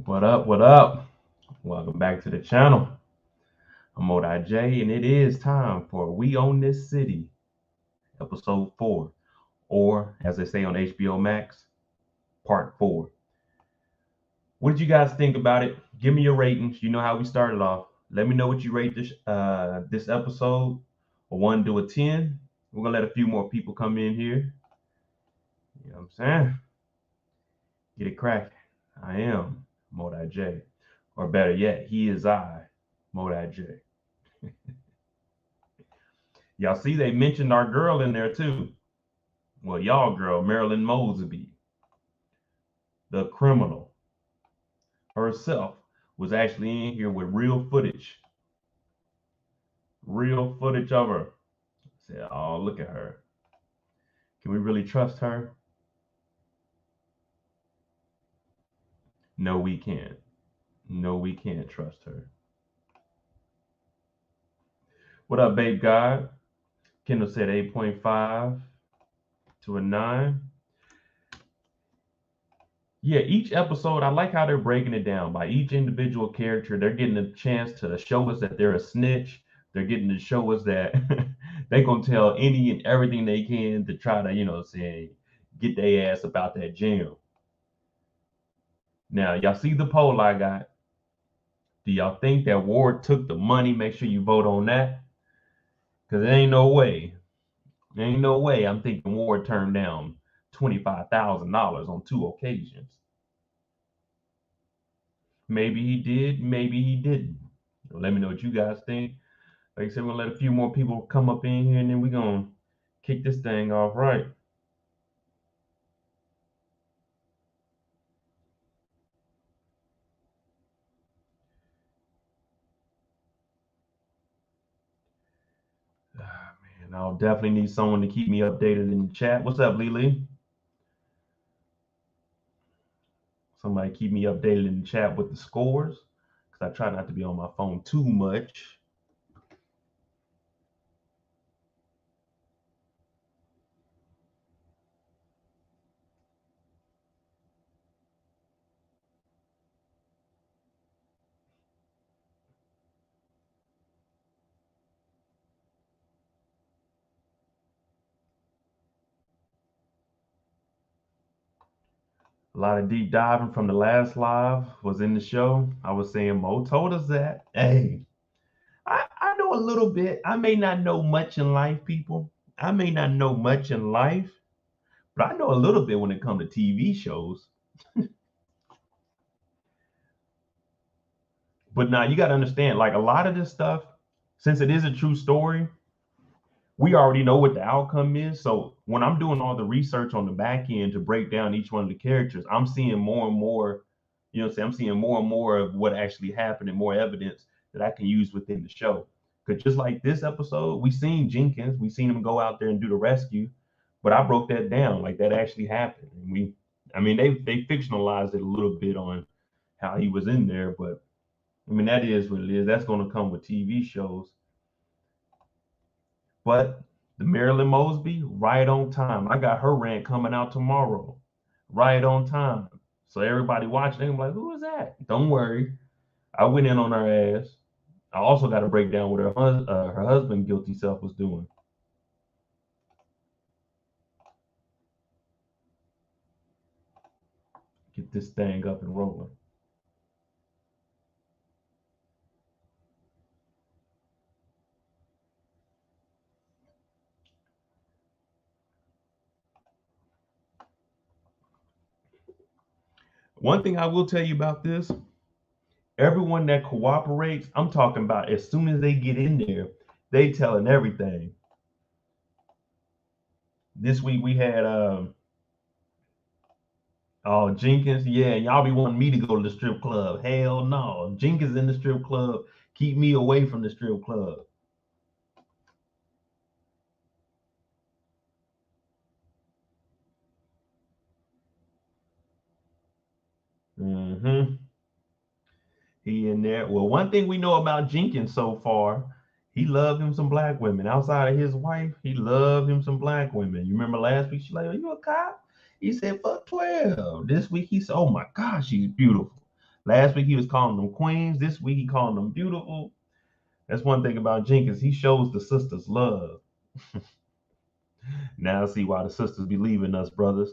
What up? What up? Welcome back to the channel. I'm Moedotj, and it is time for We Own This City, episode 4, or as they say on HBO Max, part 4. What did you guys think about it? Give me your ratings. You know how we started off. Let me know what you rate this episode, a 1 to a 10. We're gonna let a few more people come in here. You know what I'm saying? Get it cracking. I am Moedotj, or better yet, he is I, Moedotj. Y'all see they mentioned our girl in there too. Well, y'all girl, Marilyn Mosby, the criminal herself, was actually in here with real footage. Real footage of her. I said, oh, look at her. Can we really trust her? No, we can't. No, we can't trust her. What up, babe God? Kendall said 8.5 to a 9. Yeah, each episode, I like how they're breaking it down by each individual character. They're getting a chance to show us that they're a snitch. They're getting to show us that they're going to tell any and everything they can to try to, say, get their ass about that jail. Now, y'all see the poll I got. Do y'all think that Ward took the money? Make sure you vote on that. Because there ain't no way. There ain't no way I'm thinking Ward turned down $25,000 on 2 occasions. Maybe he did, maybe he didn't. Let me know what you guys think. Like I said, we'll let a few more people come up in here and then we're going to kick this thing off right. Man, I'll definitely need someone to keep me updated in the chat. What's up, Lily? Somebody keep me updated in the chat with the scores because I try not to be on my phone too much. A lot of deep diving from the last live was in the show. I was saying Mo told us that. Hey, I know a little bit. I may not know much in life, people. I may not know much in life, but I know a little bit when it comes to TV shows. But now you got to understand, like a lot of this stuff, since it is a true story, we already know what the outcome is. So when I'm doing all the research on the back end to break down each one of the characters, I'm seeing more and more, I'm seeing more and more of what actually happened and more evidence that I can use within the show. Because just like this episode, we seen Jenkins, we seen him go out there and do the rescue, but I broke that down like that actually happened. And they fictionalized it a little bit on how he was in there, but that is what it is. That's going to come with TV shows. But the Marilyn Mosby, right on time. I got her rant coming out tomorrow, right on time. So everybody watching, they're like, who is that? Don't worry. I went in on her ass. I also got to break down what her husband guilty self was doing. Get this thing up and rolling. One thing I will tell you about this, everyone that cooperates, I'm talking about as soon as they get in there, they telling everything. This week we had Jenkins, yeah, y'all be wanting me to go to the strip club. Hell no. Jenkins in the strip club. Keep me away from the strip club. Mm-hmm. He in there. Well, one thing we know about Jenkins so far, he loved him some black women. Outside of his wife, he loved him some black women. You remember last week, she's like, are you a cop? He said, fuck 12. This week, he said, oh my gosh, she's beautiful. Last week he was calling them queens. This week he calling them beautiful. That's one thing about Jenkins. He shows the sisters love. Now I see why the sisters be leaving us, brothers.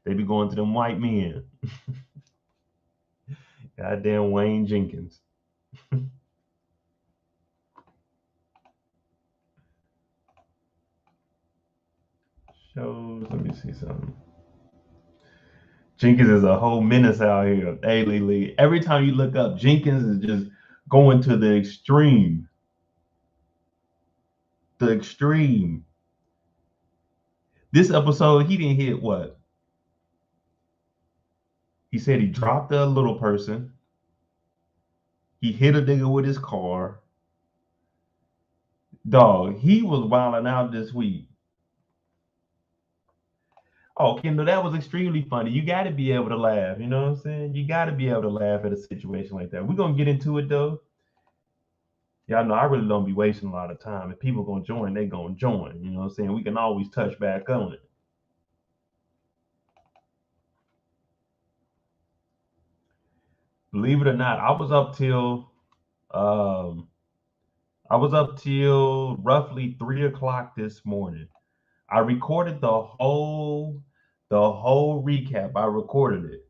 They be going to them white men. Goddamn Wayne Jenkins. Shows. Let me see something. Jenkins is a whole menace out here. Hey, Lee. Every time you look up, Jenkins is just going to the extreme. The extreme. This episode, he didn't hit what? He said he dropped a little person. He hit a nigga with his car. Dog, he was wilding out this week. Oh, Kendall, that was extremely funny. You got to be able to laugh. You know what I'm saying? You got to be able to laugh at a situation like that. We're going to get into it, though. Y'all know I really don't be wasting a lot of time. If people going to join, they going to join. You know what I'm saying? We can always touch back on it. Believe it or not, I was up till roughly 3 o'clock this morning. I recorded the whole recap. I recorded it.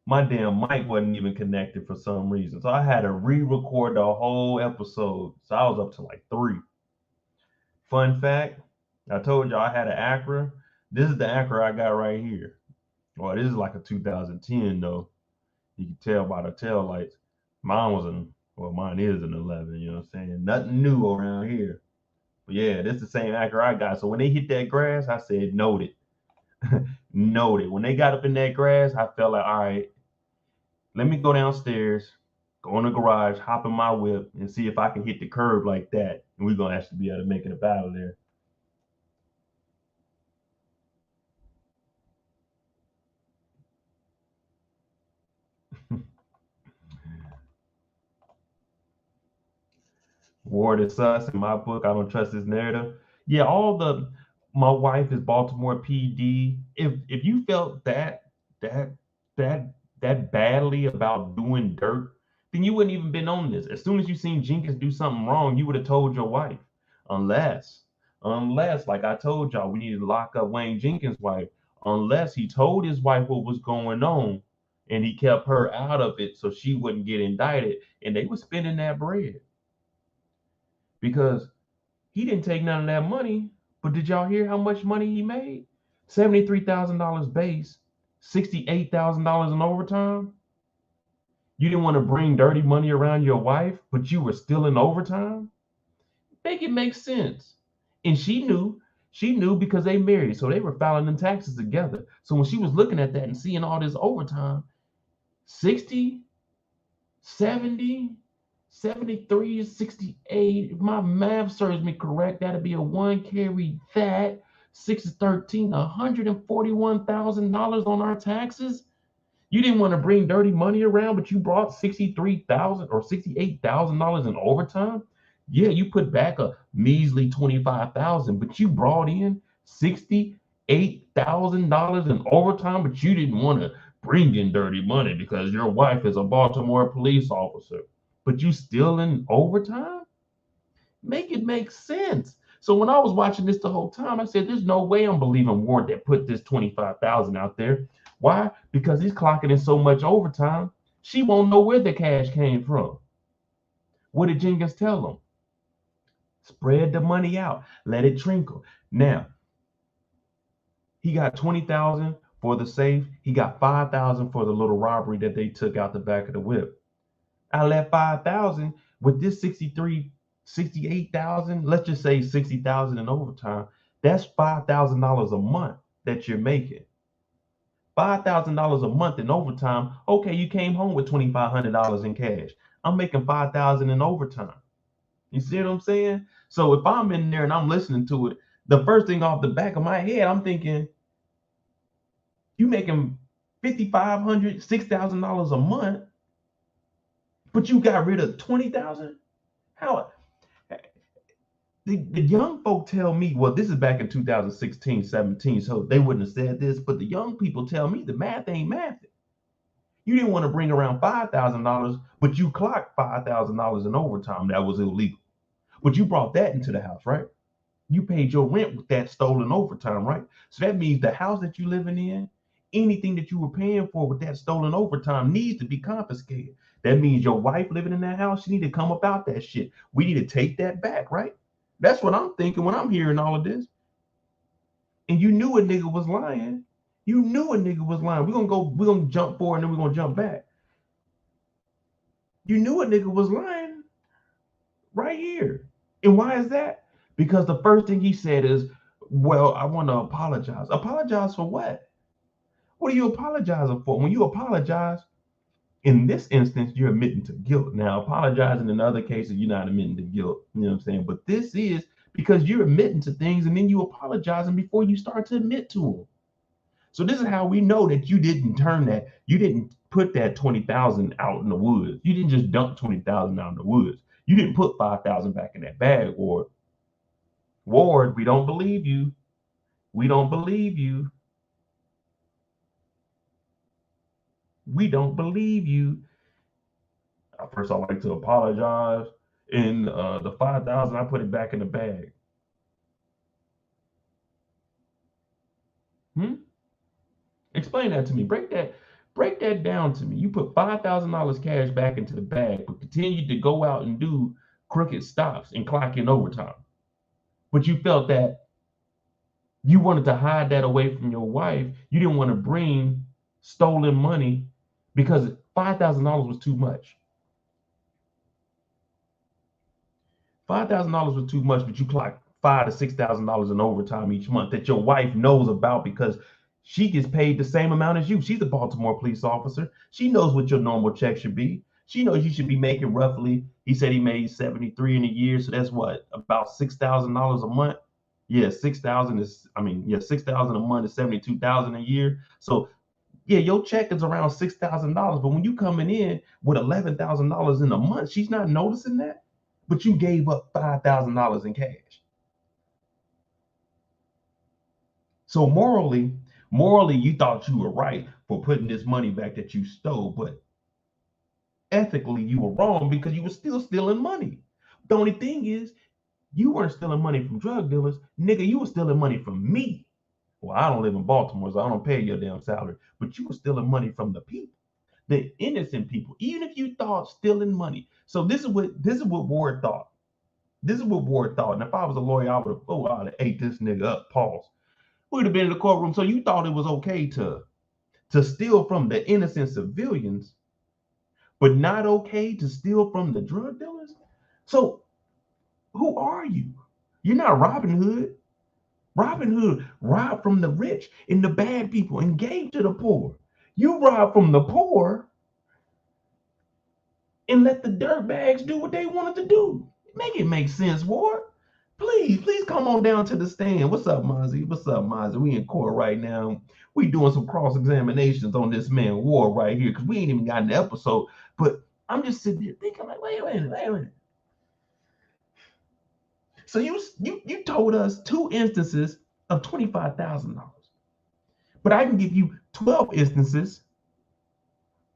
My damn mic wasn't even connected for some reason. So I had to re-record the whole episode. So I was up to like 3. Fun fact, I told y'all I had an Acura. This is the Acura I got right here. Well, this is like a 2010 though. You can tell by the tail lights. Mine is an 11, you know what I'm saying? Nothing new around here. But yeah, this is the same Acura I got. So when they hit that grass, I said, noted. Noted. When they got up in that grass, I felt like, all right, let me go downstairs, go in the garage, hop in my whip, and see if I can hit the curb like that. And we're going to actually be able to make it up out of there. Ward is sus in my book. I don't trust his narrative. Yeah, my wife is Baltimore PD. If you felt that badly about doing dirt, then you wouldn't even been on this. As soon as you seen Jenkins do something wrong, you would have told your wife. Unless, like I told y'all, we need to lock up Wayne Jenkins' wife. Unless he told his wife what was going on and he kept her out of it so she wouldn't get indicted, and they were spending that bread. Because he didn't take none of that money. But did y'all hear how much money he made? $73,000 base, $68,000 in overtime. You didn't want to bring dirty money around your wife, but you were still in overtime? Make it make sense. And she knew because they married. So they were filing them taxes together. So when she was looking at that and seeing all this overtime, 60, 70, 73, 68. If my math serves me correct, that'd be a 1 carry that. 6 is 13, $141,000 on our taxes. You didn't want to bring dirty money around, but you brought $63,000 or $68,000 in overtime. Yeah, you put back a measly $25,000, but you brought in $68,000 in overtime, but you didn't want to bring in dirty money because your wife is a Baltimore police officer. But you still in overtime? Make it make sense. So when I was watching this the whole time, I said, there's no way I'm believing Ward that put this $25,000 out there. Why? Because he's clocking in so much overtime, she won't know where the cash came from. What did Jenkins tell him? Spread the money out. Let it trickle. Now, he got $20,000 for the safe. He got $5,000 for the little robbery that they took out the back of the whip. I left $5,000 with this 68,000. Let's just say 60,000 in overtime. That's $5,000 a month that you're making. $5,000 a month in overtime. Okay, you came home with $2,500 in cash. I'm making $5,000 in overtime. You see what I'm saying? So if I'm in there and I'm listening to it, the first thing off the back of my head, I'm thinking, you making $5,500, $6,000 a month, but you got rid of $20,000? How? The young folk tell me, well, this is back in 2016, 17, so they wouldn't have said this, but the young people tell me the math ain't math. You didn't want to bring around $5,000, but you clocked $5,000 in overtime. That was illegal. But you brought that into the house, right? You paid your rent with that stolen overtime, right? So that means the house that you're living in, anything that you were paying for with that stolen overtime needs to be confiscated. That means your wife living in that house, she need to come about that shit. We need to take that back, right? That's what I'm thinking when I'm hearing all of this. And you knew a nigga was lying. You knew a nigga was lying. We're gonna jump forward and then we're gonna jump back. You knew a nigga was lying right here. And why is that? Because the first thing he said is, well, I want to apologize. Apologize for what? What are you apologizing for? When you apologize, in this instance, you're admitting to guilt. Now, apologizing in other cases, you're not admitting to guilt. You know what I'm saying? But this is because you're admitting to things and then you apologizing before you start to admit to them. So this is how we know that you didn't turn that. You didn't put that 20,000 out in the woods. You didn't just dump 20,000 out in the woods. You didn't put 5,000 back in that bag, Ward. Ward, we don't believe you. We don't believe you. We don't believe you. First, I'd like to apologize. In the 5,000, I put it back in the bag. Explain that to me. Break that down to me. You put $5,000 cash back into the bag, but continued to go out and do crooked stops and clock in overtime. But you felt that you wanted to hide that away from your wife. You didn't want to bring stolen money because $5,000 was too much. $5,000 was too much, but you clocked $5,000 to $6,000 in overtime each month that your wife knows about because she gets paid the same amount as you. She's a Baltimore police officer. She knows what your normal check should be. She knows you should be making roughly, he said he made 73 in a year. So that's what, about $6,000 a month? Yeah, 6,000 is, $6,000 a month is 72,000 a year. So yeah, your check is around $6,000. But when you coming in with $11,000 in a month, she's not noticing that. But you gave up $5,000 in cash. So morally, you thought you were right for putting this money back that you stole, but ethically, you were wrong because you were still stealing money. The only thing is, you weren't stealing money from drug dealers. Nigga, you were stealing money from me. Well, I don't live in Baltimore, so I don't pay your damn salary, but you were stealing money from the people, the innocent people, even if you thought stealing money. So this is what Ward thought. This is what Ward thought. And if I was a lawyer, I would have ate this nigga up. Pause. We'd have been in the courtroom. So you thought it was okay to steal from the innocent civilians, but not okay to steal from the drug dealers? So who are you? You're not Robin Hood. Robin Hood robbed from the rich and the bad people and gave to the poor. You robbed from the poor and let the dirtbags do what they wanted to do. Make it make sense, Ward. Please come on down to the stand. What's up, Mozzie? What's up, Mozzie? We in court right now. We doing some cross-examinations on this man Ward right here because we ain't even got an episode. But I'm just sitting here thinking like, wait a minute. So you told us 2 instances of $25,000, but I can give you 12 instances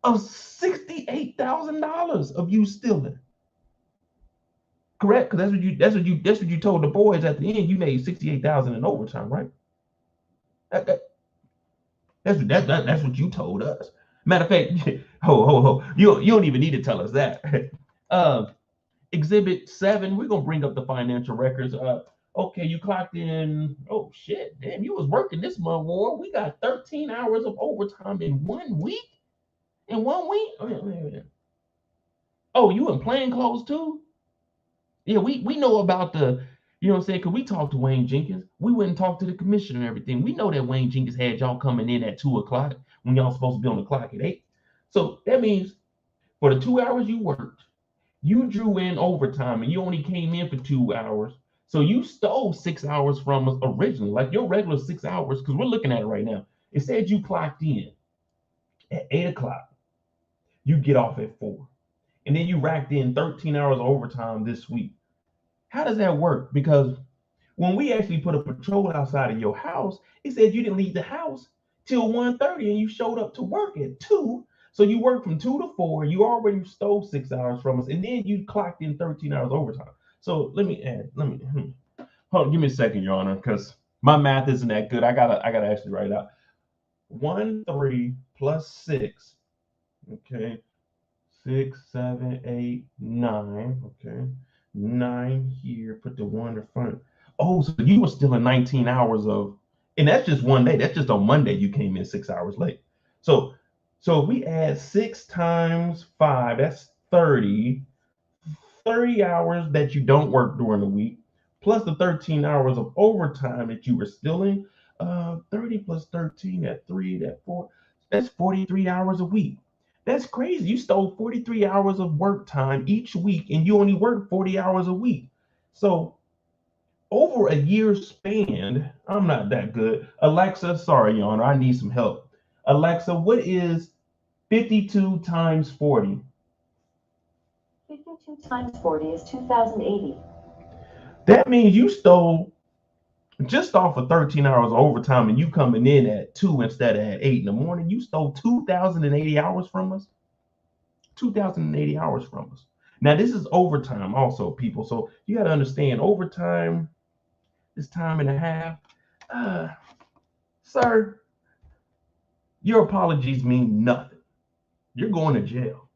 of $68,000 of you stealing. Correct? Because that's what you told the boys at the end. You made $68,000 in overtime, right? That's what you told us. Matter of fact, ho. You don't even need to tell us that. Exhibit 7, we're gonna bring up the financial records. Okay, you clocked in. Oh shit, damn, you was working this month, Ward. We got 13 hours of overtime in 1 week. In 1 week? Oh, you in plain clothes too? Yeah, we know about the, you know what I'm saying? Because we talked to Wayne Jenkins. We went and talked to the commissioner and everything. We know that Wayne Jenkins had y'all coming in at 2 o'clock when y'all supposed to be on the clock at 8. So that means for the 2 hours you worked, you drew in overtime and you only came in for 2 hours. So you stole 6 hours from us originally, like your regular 6 hours, because we're looking at it right now. It said you clocked in at 8 o'clock. You get off at 4. And then you racked in 13 hours of overtime this week. How does that work? Because when we actually put a patrol outside of your house, it said you didn't leave the house till 1:30 and you showed up to work at 2. So you worked from 2 to 4. You already stole 6 hours from us, and then you clocked in 13 hours overtime. So let me hold on, give me a second, Your Honor, because my math isn't that good. I gotta actually write it out. 1, 3 plus 6. Okay. 6, 7, 8, 9. Okay. 9 here. Put the 1 in front. Oh, so you were still in 19 hours of, and that's just one day. That's just on Monday you came in 6 hours late. So if we add 6 times 5, that's 30. 30 hours that you don't work during the week, plus the 13 hours of overtime that you were stealing. 30 plus 13, at 3, that 4, that's 43 hours a week. That's crazy. You stole 43 hours of work time each week, and you only work 40 hours a week. So over a year span, I'm not that good. Alexa, sorry, Your Honor, I need some help. Alexa, what is 52 times 40? 52 times 40 is 2,080. That means you stole just off of 13 hours of overtime, and you coming in at 2 instead of at 8 in the morning. You stole 2,080 hours from us. 2,080 hours from us. Now, this is overtime also, people. So you got to understand overtime is time and a half. Sir, your apologies mean nothing. You're going to jail.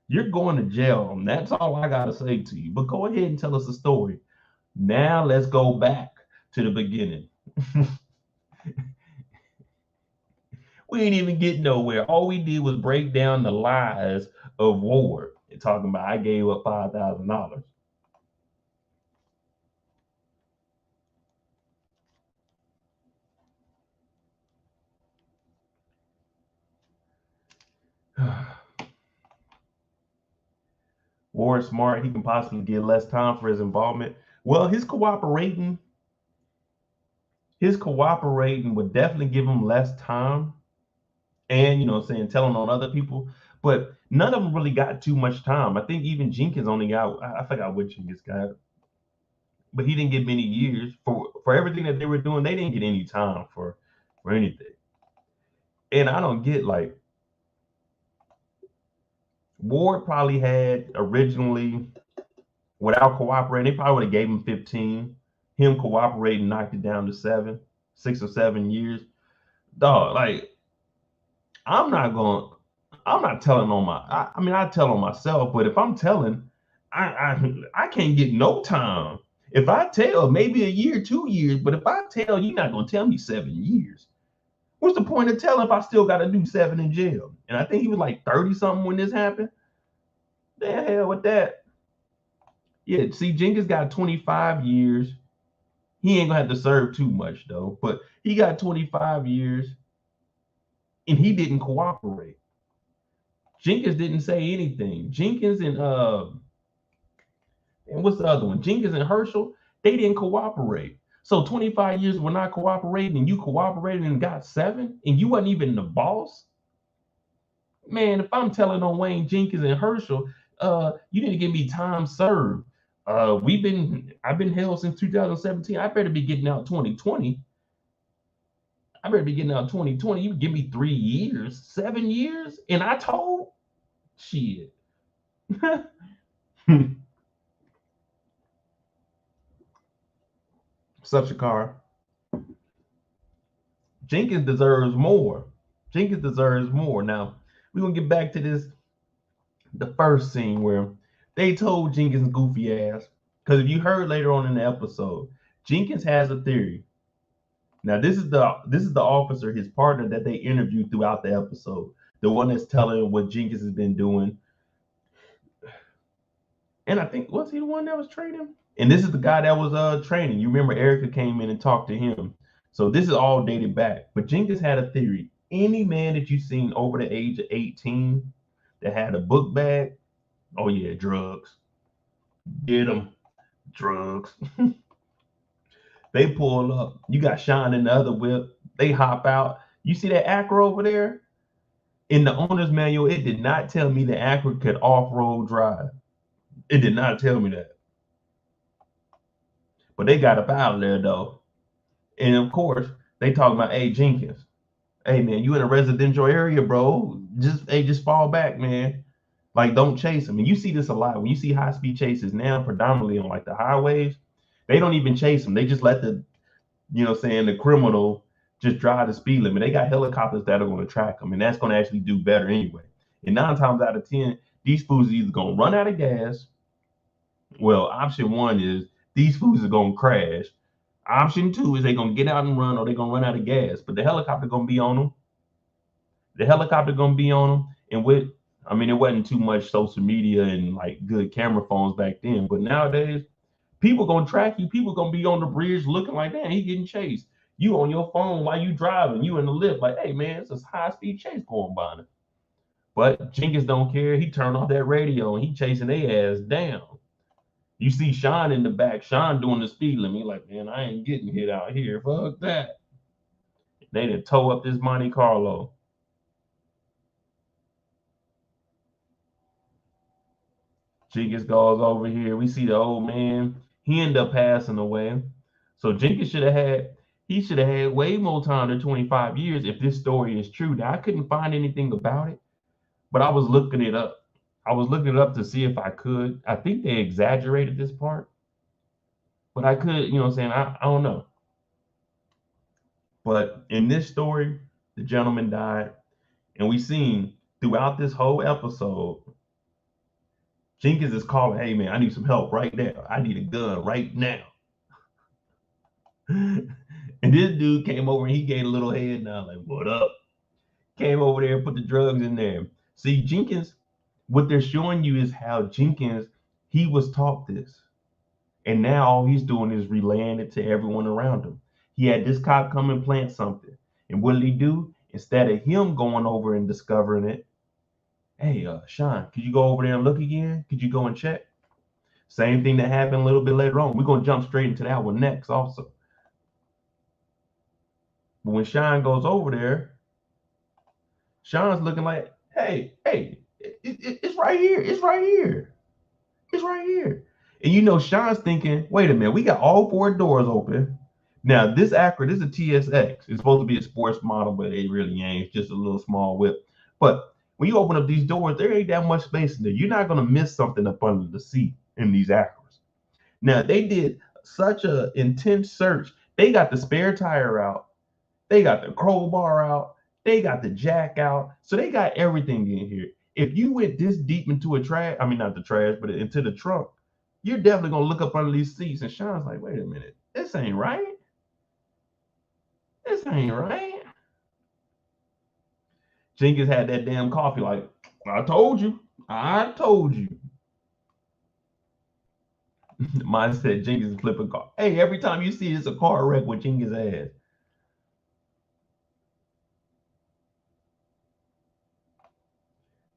You're going to jail. And that's all I got to say to you. But go ahead and tell us a story. Now let's go back to the beginning. We ain't even get nowhere. All we did was break down the lies of Ward and talking about I gave up $5,000. Ward smart, he can possibly get less time for his involvement. Well, his cooperating would definitely give him less time. And telling on other people, but none of them really got too much time. I think even Jenkins only got, I forgot what Jenkins got, but he didn't get many years for everything that they were doing. They didn't get any time for anything. And I don't get, like, Ward probably had originally, without cooperating, they probably would have gave him 15. Him cooperating knocked it down to 6 or 7 years. Dog, like, I'm not telling on I tell on myself, but if I'm telling, I can't get no time. If I tell, maybe a year, 2 years, but if I tell, you're not gonna tell me 7 years. What's the point of telling if I still gotta do 7 in jail? And I think he was like 30 something when this happened. The hell with that. Yeah, see, Jenkins got 25 years. He ain't gonna have to serve too much though, but he got 25 years and he didn't cooperate. Jenkins didn't say anything. Jenkins and what's the other one? Jenkins and Herschel, they didn't cooperate. So 25 years we're not cooperating, and you cooperated and got 7, and you wasn't even the boss. Man, if I'm telling on Wayne Jenkins and Herschel, you need to give me time served. I've been held since 2017. I better be getting out 2020. You give me 3 years, 7 years, and I told shit. Such a car. Jenkins deserves more. Now, we're gonna get back to the first scene where they told Jenkins' goofy ass. Because if you heard later on in the episode, Jenkins has a theory. Now, this is the officer, his partner, that they interviewed throughout the episode. The one that's telling what Jenkins has been doing. And I think, was he the one that was training? And this is the guy that was training. You remember Erica came in and talked to him. So this is all dated back. But Jenkins had a theory. Any man that you've seen over the age of 18 that had a book bag, oh yeah, drugs. Get them. Drugs. They pull up. You got Sean in the other whip. They hop out. You see that Acura over there? In the owner's manual, it did not tell me the Acura could off-road drive. It did not tell me that. But they got up out of there though. And of course, they talking about, hey, Jenkins, Hey man, you in a residential area, bro. Just fall back, man. Like, don't chase them. And you see this a lot when you see high-speed chases now, predominantly on like the highways. They don't even chase them. They just let the criminal just drive the speed limit. They got helicopters that are going to track them, and that's going to actually do better anyway. And 9 times out of 10, these fools are either going to run out of gas. Well, option one is these fools are going to crash. Option two is they're going to get out and run, or they're going to run out of gas. But the helicopter going to be on them. The helicopter going to be on them. And it wasn't too much social media and like good camera phones back then. But nowadays, people gonna track you. People gonna be on the bridge looking like, damn, he getting chased. You on your phone while you driving. You in the lift like, hey man, it's a high-speed chase going by. But Jenkins don't care. He turned off that radio and he chasing their ass down. You see Sean in the back. Sean doing the speed limit. He like, man, I ain't getting hit out here. Fuck that. They done tow up this Monte Carlo. Jenkins goes over here. We see the old man. He ended up passing away. So Jenkins should have had way more time than 25 years if this story is true. Now I couldn't find anything about it, but I was looking it up. I was looking it up to see if I could. I think they exaggerated this part, but I could, you know what I'm saying? I don't know. But in this story, the gentleman died, and we seen throughout this whole episode, Jenkins is calling, hey man, I need some help right now. I need a gun right now. And this dude came over and he gave a little head nod, like, what up? Came over there and put the drugs in there. See, Jenkins, what they're showing you is how Jenkins, he was taught this. And now all he's doing is relaying it to everyone around him. He had this cop come and plant something. And what did he do? Instead of him going over and discovering it, hey, Sean, could you go over there and look again? Could you go and check? Same thing that happened a little bit later on. We're going to jump straight into that one next also. But when Sean goes over there, Sean's looking like, hey, it's right here. It's right here. It's right here. And you know, Sean's thinking, wait a minute, we got all 4 doors open. Now, this Acura, this is a TSX. It's supposed to be a sports model, but it really ain't. It's just a little small whip. But when you open up these doors, there ain't that much space in there. You're not going to miss something up under the seat in these Acuras. Now, they did such an intense search. They got the spare tire out. They got the crowbar out. They got the jack out. So they got everything in here. If you went this deep into a trash, I mean, not the trash, but into the trunk, you're definitely going to look up under these seats. And Sean's like, wait a minute. This ain't right. This ain't right. Jenkins had that damn coffee like, I told you. I told you. Mine said Jenkins is flipping car. Hey, every time you see it's a car wreck with Jenkins' ass.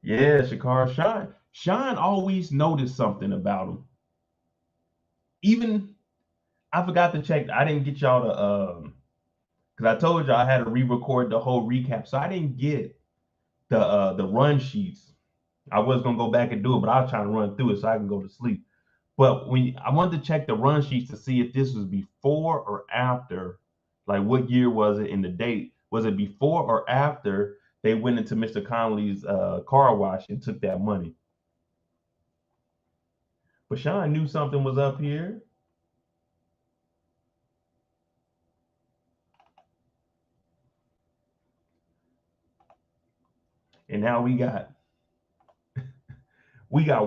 Yeah, Shakar. Sean always noticed something about him. Even I forgot to check. I didn't get y'all to because I told you I had to re-record the whole recap, so I didn't get the run sheets. I was gonna go back and do it, but I was trying to run through it so I can go to sleep. But when I wanted to check the run sheets to see if this was before or after, like what year was it and the date? Was it before or after they went into Mr. Connolly's car wash and took that money? But Sean knew something was up here. And now we got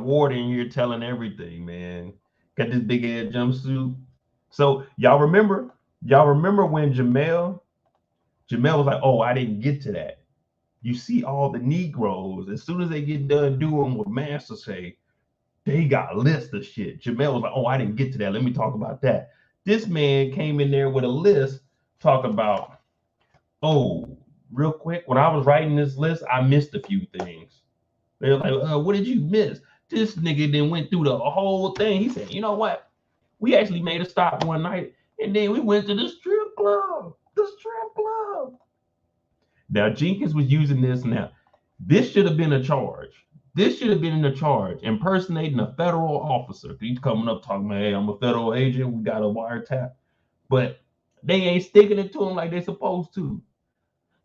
Ward in here telling everything, man. Got this big ass jumpsuit. So y'all remember when Jamel was like, oh, I didn't get to that. You see all the Negroes, as soon as they get done doing what Master say, they got a list of shit. Jamel was like, oh, I didn't get to that. Let me talk about that. This man came in there with a list, talk about, oh, real quick, when I was writing this list, I missed a few things. They're like, what did you miss? This nigga then went through the whole thing. He said, you know what? We actually made a stop one night, and then we went to the strip club. The strip club. Now, Jenkins was using this now. This should have been a charge. This should have been a charge, impersonating a federal officer. He's coming up talking about, hey, I'm a federal agent. We got a wiretap. But they ain't sticking it to him like they're supposed to.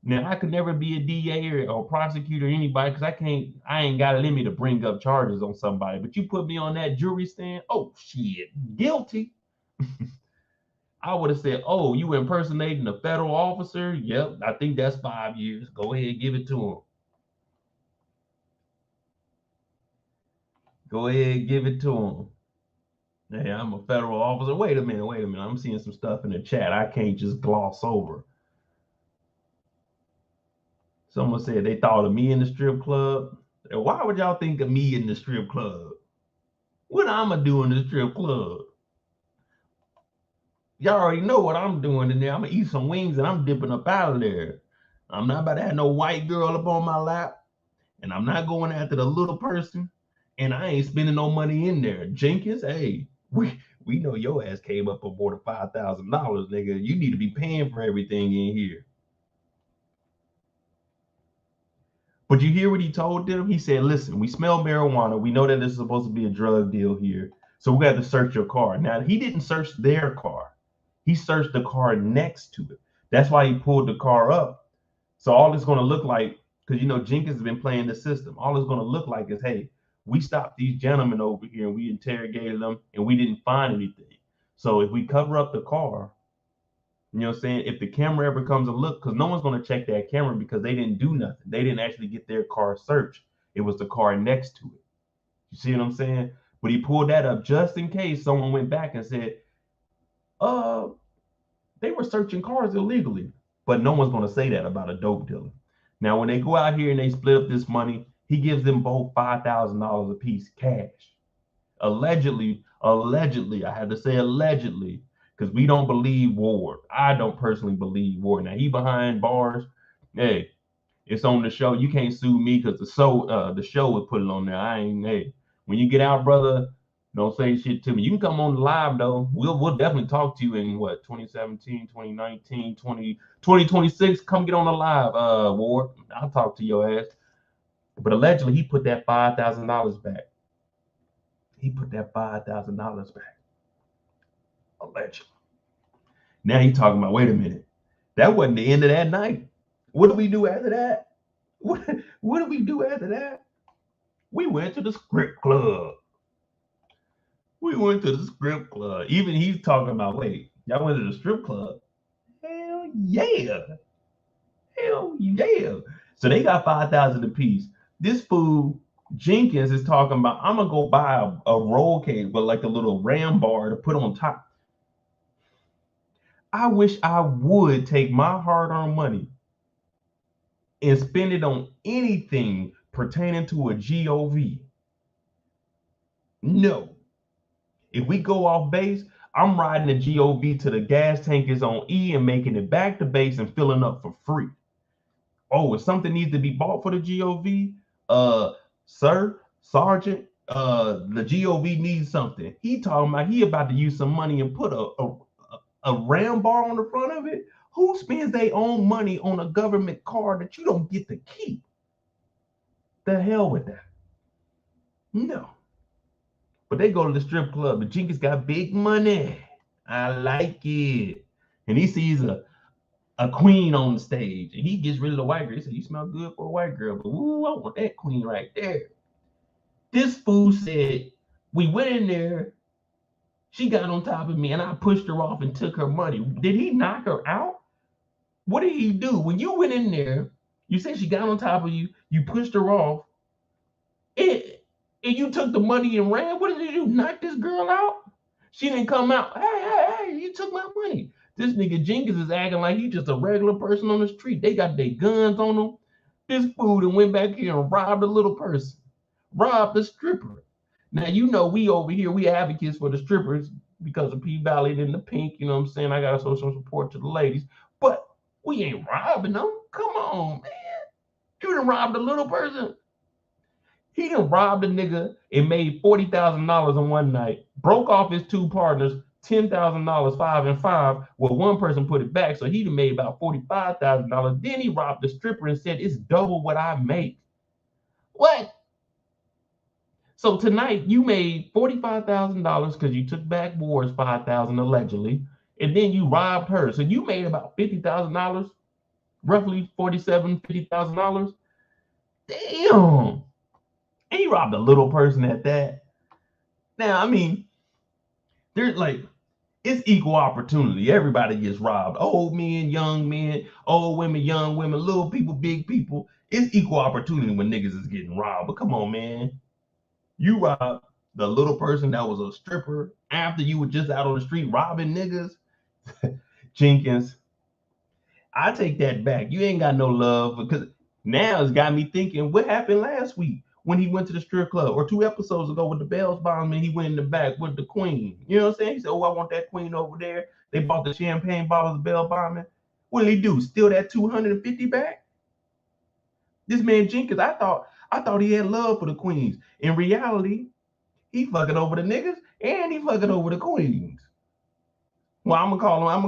Now, I could never be a DA or prosecutor or anybody because I ain't got it in me to bring up charges on somebody. But you put me on that jury stand, oh shit, guilty. I would have said, oh, you impersonating a federal officer? Yep, I think that's 5 years. Go ahead, give it to him. Go ahead, give it to him. Hey, I'm a federal officer. Wait a minute. I'm seeing some stuff in the chat I can't just gloss over. Someone said they thought of me in the strip club. Why would y'all think of me in the strip club? What I'ma do in the strip club? Y'all already know what I'm doing in there. I'm gonna eat some wings and I'm dipping up out of there. I'm not about to have no white girl up on my lap, and I'm not going after the little person, and I ain't spending no money in there. Jenkins, hey, we know your ass came up aboard of $5,000, nigga. You need to be paying for everything in here. But you hear what he told them? He said, listen, we smell marijuana. We know that this is supposed to be a drug deal here. So we got to search your car. Now, he didn't search their car. He searched the car next to it. That's why he pulled the car up. So all it's going to look like, because, you know, Jenkins has been playing the system. All it's going to look like is, hey, we stopped these gentlemen over here and we interrogated them and we didn't find anything. So if we cover up the car, you know what I'm saying? If the camera ever comes and look, because no one's going to check that camera because they didn't do nothing. They didn't actually get their car searched. It was the car next to it. You see what I'm saying? But he pulled that up just in case someone went back and said, they were searching cars illegally. But no one's going to say that about a dope dealer. Now, when they go out here and they split up this money, he gives them both $5,000 a piece cash. Allegedly, I had to say allegedly, because we don't believe Ward. I don't personally believe Ward. Now, he behind bars. Hey, it's on the show. You can't sue me because the show was put it on there. I ain't, hey, when you get out, brother, don't say shit to me. You can come on the live, though. We'll definitely talk to you in, 2017, 2019, 2026. Come get on the live, Ward. I'll talk to your ass. But allegedly, he put that $5,000 back. He put that $5,000 back. Allegedly. Now he talking about, wait a minute. That wasn't the end of that night. What do we do after that? What do we do after that? We went to the strip club. Even he's talking about, wait, y'all went to the strip club? Hell yeah. So they got $5,000 apiece. This fool, Jenkins, is talking about, I'm going to go buy a roll cage with like a little ram bar to put on top. I wish I would take my hard-earned money and spend it on anything pertaining to a GOV. No. If we go off base, I'm riding the GOV to the gas tank is on E and making it back to base and filling up for free. Oh, if something needs to be bought for the GOV, sir, sergeant, the GOV needs something. He talking about he about to use some money and put a ram bar on the front of it. Who spends their own money on a government car that you don't get to keep? The hell with that. No. But they go to the strip club. The Jenkins got big money. I like it. And he sees a queen on the stage. And he gets rid of the white girl. He said, you smell good for a white girl. But ooh, I want that queen right there. This fool said, we went in there. She got on top of me and I pushed her off and took her money. Did he knock her out? What did he do? When you went in there, you said she got on top of you, you pushed her off, and you took the money and ran. What did you do? Knock this girl out? She didn't come out. Hey, you took my money. This nigga Jenkins is acting like he's just a regular person on the street. They got their guns on them. This fool and went back here and robbed a little person. Robbed the stripper. Now, you know, we over here, we advocates for the strippers because of P-Valley and the pink, you know what I'm saying? I got to show some support to the ladies. But we ain't robbing them. Come on, man. You done robbed a little person. He done robbed a nigga and made $40,000 in one night, broke off his two partners, $10,000, 5 and 5. Well, one person put it back, so he done made about $45,000. Then he robbed the stripper and said, it's double what I make. What? So tonight you made $45,000 because you took back Ward's $5,000 allegedly, and then you robbed her. So you made about $50,000 roughly $47,000, $50,000. Damn. And he robbed a little person at that. Now, I mean, there's like, it's equal opportunity. Everybody gets robbed. Old men, old women, young women, little people, big people. It's equal opportunity when niggas is getting robbed. But come on, man. You robbed the little person that was a stripper after you were just out on the street robbing niggas. Jenkins, I take that back. You ain't got no love, because now it's got me thinking, what happened last week when he went to the strip club, or 2 episodes ago with the Bells bomb, and he went in the back with the queen. You know what I'm saying? He said, oh, I want that queen over there. They bought the champagne bottles of Bell bombing. What did he do? Steal that 250 back? This man Jenkins, I thought he had love for the queens. In reality, he fucking over the niggas and he fucking over the queens. Well, I'm gonna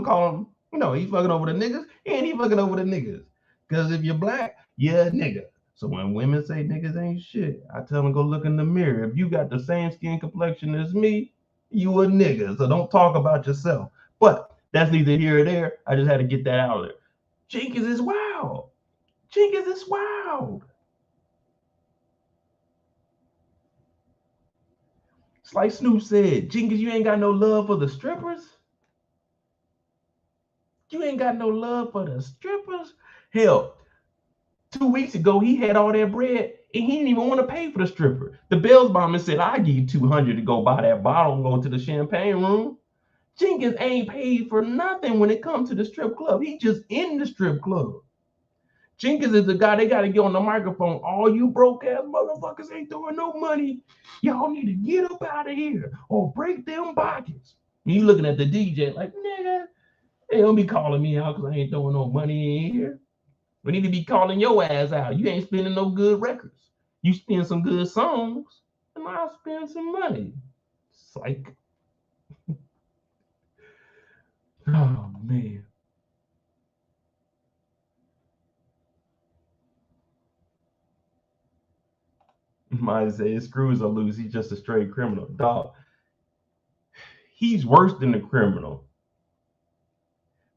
call him, he's fucking over the niggas and he fucking over the niggas. Because if you're black, you're a nigga. So when women say niggas ain't shit, I tell them go look in the mirror. If you got the same skin complexion as me, you a nigga. So don't talk about yourself. But that's neither here or there. I just had to get that out there. Jenkins is wild. Jenkins is wild. It's like Snoop said, Jenkins, you ain't got no love for the strippers? You ain't got no love for the strippers? Hell, 2 weeks ago, he had all that bread and he didn't even want to pay for the stripper. The Bells bomber said, I give you $200 to go buy that bottle and go to the champagne room. Jenkins ain't paid for nothing when it comes to the strip club. He just in the strip club. Jenkins is the guy, they got to get on the microphone. All you broke ass motherfuckers ain't throwing no money. Y'all need to get up out of here or break them pockets. And you looking at the DJ like, nigga, they don't be calling me out because I ain't throwing no money in here. We need to be calling your ass out. You ain't spending no good records. You spend some good songs, and I'll spend some money. Psych. Oh, man. Might say his screws are loose. He's just a straight criminal. Dog. He's worse than the criminal.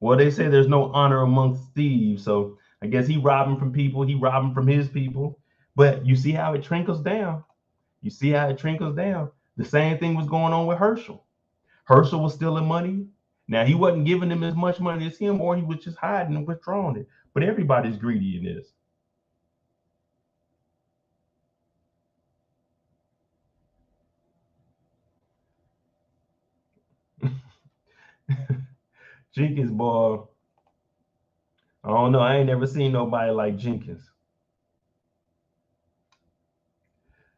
Well, they say there's no honor amongst thieves, so I guess he robbing from people. He robbing from his people. But you see how it trickles down. You see how it trickles down. The same thing was going on with Herschel. Herschel was stealing money. Now, he wasn't giving them as much money as him, or he was just hiding and withdrawing it. But everybody's greedy in this. Jenkins, boy, I don't know. I ain't never seen nobody like Jenkins.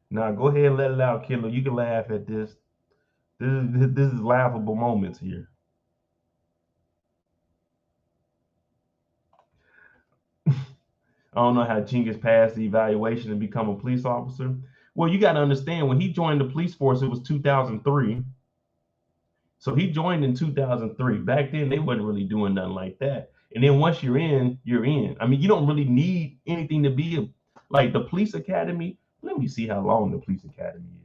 Now, go ahead and let it out, Kendall. You can laugh at this. This is laughable moments here. I don't know how Jenkins passed the evaluation and become a police officer. Well, you got to understand, when he joined the police force, it was 2003. So he joined in 2003. Back then, they wasn't really doing nothing like that. And then once you're in, you're in. I mean, you don't really need anything to be like the police academy. Let me see how long the police academy is.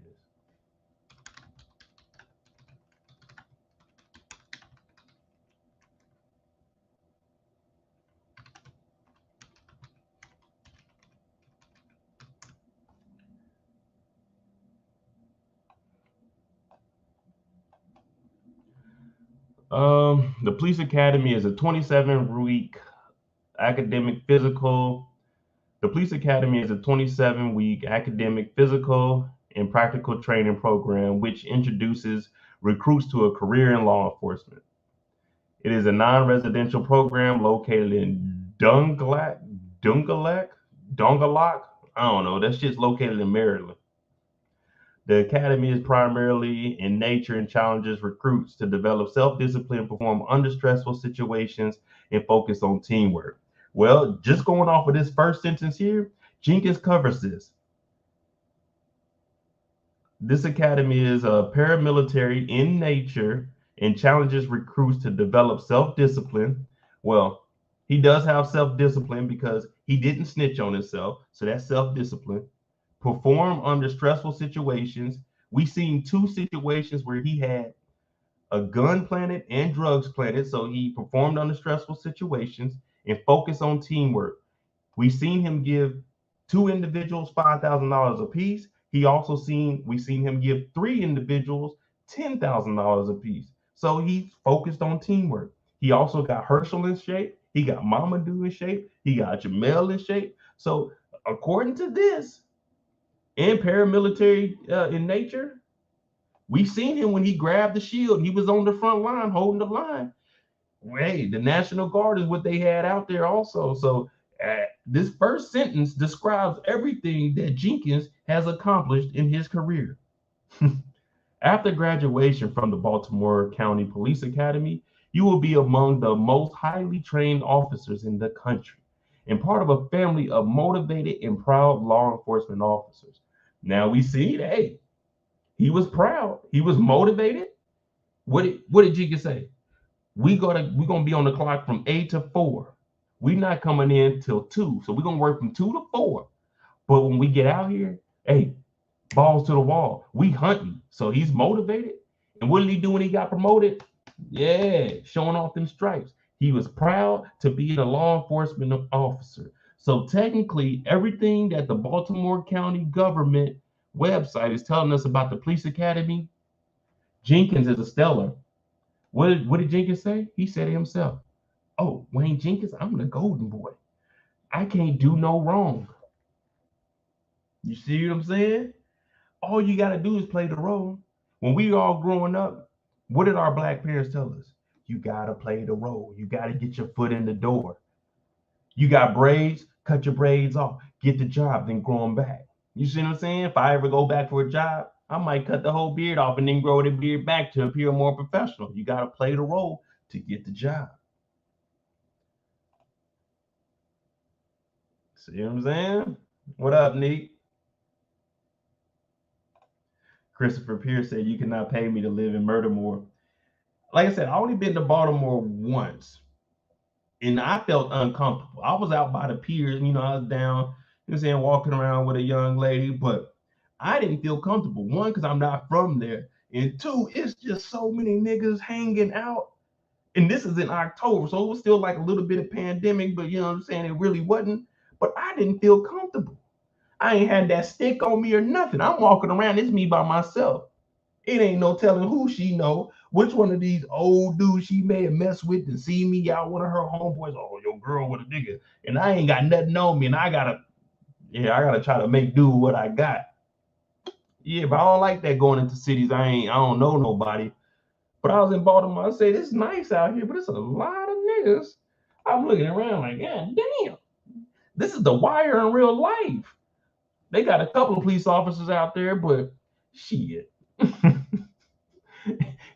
The police academy is a 27-week academic physical. The police academy is a 27-week academic physical and practical training program which introduces recruits to a career in law enforcement. It is a non-residential program located in Dongalak. I don't know. That shit's located in Maryland. The academy is primarily in nature and challenges recruits to develop self-discipline, perform under stressful situations, and focus on teamwork. Well, just going off of this first sentence here, Jenkins covers this. This academy is paramilitary in nature and challenges recruits to develop self-discipline. Well, he does have self-discipline because he didn't snitch on himself, so that's self-discipline. Perform under stressful situations. We've seen 2 situations where he had a gun planted and drugs planted, so he performed under stressful situations. and focus on teamwork. We've seen him give 2 individuals $5,000 apiece. We've seen him give 3 individuals $10,000 apiece. So he's focused on teamwork. He also got Herschel in shape. He got Momodu in shape. He got Jamel in shape. So according to this, and paramilitary in nature, we've seen him when he grabbed the shield. He was on the front line holding the line. Hey, the National Guard is what they had out there also. So this first sentence describes everything that Jenkins has accomplished in his career. After graduation from the Baltimore County Police Academy, you will be among the most highly trained officers in the country and part of a family of motivated and proud law enforcement officers. Now we see that, hey, he was proud. He was motivated. What did Jenkins say? We're gonna be on the clock from 8 to 4. We're not coming in till 2. So we're gonna work from 2 to 4. But when we get out here, hey, balls to the wall. We hunting. So he's motivated. And what did he do when he got promoted? Yeah, showing off them stripes. He was proud to be a law enforcement officer. So technically, everything that the Baltimore County government website is telling us about the police academy, Jenkins is a stellar. What did Jenkins say? He said it himself. Oh, Wayne Jenkins, I'm the golden boy. I can't do no wrong. You see what I'm saying? All you got to do is play the role. When we all growing up, what did our black parents tell us? You got to play the role. You got to get your foot in the door. You got braids, cut your braids off. Get the job, then grow them back. You see what I'm saying? If I ever go back for a job, I might cut the whole beard off and then grow the beard back to appear more professional. You got to play the role to get the job. See what I'm saying? What up, Neat? Christopher Pierce said, you cannot pay me to live in Baltimore. Like I said, I only been to Baltimore once, and I felt uncomfortable. I was out by the piers, I was down, walking around with a young lady, but I didn't feel comfortable. One, because I'm not from there, and two, it's just so many niggas hanging out. And this is in October, so it was still like a little bit of pandemic, but it really wasn't. But I didn't feel comfortable. I ain't had that stick on me or nothing. I'm walking around, it's me by myself. It ain't no telling who she know, which one of these old dudes she may have messed with and see me out, one of her homeboys, oh, your girl with a nigga. And I ain't got nothing on me, and I gotta try to make do with what I got. Yeah, but I don't like that going into cities. I don't know nobody. But I was in Baltimore, I said, it's nice out here, but it's a lot of niggas. I'm looking around like, God damn, this is The Wire in real life. They got a couple of police officers out there, but shit.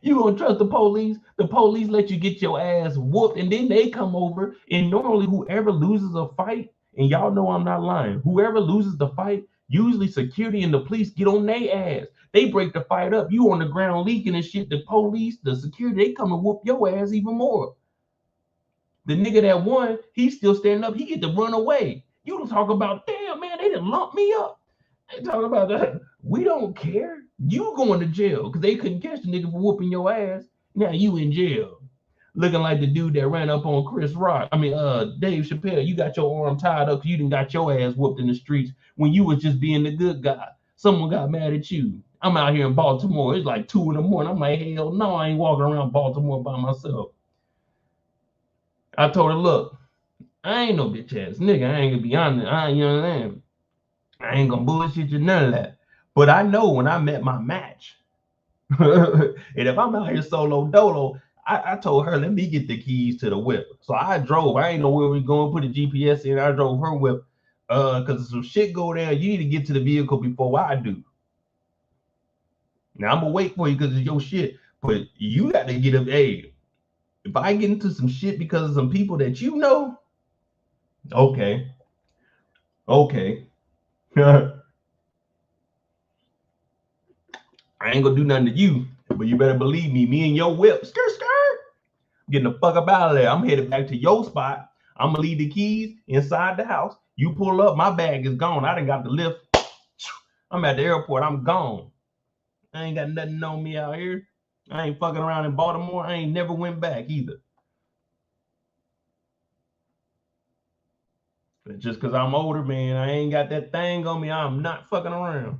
You gonna trust the police? The police let you get your ass whooped, and then they come over, and normally whoever loses a fight, and y'all know I'm not lying, whoever loses the fight, usually security and the police get on their ass. They break the fight up. You on the ground leaking and shit. The police, the security, they come and whoop your ass even more. The nigga that won, he's still standing up. He get to run away. You don't talk about, damn, man, they done lumped me up. They talk about that. We don't care. You going to jail because they couldn't catch the nigga for whooping your ass. Now you in jail. Looking like the dude that ran up on Dave Chappelle. You got your arm tied up because you done got your ass whooped in the streets when you was just being the good guy. Someone got mad at you. I'm out here in Baltimore. It's like 2 a.m. I'm like, hell no, I ain't walking around Baltimore by myself. I told her, look, I ain't no bitch ass nigga. I ain't gonna be honest. You know what I'm saying? I ain't gonna bullshit you, none of that. But I know when I met my match, and if I'm out here solo dolo, I told her, let me get the keys to the whip. So I drove. I ain't know where we going, put a GPS in. I drove her whip. Because if some shit go down, you need to get to the vehicle before I do. Now I'm gonna wait for you because it's your shit. But you got to get up. Hey, if I get into some shit because of some people that you know, okay. I ain't gonna do nothing to you, but you better believe me and your whip, skirt, getting the fuck up out of there. I'm headed back to your spot. I'm gonna leave the keys inside the house. You pull up, my bag is gone. I done got the lift. I'm at the airport. I'm gone. I ain't got nothing on me out here. I ain't fucking around in Baltimore. I ain't never went back either. But just because I'm older, man, I ain't got that thing on me. I'm not fucking around.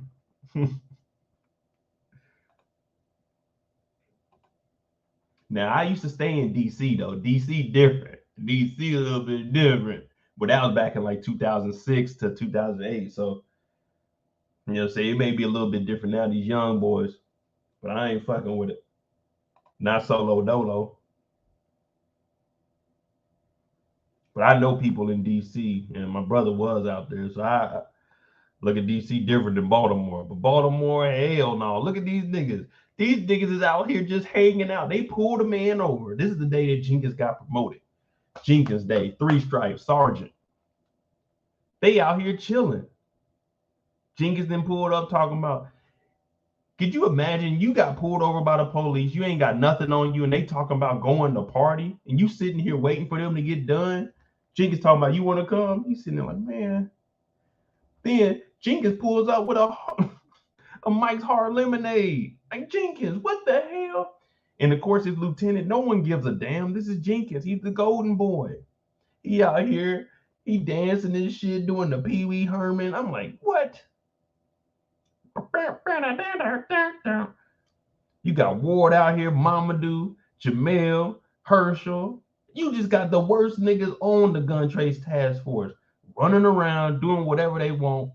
Now, I used to stay in DC, though. DC different. DC a little bit different. But that was back in like 2006 to 2008. So, say it may be a little bit different now, these young boys. But I ain't fucking with it. Not solo dolo. But I know people in DC, and my brother was out there. So I look at DC different than Baltimore. But Baltimore, hell no. Look at these niggas. These niggas is out here just hanging out. They pulled a man over. This is the day that Jenkins got promoted. Jenkins Day, 3 stripes, sergeant. They out here chilling. Jenkins then pulled up talking about, could you imagine you got pulled over by the police, you ain't got nothing on you, and they talking about going to party, and you sitting here waiting for them to get done? Jenkins talking about, you want to come? You sitting there like, man. Then Jenkins pulls up with a Mike's Hard Lemonade. Like, Jenkins, what the hell? And of course, his lieutenant, no one gives a damn. This is Jenkins. He's the golden boy. He out here, he dancing and shit, doing the Pee Wee Herman. I'm like, what? You got Ward out here, Momodu, Jamel, Herschel. You just got the worst niggas on the gun trace task force, running around, doing whatever they want.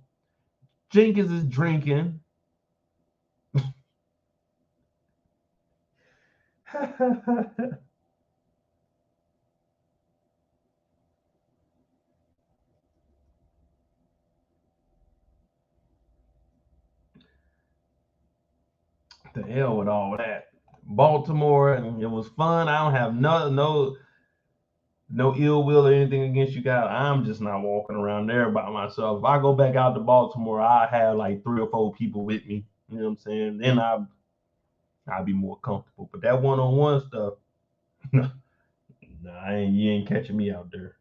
Jenkins is drinking. The hell with all that. Baltimore, it was fun. I don't have no ill will or anything against you guys. I'm just not walking around there by myself. If I go back out to Baltimore, I have like 3 or 4 people with me. You know what I'm saying? Then I'll be more comfortable. But that one-on-one stuff, nah, you ain't catching me out there.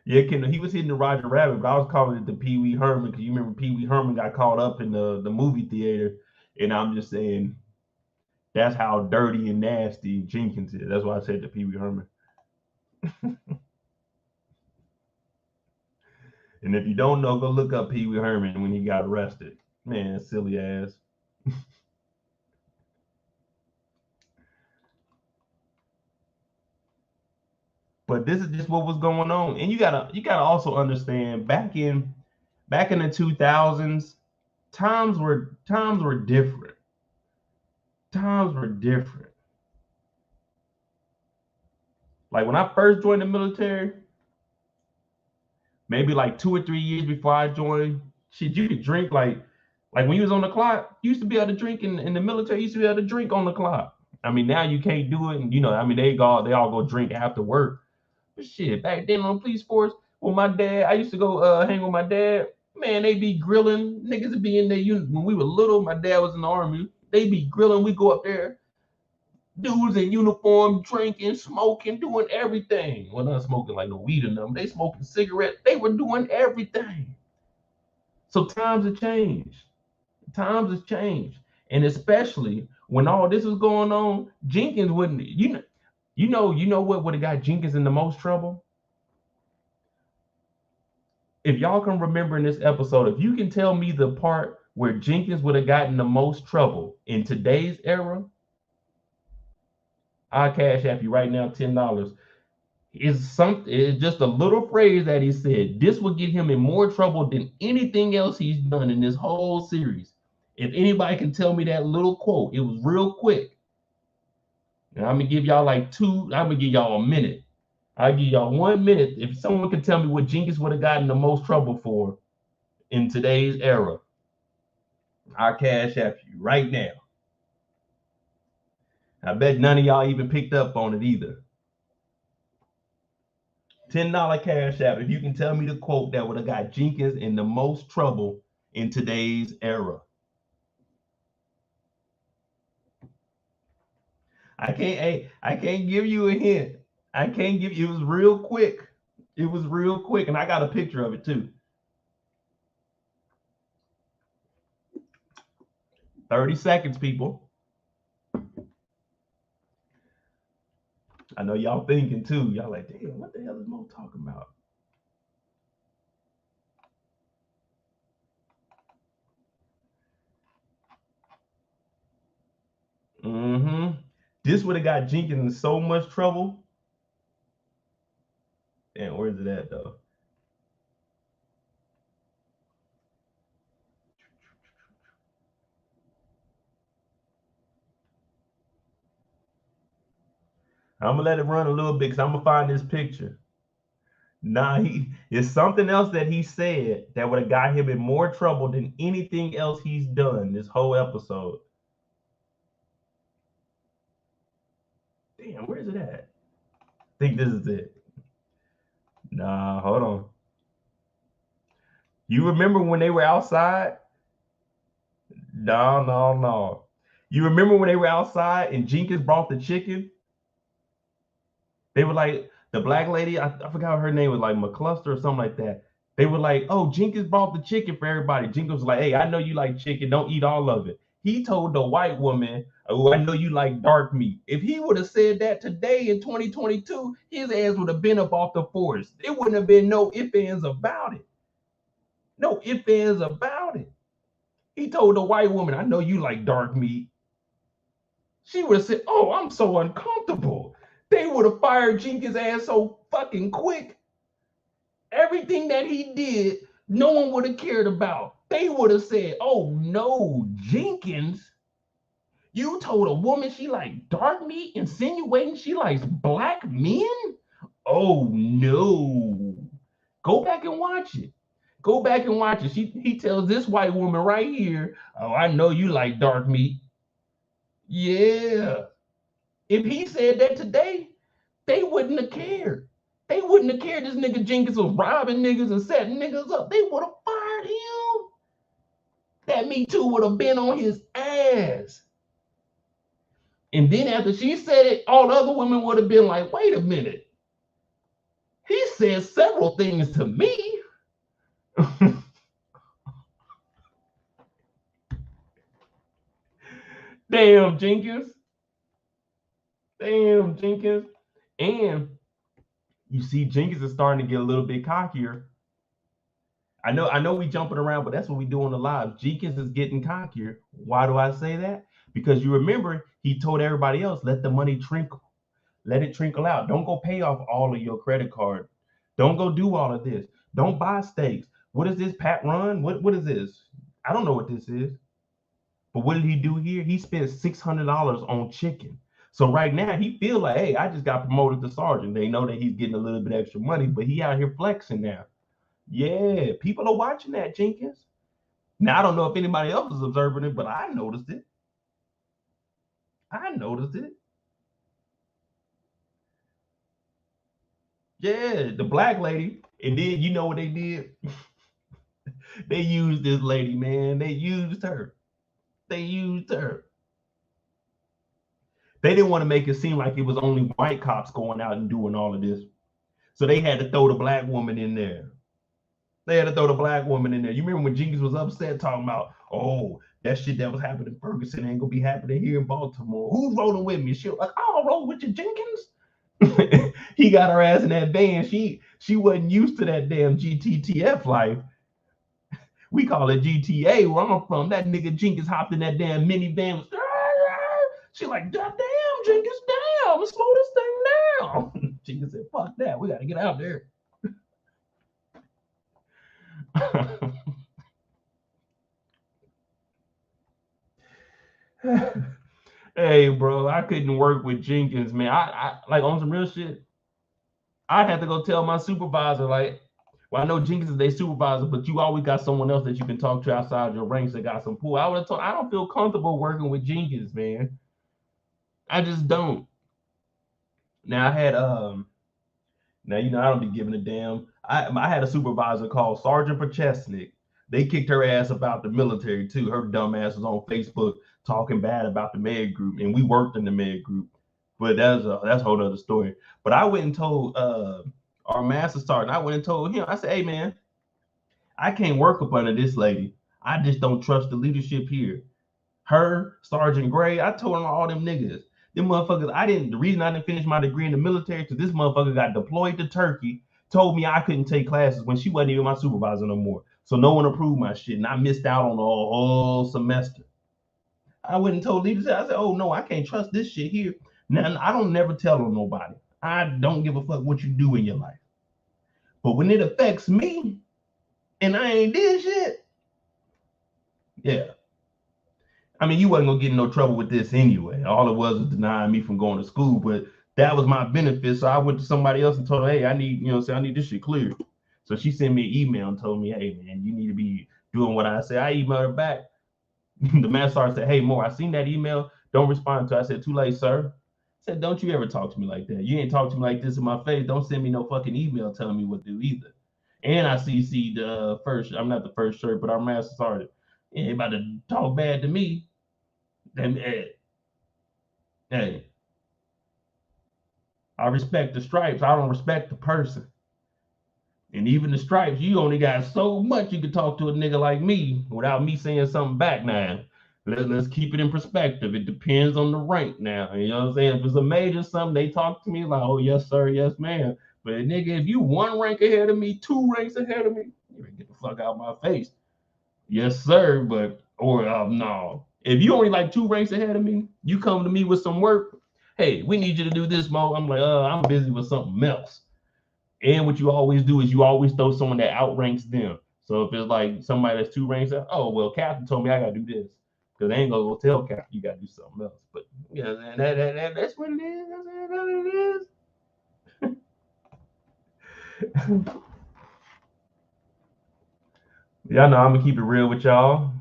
Yeah, he was hitting the Roger Rabbit, but I was calling it the Pee Wee Herman because you remember Pee Wee Herman got caught up in the movie theater, and I'm just saying that's how dirty and nasty Jenkins is. That's why I said the Pee Wee Herman. And if you don't know, go look up Pee Wee Herman when he got arrested. Man, silly ass. But this is just what was going on, and you gotta also understand back in the 2000s, times were different. Times were different. Like when I first joined the military, maybe like 2 or 3 years before I joined, shit, you could drink like when you was on the clock, you used to be able to drink in the military, you used to be able to drink on the clock. I mean, now you can't do it, and I mean, they all go drink after work. But shit, back then on police force, with my dad, I used to go hang with my dad. Man, they be grilling. Niggas would be in there. When we were little, my dad was in the army. They be grilling. We go up there, dudes in uniform, drinking, smoking, doing everything. Well, not smoking like no weed or nothing. They smoking cigarettes. They were doing everything. So times have changed. Times have changed. And especially when all this was going on, Jenkins wouldn't, you know what would have got Jenkins in the most trouble? If y'all can remember in this episode, if you can tell me the part where Jenkins would have gotten the most trouble in today's era, I'll cash app you right now $10. It's just a little phrase that he said. This would get him in more trouble than anything else he's done in this whole series. If anybody can tell me that little quote, it was real quick. And I'm gonna give y'all I'm gonna give y'all a minute. I'll give y'all 1 minute. If someone can tell me what Jenkins would have gotten the most trouble for in today's era, I'll cash app you right now. I bet none of y'all even picked up on it either. $10 cash app if you can tell me the quote that would have got Jenkins in the most trouble in today's era. I can't give you a hint. I can't give you. It was real quick. It was real quick, and I got a picture of it too. 30 seconds, people. I know y'all thinking too. Y'all like, damn, what the hell is Mo talking about? This would have got Jenkins in so much trouble. And where's it at though? I'm gonna let it run a little bit because I'm gonna find this picture. Nah, it's something else that he said that would have got him in more trouble than anything else he's done this whole episode. Damn, where's it at? I think this is it. Nah, hold on. You remember when they were outside? No. You remember when they were outside and Jenkins brought the chicken? They were like, the black lady, I forgot her name was like McCluster or something like that. They were like, oh, Jenkins brought the chicken for everybody. Jenkins was like, hey, I know you like chicken. Don't eat all of it. He told the white woman, oh, I know you like dark meat. If he would have said that today in 2022, his ass would have been up off the force. There wouldn't have been no ifs, ands about it. No ifs, ands about it. He told the white woman, I know you like dark meat. She would have said, oh, I'm so uncomfortable. They would have fired Jenkins' ass so fucking quick. Everything that he did, no one would have cared about. They would have said, oh no, Jenkins, you told a woman she liked dark meat, insinuating she likes black men? Oh no. Go back and watch it. Go back and watch it. He tells this white woman right here, oh, I know you like dark meat. Yeah. If he said that today, they wouldn't have cared. They wouldn't have cared this nigga Jenkins was robbing niggas and setting niggas up. They would have fired him. That Me Too would have been on his ass. And then after she said it, all the other women would have been like, wait a minute. He said several things to me. Damn, Jenkins. Damn, Jenkins. And you see, Jenkins is starting to get a little bit cockier. I know we jumping around, but that's what we do on the live. Jenkins is getting cockier. Why do I say that? Because you remember, he told everybody else, let the money trickle. Let it trickle out. Don't go pay off all of your credit card. Don't go do all of this. Don't buy steaks. What is this, Pat Run? What is this? I don't know what this is. But what did he do here? He spent $600 on chicken. So right now, he feels like, hey, I just got promoted to sergeant. They know that he's getting a little bit extra money, but he out here flexing now. Yeah, people are watching that, Jenkins. Now, I don't know if anybody else is observing it, but I noticed it. Yeah, the black lady. And then you know what they did? They used this lady, man. They used her. They didn't want to make it seem like it was only white cops going out and doing all of this. So they had to throw the black woman in there. You remember when Jenkins was upset talking about, oh, that shit that was happening in Ferguson ain't gonna be happening here in Baltimore. Who's rolling with me? She was like, I'll roll with you, Jenkins. He got her ass in that van. She wasn't used to that damn GTTF life. We call it GTA where I'm from. That nigga Jenkins hopped in that damn minivan. She like, damn, Jenkins, damn, let's slow this thing down. Jenkins said, fuck that. We got to get out there. Hey, bro, I couldn't work with Jenkins, man. I like on some real shit. I'd have to go tell my supervisor, like, well, I know Jenkins is their supervisor, but you always got someone else that you can talk to outside your ranks that got some pull. I would have told, I don't feel comfortable working with Jenkins, man. I just don't. Now I had now you know I don't be giving a damn. I had a supervisor called Sergeant Prochesnik. They kicked her ass about the military too. Her dumb ass was on Facebook talking bad about the med group, and we worked in the med group. But that's a whole other story. But I went and told our master sergeant. I went and told him. I said, "Hey man, I can't work up under this lady. I just don't trust the leadership here. Her, Sergeant Gray, I told them all them niggas. Them motherfuckers, the reason I didn't finish my degree in the military, because this motherfucker got deployed to Turkey, told me I couldn't take classes when she wasn't even my supervisor no more. So no one approved my shit, and I missed out on the whole semester. I went and told leaders, I said, oh no, I can't trust this shit here. Now, I don't never tell on nobody. I don't give a fuck what you do in your life. But when it affects me, and I ain't did shit, yeah. I mean, you wasn't gonna get in no trouble with this anyway. All it was denying me from going to school, but that was my benefit. So I went to somebody else and told her, hey, I need, I need this shit cleared. So she sent me an email and told me, hey man, you need to be doing what I say. I emailed her back. The master sergeant said, hey Mo, I seen that email. Don't respond to it. I said, too late, sir. I said, don't you ever talk to me like that. You ain't talk to me like this in my face. Don't send me no fucking email telling me what to do either. And I CC'd the first, I'm not the first shirt, but our master sergeant. You ain't about to talk bad to me. Then, hey, I respect the stripes. I don't respect the person. And even the stripes, you only got so much you can talk to a nigga like me without me saying something back now. Let's keep it in perspective. It depends on the rank now. You know what I'm saying? If it's a major something, they talk to me like, oh, yes, sir, yes, ma'am. But nigga, if you one rank ahead of me, two ranks ahead of me, you better get the fuck out of my face. Yes, sir, but, or no. If you only like two ranks ahead of me, you come to me with some work. Hey, we need you to do this, Mo. I'm like, I'm busy with something else. And what you always do is you always throw someone that outranks them. So if it's like somebody that's two ranks up, oh well, Captain told me I gotta do this. Because they ain't gonna go tell Captain you gotta do something else. But yeah, that's what it is. That's what it is. Y'all know I'm gonna keep it real with y'all.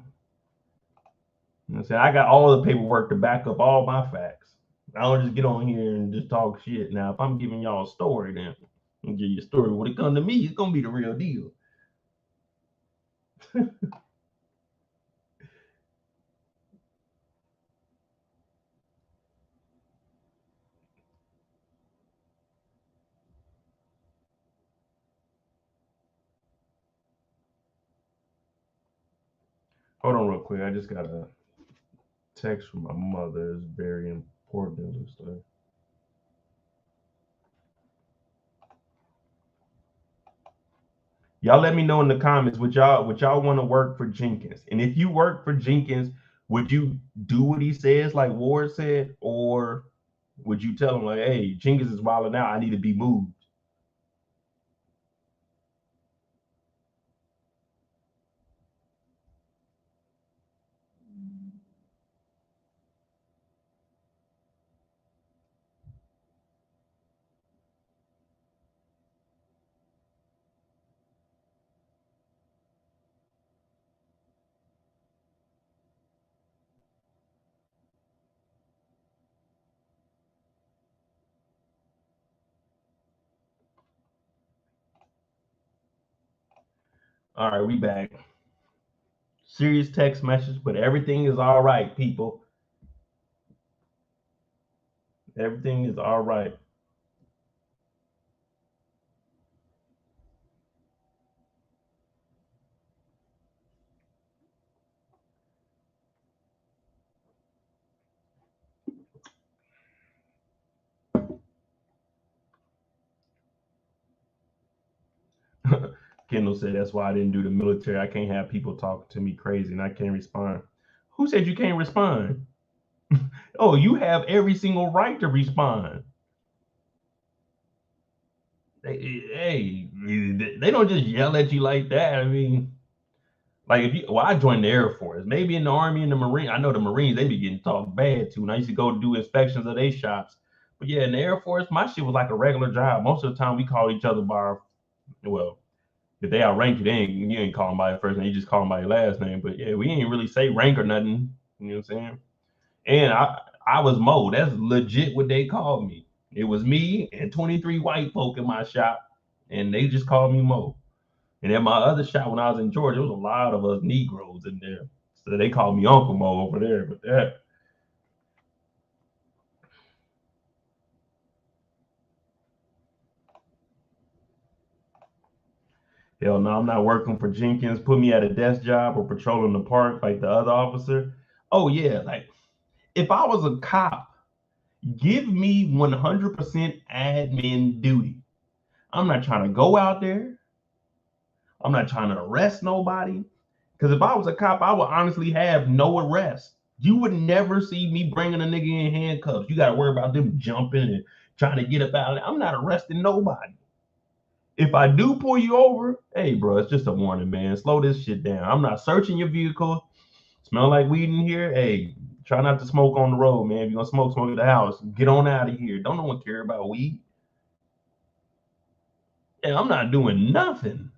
You know what I'm saying? I got all the paperwork to back up all my facts. I don't just get on here and just talk shit. Now, if I'm giving y'all a story, then I'll give you a story. When it comes to me, it's gonna be the real deal. Hold on real quick. I just got a text from my mother. It's very important and stuff. Y'all let me know in the comments would y'all want to work for Jenkins? And if you work for Jenkins, would you do what he says like Ward said? Or would you tell him like, hey, Jenkins is wilding out, I need to be moved? All right, we back. Serious text message, but everything is all right, people. Everything is all right. Kendall said that's why I didn't do the military. I can't have people talking to me crazy and I can't respond. Who said you can't respond? Oh, you have every single right to respond. Hey, they don't just yell at you like that. I mean, like if you, well, I joined the Air Force, maybe in the Army and the Marine. I know the Marines, they be getting talked bad too. And I used to go do inspections of their shops. But yeah, in the Air Force, my shit was like a regular job. Most of the time, we call each other by our, well, if they outrank you, you ain't calling by your first name, you just call them by your last name. But yeah, we ain't really say rank or nothing. You know what I'm saying? And I was Mo. That's legit what they called me. It was me and 23 white folk in my shop, and they just called me Mo. And at my other shop when I was in Georgia, there was a lot of us Negroes in there. So they called me Uncle Mo over there. But that, hell no, I'm not working for Jenkins. Put me at a desk job or patrolling the park like the other officer. Oh yeah, like if I was a cop, give me 100% admin duty. I'm not trying to go out there. I'm not trying to arrest nobody. Because if I was a cop, I would honestly have no arrest. You would never see me bringing a nigga in handcuffs. You got to worry about them jumping and trying to get up out of it. I'm not arresting nobody. If I do pull you over, hey, bro, it's just a warning, man. Slow this shit down. I'm not searching your vehicle. Smell like weed in here? Hey, try not to smoke on the road, man. If you're going to smoke, smoke at the house. Get on out of here. Don't no one care about weed. And I'm not doing nothing.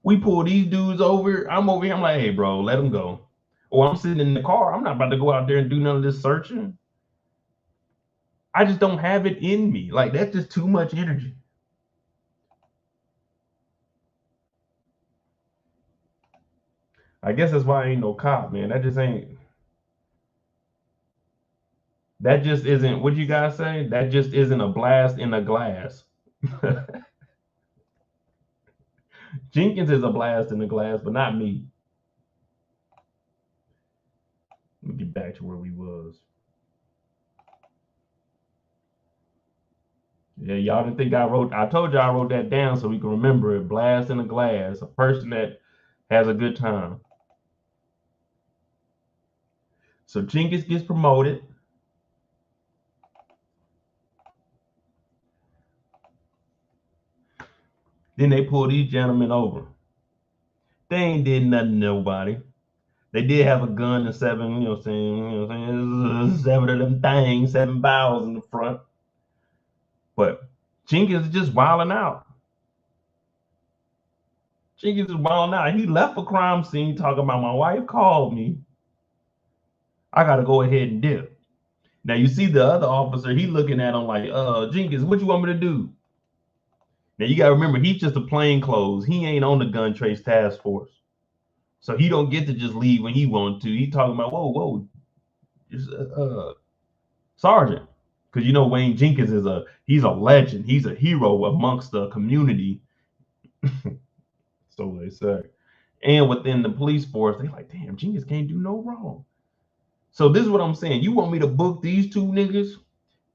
We pull these dudes over. I'm over here. I'm like, hey, bro, let them go. Or I'm sitting in the car. I'm not about to go out there and do none of this searching. I just don't have it in me. Like, that's just too much energy. I guess that's why I ain't no cop, man. That just ain't. That just isn't. What you guys say? That just isn't a blast in a glass. Jenkins is a blast in the glass, but not me. Let me get back to where we was. Yeah, y'all didn't think I wrote. I told y'all I wrote that down so we can remember it. Blast in a glass. A person that has a good time. So Jenkins gets promoted. Then they pull these gentlemen over. They ain't did nothing to nobody. They did have a gun and seven, you know what I'm saying, seven of them things, 7 barrels in the front. But Jenkins is just wilding out. Jenkins is wilding out. He left a crime scene talking about my wife called me. I gotta go ahead and dip. Now you see the other officer, he looking at him like, Jenkins, what you want me to do? Now you gotta remember, he's just a plain clothes. He ain't on the gun trace task force. So he don't get to just leave when he wants to. He talking about, whoa, Sergeant. Because you know Wayne Jenkins he's a legend. He's a hero amongst the community. So they say. And within the police force, they like, damn, Jenkins can't do no wrong. So this is what I'm saying. You want me to book these two niggas?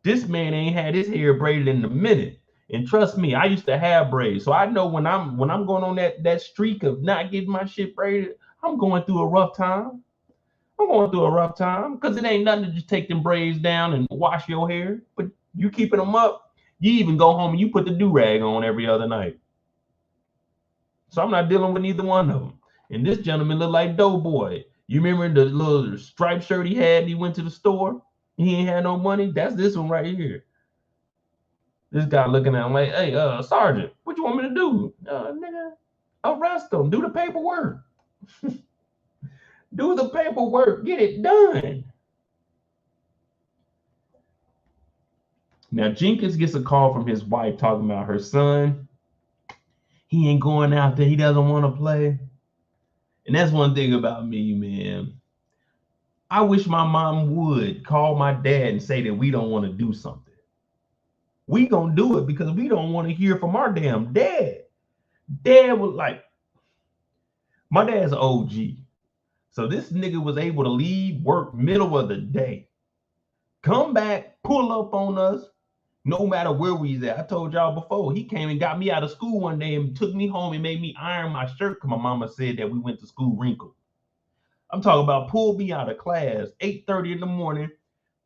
This man ain't had his hair braided in a minute. And trust me, I used to have braids. So I know when I'm going on that streak of not getting my shit braided, I'm going through a rough time. I'm going through a rough time because it ain't nothing to just take them braids down and wash your hair. But you keeping them up, you even go home and you put the do-rag on every other night. So I'm not dealing with neither one of them. And this gentleman looked like Doughboy. You remember the little striped shirt he had? He went to the store. He ain't had no money. That's this one right here. This guy looking at him like, hey, Sergeant, what you want me to do? Nigga, arrest him. Do the paperwork. Do the paperwork. Get it done. Now, Jenkins gets a call from his wife talking about her son. He ain't going out there. He doesn't want to play. And that's one thing about me, man. I wish my mom would call my dad and say that we don't want to do something. We gonna do it because we don't want to hear from our damn dad. Dad was like, my dad's an OG. So this nigga was able to leave work middle of the day, come back, pull up on us, no matter where we at. I told y'all before, he came and got me out of school one day and took me home and made me iron my shirt because my mama said that we went to school wrinkled. I'm talking about pulled me out of class, 8:30 in the morning,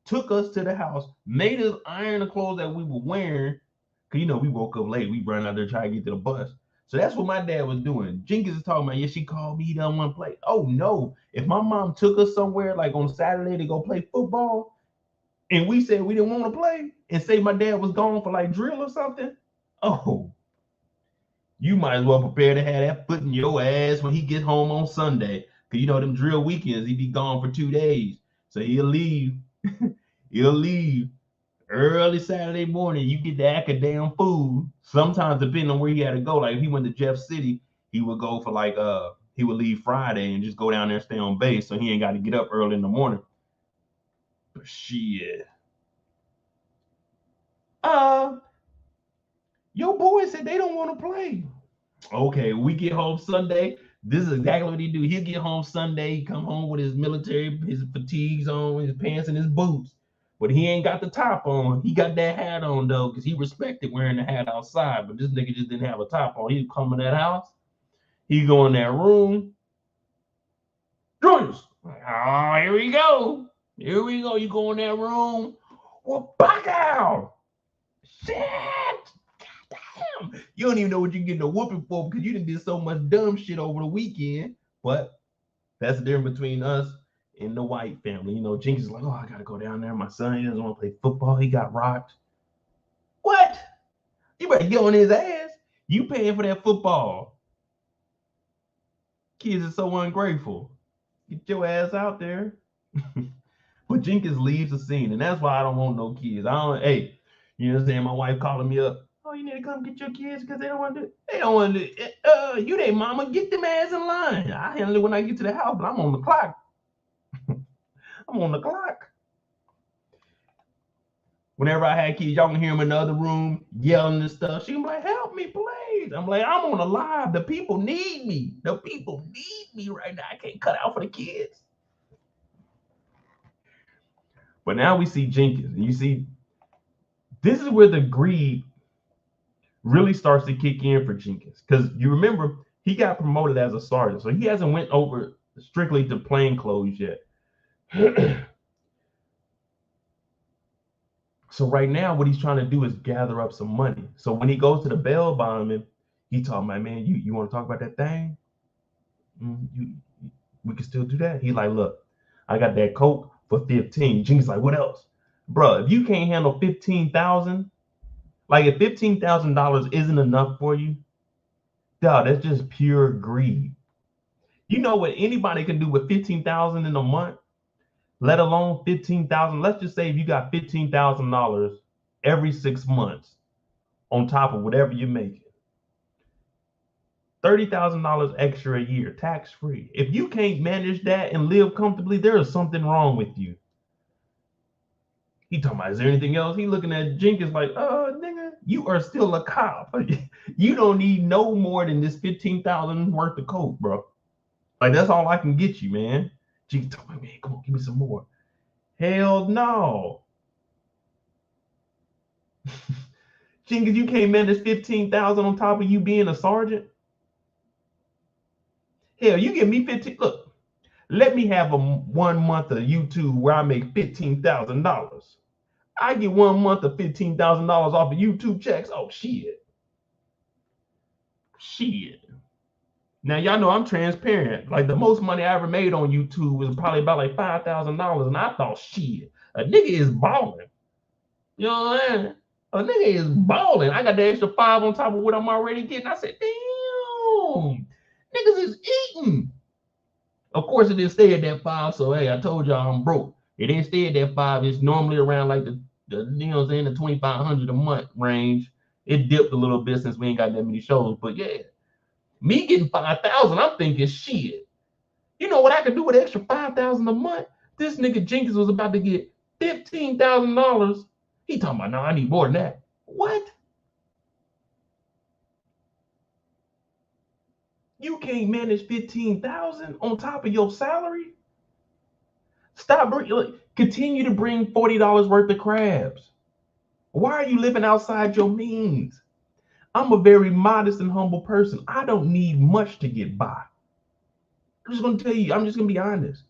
took us to the house, made us iron the clothes that we were wearing. Because, you know, we woke up late. We ran out there trying to get to the bus. So that's what my dad was doing. Jenkins is talking about, yeah, she called me. He doesn't want to play. Oh, no. If my mom took us somewhere, like on Saturday to go play football, and we said we didn't want to play, and say my dad was gone for like drill or something, oh, you might as well prepare to have that foot in your ass when he gets home on Sunday. Because, you know, them drill weekends, he be gone for 2 days. So he'll leave. He'll leave early Saturday morning. You get the academic food. Sometimes depending on where he had to go. Like if he went to Jeff City, he would go for like he would leave Friday and just go down there and stay on base. So he ain't got to get up early in the morning. But shit. Your boys said they don't want to play. Okay, we get home Sunday. This is exactly what he do. He'll get home Sunday, come home with his military, his fatigues on, his pants and his boots. But he ain't got the top on. He got that hat on though, because he respected wearing the hat outside. But this nigga just didn't have a top on. He'd come in that house. He'd go in that room. Joyce. Oh, here we go. Here we go. You go in that room. Well, back out. Shit. Damn. You don't even know what you're getting a whooping for because you done did so much dumb shit over the weekend. But that's the difference between us and the white family. You know, Jenkins is like, oh, I gotta go down there. My son, he doesn't want to play football. He got rocked. What? You better get on his ass. You paying for that football. Kids are so ungrateful. Get your ass out there. But Jenkins leaves the scene, and that's why I don't want no kids. Hey, you know what I'm saying? My wife calling me up. Oh, you need to come get your kids because they don't want to do it. They don't want to do it. You they mama, get them ass in line. I handle it when I get to the house, but I'm on the clock. I'm on the clock. Whenever I had kids, y'all can hear them in the other room yelling and stuff. She can be like, help me, please. I'm like, I'm on the live. The people need me. The people need me right now. I can't cut out for the kids. But now we see Jenkins. And you see, this is where the greed really starts to kick in for Jenkins. Because you remember, he got promoted as a sergeant. So he hasn't went over strictly to plain clothes yet. So right now, what he's trying to do is gather up some money. So when he goes to the bail bondsman, he talking about, man, you want to talk about that thing? We can still do that. He like, look, I got that coke for 15. Jenkins like, what else? Bro, if you can't handle 15,000, like if $15,000 isn't enough for you, dog, that's just pure greed. You know what anybody can do with 15,000 in a month? Let alone 15,000. Let's just say if you got $15,000 every 6 months on top of whatever you're making, $30,000 extra a year, tax free. If you can't manage that and live comfortably, there is something wrong with you. He talking about, is there anything else? He looking at Jenkins like, nigga, you are still a cop. You don't need no more than this 15,000 worth of coke, bro. Like that's all I can get you, man. Jenkins talking about, man, come on, give me some more. Hell no. Jenkins, you can't manage 15,000 on top of you being a sergeant. Hell, you give me 15. Look, let me have 1 month of YouTube where I make $15,000. I get 1 month of $15,000 off of YouTube checks. Oh shit. Now y'all know I'm transparent. Like the most money I ever made on YouTube was probably about like $5,000, and I thought, shit, a nigga is balling. You know what I'm saying? A nigga is balling. I got the extra 5 on top of what I'm already getting. I said, damn, niggas is eating. Of course, it didn't stay at that 5. So hey, I told y'all I'm broke. It didn't stay at that 5. It's normally around like the you know what I'm saying, the 2,500 a month range. It dipped a little bit since we ain't got that many shows, but yeah. Me getting 5,000, I'm thinking, shit. You know what I could do with extra 5,000 a month? This nigga Jenkins was about to get $15,000. He talking about, no, I need more than that. What? You can't manage 15,000 on top of your salary? Continue to bring $40 worth of crabs. Why are you living outside your means? I'm a very modest and humble person. I don't need much to get by. I'm just going to tell you, I'm just going to be honest.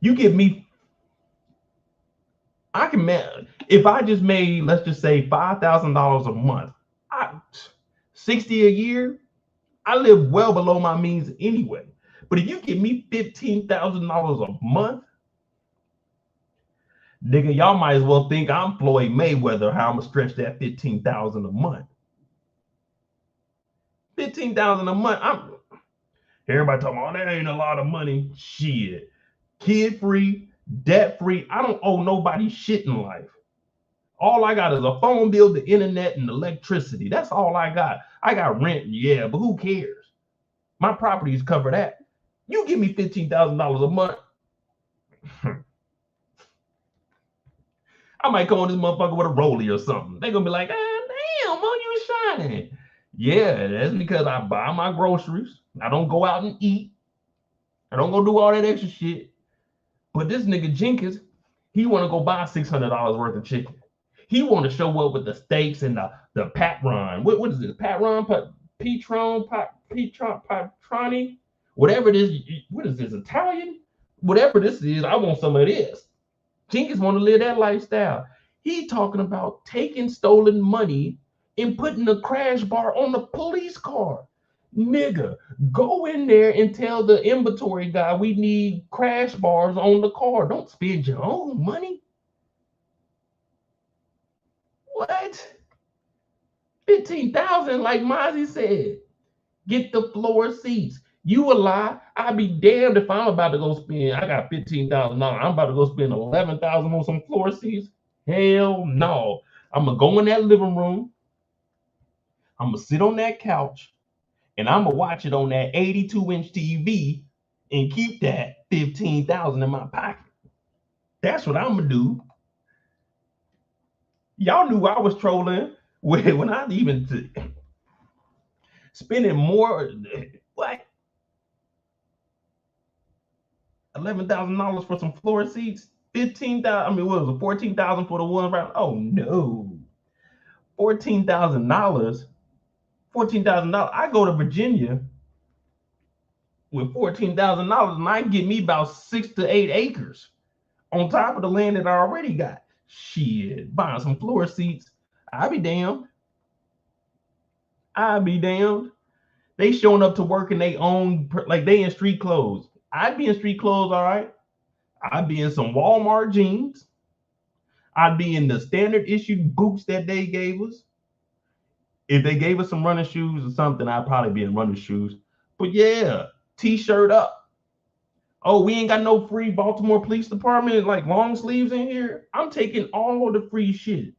You give me, I can manage, if I just made, let's just say $5,000 a month, 60 a year, I live well below my means anyway. But if you give me $15,000 a month, nigga, y'all might as well think I'm Floyd Mayweather, how I'm gonna stretch that 15,000 a month. 15,000 a month. Everybody talking about, that ain't a lot of money. Shit. Kid free, debt free. I don't owe nobody shit in life. All I got is a phone bill, the internet, and electricity. That's all I got. I got rent, yeah, but who cares? My properties cover that. You give me $15,000 a month. I might come on this motherfucker with a rollie or something. They're gonna be like, damn, man, you shining. Yeah, that's because I buy my groceries. I don't go out and eat. I don't go do all that extra shit. But this nigga Jenkins, he want to go buy $600 worth of chicken. He want to show up with the steaks and the pat run. What is this? Pat run, patroni, whatever it is. What is this? Italian? Whatever this is, I want some of this. Jenkins want to live that lifestyle. He talking about taking stolen money and putting a crash bar on the police car. Nigga, go in there and tell the inventory guy we need crash bars on the car. Don't spend your own money. What? 15,000, like Mozzie said. Get the floor seats. You a lie. I'd be damned if I'm about to go spend. I got $15,000. I'm about to go spend 11,000 on some floor seats. Hell no. I'm gonna go in that living room. I'm gonna sit on that couch, and I'm gonna watch it on that 82-inch TV, and keep that 15,000 in my pocket. That's what I'm gonna do. Y'all knew I was trolling when I even spending more. What? $11,000 for some floor seats, 15,000. I mean, what was it? 14,000 for the one round. Oh no, $14,000. $14,000. I go to Virginia with $14,000, and I get me about 6 to 8 acres on top of the land that I already got. Shit, buying some floor seats. I be damned. I be damned. They showing up to work in their own, like they in street clothes. I'd be in street clothes, all right. I'd be in some Walmart jeans. I'd be in the standard issue boots that they gave us. If they gave us some running shoes or something, I'd probably be in running shoes. But yeah, t-shirt up. Oh, we ain't got no free Baltimore Police Department like long sleeves in here. I'm taking all the free shit.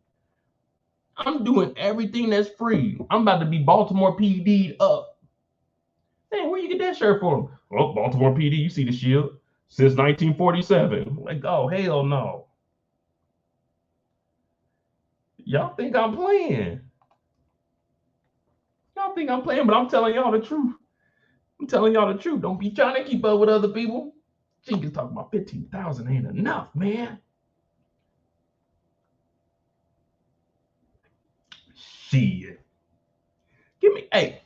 I'm doing everything that's free. I'm about to be Baltimore PD'd up. Hey, where you get that shirt from? Oh, Baltimore PD, you see the shield? Since 1947. Like, oh, hell no. Y'all think I'm playing. Y'all think I'm playing, but I'm telling y'all the truth. I'm telling y'all the truth. Don't be trying to keep up with other people. Jenkins talking about 15,000 ain't enough, man. Shit. Give me, hey.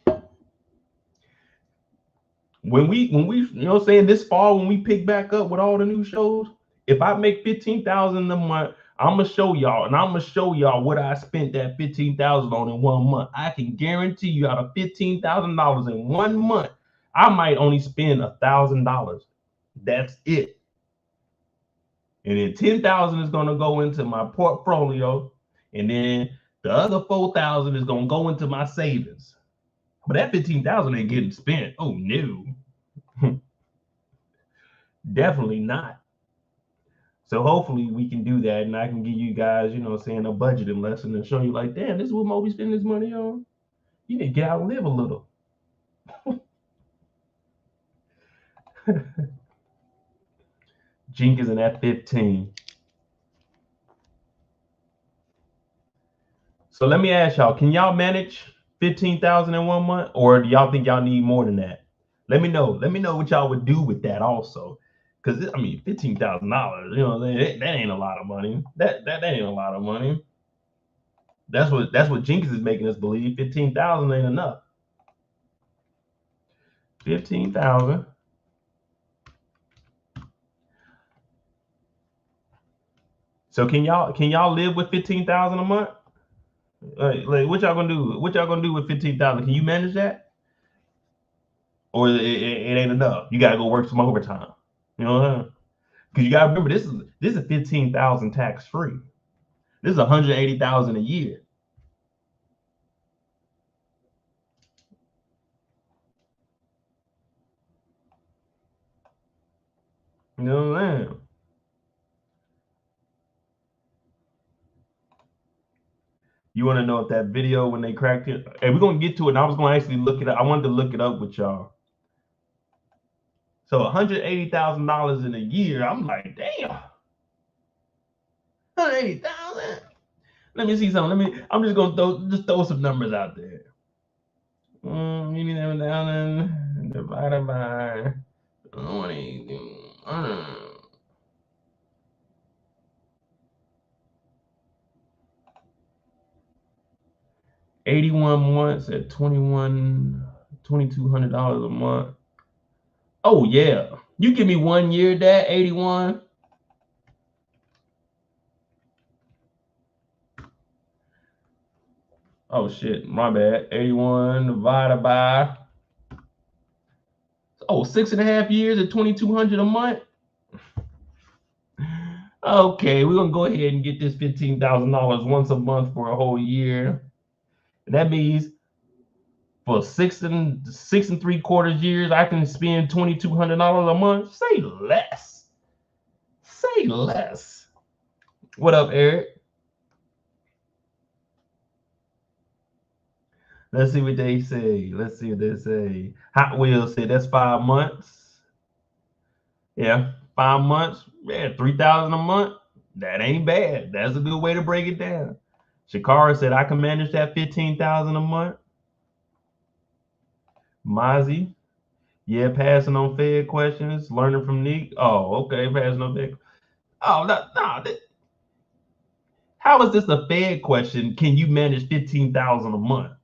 When we, you know what I'm saying, this fall, when we pick back up with all the new shows, if I make 15,000 a month, I'm gonna show y'all, and I'm gonna show y'all what I spent that 15,000 on in 1 month. I can guarantee you, out of $15,000 in 1 month, I might only spend $1,000. That's it. And then 10,000 is gonna go into my portfolio, and then the other 4,000 is gonna go into my savings. But that 15,000 ain't getting spent. Oh no. Definitely not. So hopefully we can do that, and I can give you guys, you know, saying a budgeting lesson and show you like, damn, this is what Moby spending his money on. You need to get out and live a little. Jenkins in at 15. So let me ask y'all, can y'all manage 15,000 in 1 month, or do y'all think y'all need more than that? Let me know. Let me know what y'all would do with that also. Because I mean, $15,000, you know, that ain't a lot of money. That ain't a lot of money. That's what Jenkins is making us believe. 15,000 ain't enough. 15,000. So can y'all live with 15,000 a month? Like what y'all gonna do? What y'all gonna do with 15,000? Can you manage that? Or it ain't enough? You gotta go work some overtime. You know what I mean? Because you gotta remember, this is 15,000 tax free. This is 180,000 a year. You know what I'm saying? You want to know if that video when they cracked it? Hey, we're gonna get to it. And I was gonna actually look it up. I wanted to look it up with y'all. So $180,000 in a year. I'm like, damn. 180,000. Let me see something. I'm just gonna throw some numbers out there. $87,000 divided by 81 months at $2,200 a month. Oh yeah, you give me 1 year, that 81. Oh shit, my bad. 81 divided by 6.5 years at 2,200 a month. Okay, we're gonna go ahead and get this $15,000 once a month for a whole year. And that means for 6 3/4 years, I can spend $2,200 a month. Say less. Say less. What up, Eric? Let's see what they say. Let's see what they say. Hot Wheels said that's 5 months. Yeah, 5 months. Yeah, $3,000 a month. That ain't bad. That's a good way to break it down. Shakara said I can manage that $15,000 a month. Mozzie, yeah, passing on Fed questions, learning from Nick. Oh, okay, passing on Fed. Oh, no. How is this a Fed question? Can you manage $15,000 a month?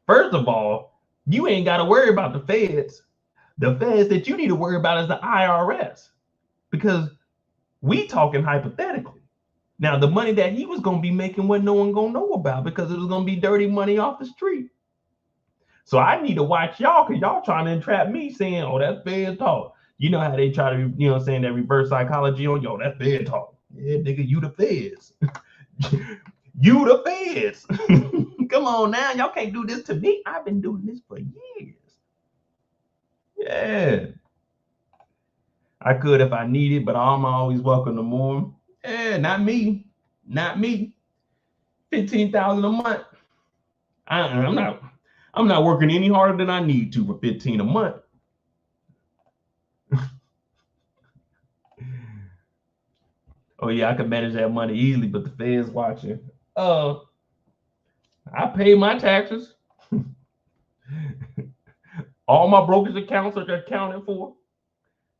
First of all, you ain't got to worry about the Feds. The Feds that you need to worry about is the IRS, because we talking hypothetically. Now, the money that he was going to be making, what no one going to know about, because it was going to be dirty money off the street. So I need to watch y'all, because y'all trying to entrap me saying, oh, that's Fed talk. You know how they try to, saying that reverse psychology on, yo, that's Fed talk. Yeah, nigga, you the Feds. You the Feds. Come on now, y'all can't do this to me. I've been doing this for years. Yeah. I could if I needed, but I'm always welcome to more. Yeah, not me. Not me. 15,000 a month. I'm not working any harder than I need to for 15 a month. Oh yeah, I can manage that money easily, but the Fed's watching. I pay my taxes. All my brokerage accounts are accounted for.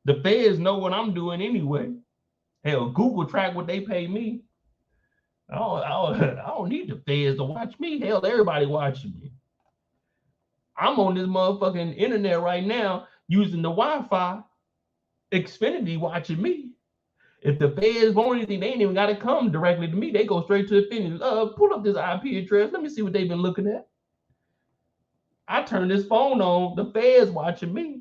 The Feds know what I'm doing anyway. Hell, Google track what they pay me. I don't need the Feds to watch me. Hell, everybody watching me. I'm on this motherfucking internet right now using the Wi-Fi. Xfinity watching me. If the Feds want anything, they ain't even got to come directly to me. They go straight to Xfinity. Pull up this IP address. Let me see what they've been looking at. I turn this phone on. The Feds watching me,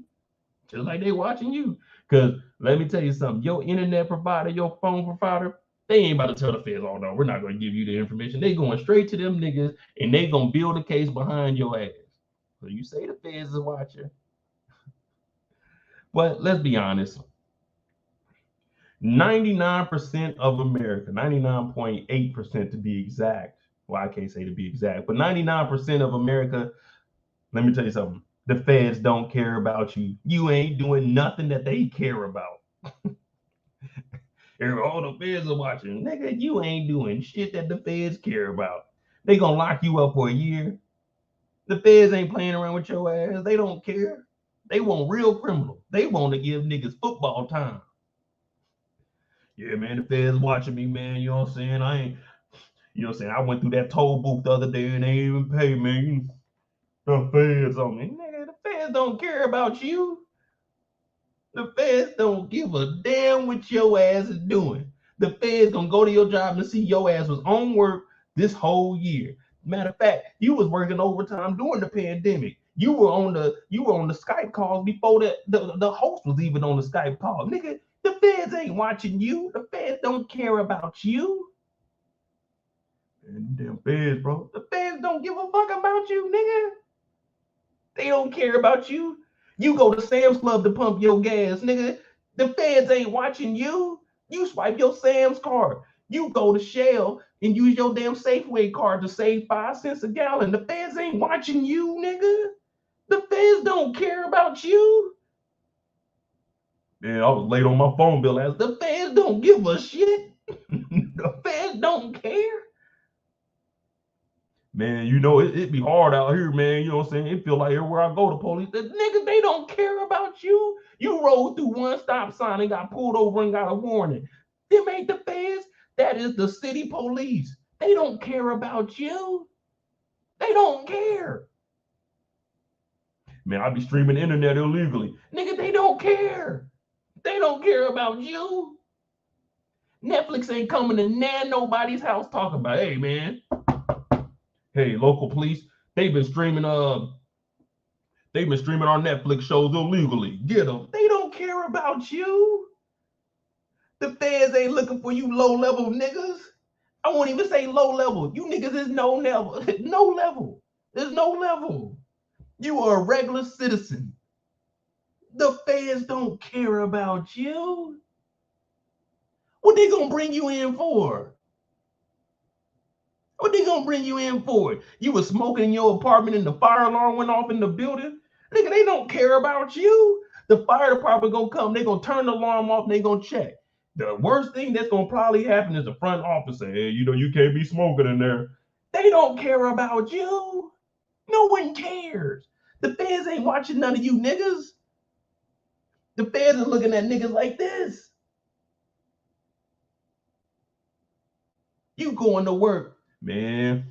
just like they watching you. Because let me tell you something. Your internet provider, your phone provider, they ain't about to tell the Feds, oh no, we're not going to give you the information. They going straight to them niggas, and they going to build a case behind your ass. So you say the Feds is watching. But let's be honest. 99% of America, 99.8% to be exact. Well, I can't say to be exact, but 99% of America, let me tell you something. The Feds don't care about you. You ain't doing nothing that they care about. All the Feds are watching. Nigga, you ain't doing shit that the Feds care about. They gonna lock you up for a year. The Feds ain't playing around with your ass. They don't care. They want real criminals. They want to give niggas football time. Yeah, man, the Feds watching me, man. You know what I'm saying? I ain't, I went through that toll booth the other day and they ain't even pay me. The Feds on me. Nigga, the Feds don't care about you. The Feds don't give a damn what your ass is doing. The Feds gonna go to your job and see your ass was on work this whole year. Matter of fact, you was working overtime during the pandemic. You were on the Skype calls before the host was even on the Skype call. Nigga, the Feds ain't watching you. The Feds don't care about you. And damn Feds, bro. The Feds don't give a fuck about you, nigga. They don't care about you. You go to Sam's Club to pump your gas, nigga. The Feds ain't watching you. You swipe your Sam's card. You go to Shell and use your damn Safeway card to save 5 cents a gallon. The Feds ain't watching you, nigga. The Feds don't care about you. Yeah, I was late on my phone bill. The Feds don't give a shit. The Feds don't care. Man, you know, it be hard out here, man. You know what I'm saying? It feel like everywhere I go, the police, the niggas, they don't care about you. You rolled through one stop sign and got pulled over and got a warning. Them ain't the feds. That is the city police. They don't care about you. They don't care. Man, I be streaming the internet illegally. Nigga, they don't care. They don't care about you. Netflix ain't coming to nobody's house talking about, hey, man. Hey, local police, they've been streaming our Netflix shows illegally. Get them. They don't care about you. The feds ain't looking for you low-level niggas. I won't even say low-level. You niggas is no level. No level. There's no level. You are a regular citizen. The feds don't care about you. What they gonna bring you in for? What they gonna bring you in for? You was smoking in your apartment and the fire alarm went off in the building? Nigga, they don't care about you. The fire department gonna come, they gonna turn the alarm off, and they gonna check. The worst thing that's gonna probably happen is the front office say, hey, you know, you can't be smoking in there. They don't care about you. No one cares. The feds ain't watching none of you niggas. The feds are looking at niggas like this. You going to work, man.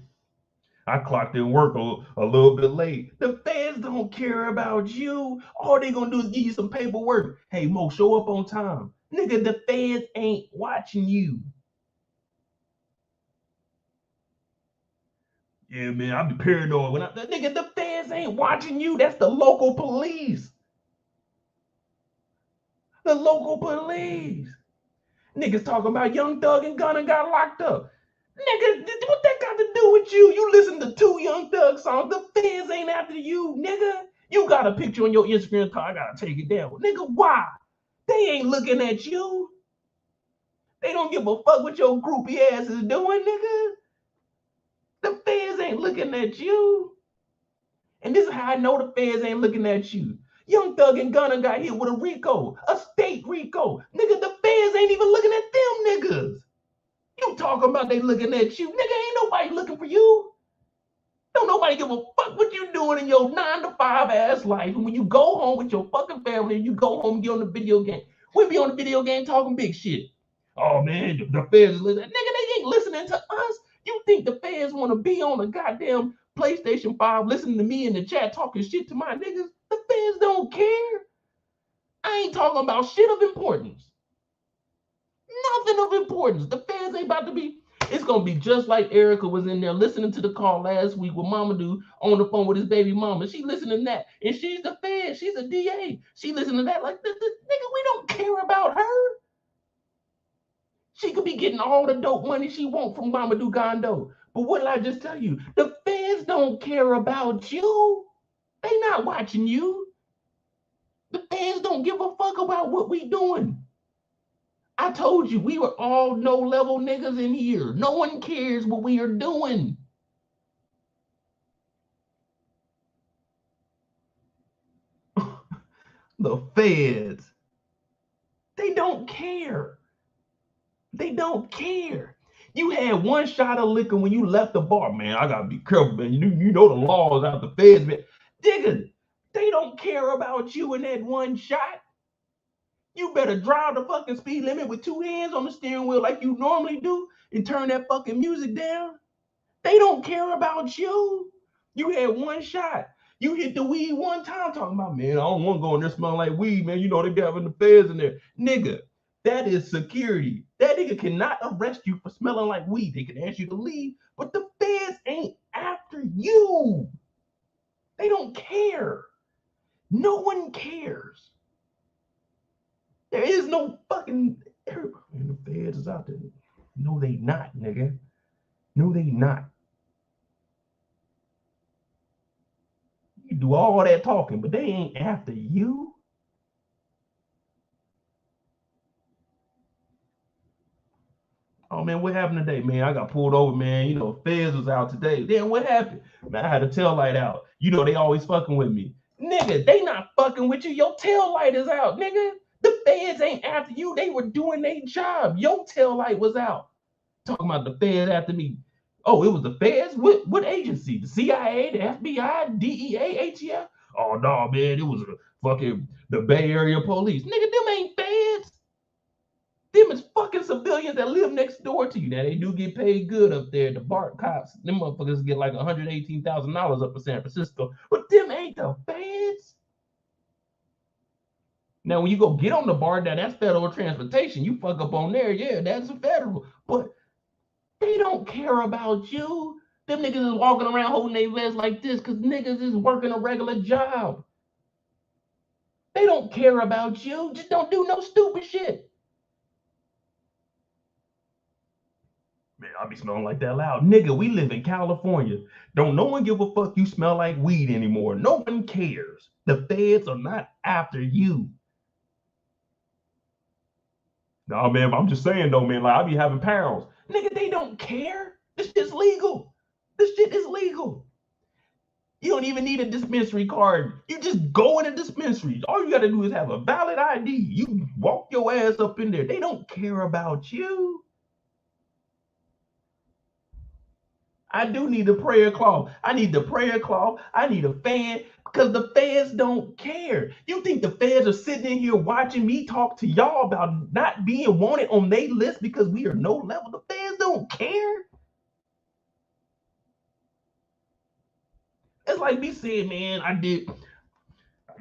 I clocked in work a little bit late. The feds don't care about you. All they gonna do is give you some paperwork. Hey, Mo, show up on time. Nigga, the feds ain't watching you. Yeah, man, I be paranoid when nigga, the feds ain't watching you. That's the local police. The local police. Niggas talking about Young Thug and Gunna got locked up. Nigga, what that got to do with you? You listen to 2 Young Thug songs. The feds ain't after you, nigga. You got a picture on your Instagram card. I gotta take it down. Nigga, why? They ain't looking at you. They don't give a fuck what your groupie ass is doing, nigga. The feds ain't looking at you. And this is how I know the feds ain't looking at you. Young Thug and Gunna got hit with a RICO, a state RICO. Nigga, the feds ain't even looking at them niggas. You talking about they looking at you. Nigga, ain't nobody looking for you. Don't nobody give a fuck what you doing in your 9-to-5 ass life. And when you go home with your fucking family and you go home and get on the video game, we be on the video game talking big shit. Oh man, the feds is listening. Nigga, they ain't listening to us. You think the feds want to be on a goddamn PlayStation 5 listening to me in the chat talking shit to my niggas? The feds don't care. I ain't talking about shit of importance. Nothing of importance. The feds ain't about to be. It's gonna be just like Erica was in there listening to the call last week with Momodu on the phone with his baby mama. She listening to that, and she's the fed. She's a DA. She listening to that like, nigga, we don't care about her. She could be getting all the dope money she want from Momodu Gondo. But what did I just tell you? The feds don't care about you. They not watching you. The feds don't give a fuck about what we doing. I told you, we were all no-level niggas in here. No one cares what we are doing. The feds, they don't care. They don't care. You had one shot of liquor when you left the bar. Man, I gotta be careful, man. You know the laws out the feds, man. Nigga, they don't care about you in that one shot. You better drive the fucking speed limit with 2 hands on the steering wheel like you normally do and turn that fucking music down. They don't care about you. You had one shot. You hit the weed one time talking about, man, I don't want to go in there smelling like weed, man. You know they got the feds in there. Nigga, that is security. That nigga cannot arrest you for smelling like weed. They can ask you to leave, but the feds ain't after you. They don't care. No one cares. There is no fucking everybody. The feds is out there. No, they not, nigga. No, they not. You do all that talking, but they ain't after you. Oh man, what happened today, man? I got pulled over, man. You know, feds was out today. Then what happened? Man, I had a tail light out. You know, they always fucking with me. Nigga, they not fucking with you. Your tail light is out, nigga. The feds ain't after you. They were doing their job. Your tail light was out. Talking about the feds after me. Oh, it was the feds? What agency? The CIA, the FBI, DEA, ATF? Oh no, man, it was a fucking the Bay Area police. Nigga, them ain't feds. Them is fucking civilians that live next door to you. Now they do get paid good up there. The BART cops, them motherfuckers get like $118,000 up in San Francisco. But them ain't the feds. Now, when you go get on the BART, now that's federal transportation. You fuck up on there, yeah, that's federal. But they don't care about you. Them niggas is walking around holding their vests like this because niggas is working a regular job. They don't care about you. Just don't do no stupid shit. Man, I'll be smelling like that loud. Nigga, we live in California. Don't no one give a fuck you smell like weed anymore. No one cares. The feds are not after you. Nah, man, I'm just saying though, man, like I be having pounds. Nigga, they don't care. This shit's legal. This shit is legal. You don't even need a dispensary card. You just go in a dispensary. All you gotta do is have a valid ID. You walk your ass up in there. They don't care about you. I do need a prayer cloth. I need the prayer cloth. I need a fan because the feds don't care. You think the feds are sitting in here watching me talk to y'all about not being wanted on their list because we are no level? The feds don't care. It's like me saying, man, I did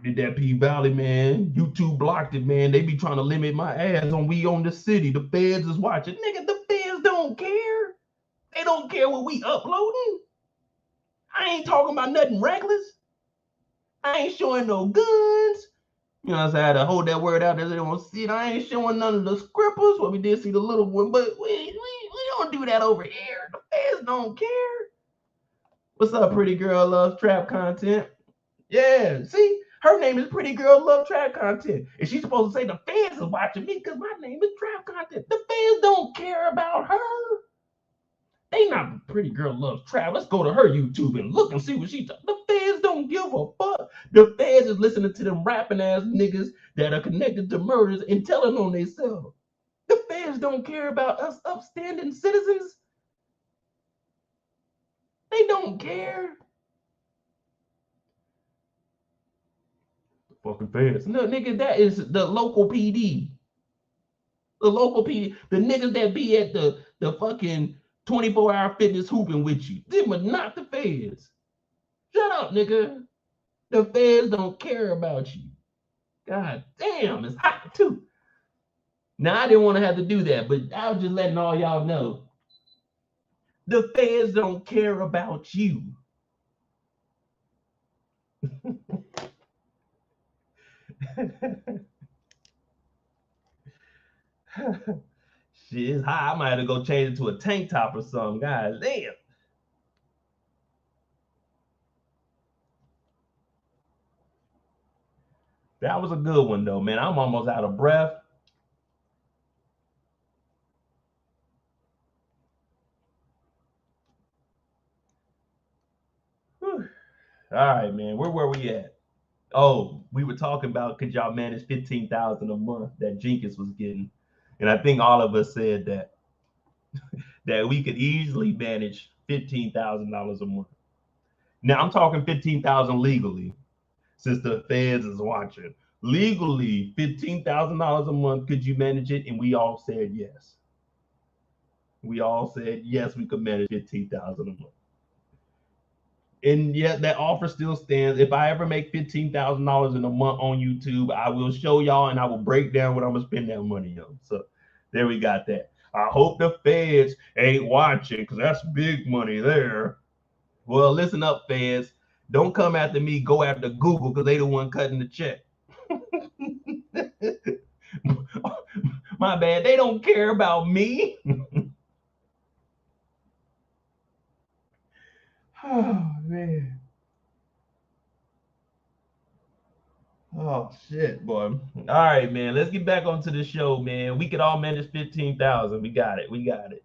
that P Valley, man. YouTube blocked it, man. They be trying to limit my ass on We Own the City. The feds is watching. Nigga, the feds don't care. They don't care what we uploading. I ain't talking about nothing reckless. I ain't showing no guns. You know what I'm saying? I had to hold that word out there. They don't see it. I ain't showing none of the scrippers. Well, we did see the little one, but we don't do that over here. The feds don't care. What's up, Pretty Girl Loves Trap Content? Yeah, see? Her name is Pretty Girl Love Trap Content. And she's supposed to say the fans is watching me because my name is Trap Content. The fans don't care about her. They not Pretty Girl Loves Trap. Let's go to her YouTube and look and see what she does. The fans don't give a fuck. The fans is listening to them rapping ass niggas that are connected to murders and telling on themselves. The fans don't care about us upstanding citizens. They don't care. The fucking fans. No, nigga, that is the local PD. The local PD. The niggas that be at the fucking 24-hour fitness hooping with you. Them are not the feds. Shut up, nigga. The feds don't care about you. God damn, it's hot too. Now, I didn't want to have to do that, but I was just letting all y'all know. The feds don't care about you. Shit is hot. I might have to go change it to a tank top or something. God damn. That was a good one though, man. I'm almost out of breath. Whew. All right, man. Where were we at? Oh, we were talking about could y'all manage 15,000 a month that Jenkins was getting, and I think all of us said that we could easily manage $15,000 a month. Now I'm talking 15,000 legally, since the feds is watching. Legally, $15,000 a month. Could you manage it? And we all said yes. We all said yes. We could manage 15,000 a month. And yet that offer still stands. If I ever make $15,000 in a month on YouTube, I will show y'all and I will break down what I'm gonna spend that money on. So there we got that. I hope the feds ain't watching because that's big money there. Well, listen up, feds. Don't come after me. Go after Google because they the one cutting the check. My bad. They don't care about me. Oh, man. Oh shit, boy. All right, man. Let's get back onto the show, man. We could all manage 15,000. We got it. We got it.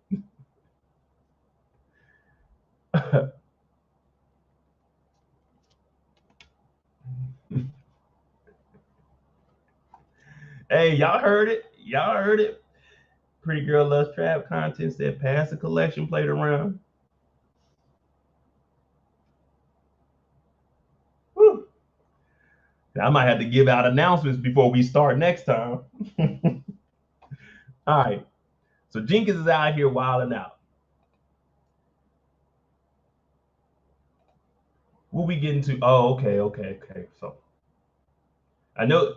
Hey, y'all heard it. Y'all heard it. Pretty Girl Loves Trap Content said pass the collection plate around. I might have to give out announcements before we start next time. All right. So Jenkins is out here wilding out. What we getting to? Oh, okay. So I know,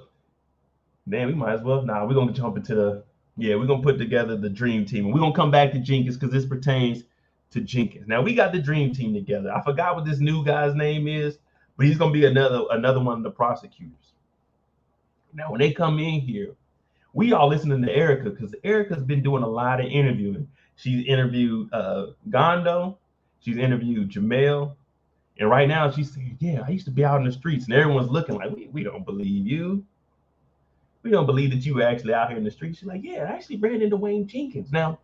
man, we might as well. Nah, we're gonna jump into we're gonna put together the dream team. And we're gonna come back to Jenkins because this pertains to Jenkins. Now we got the dream team together. I forgot what this new guy's name is, but he's gonna be another one of the prosecutors. Now, when they come in here, we all listening to Erica because Erica's been doing a lot of interviewing. She's interviewed Gondo, she's interviewed Jamel, and right now she's saying, "Yeah, I used to be out in the streets," and everyone's looking like, "We don't believe you. We don't believe that you were actually out here in the streets." She's like, "Yeah, I actually ran into Wayne Jenkins." Now,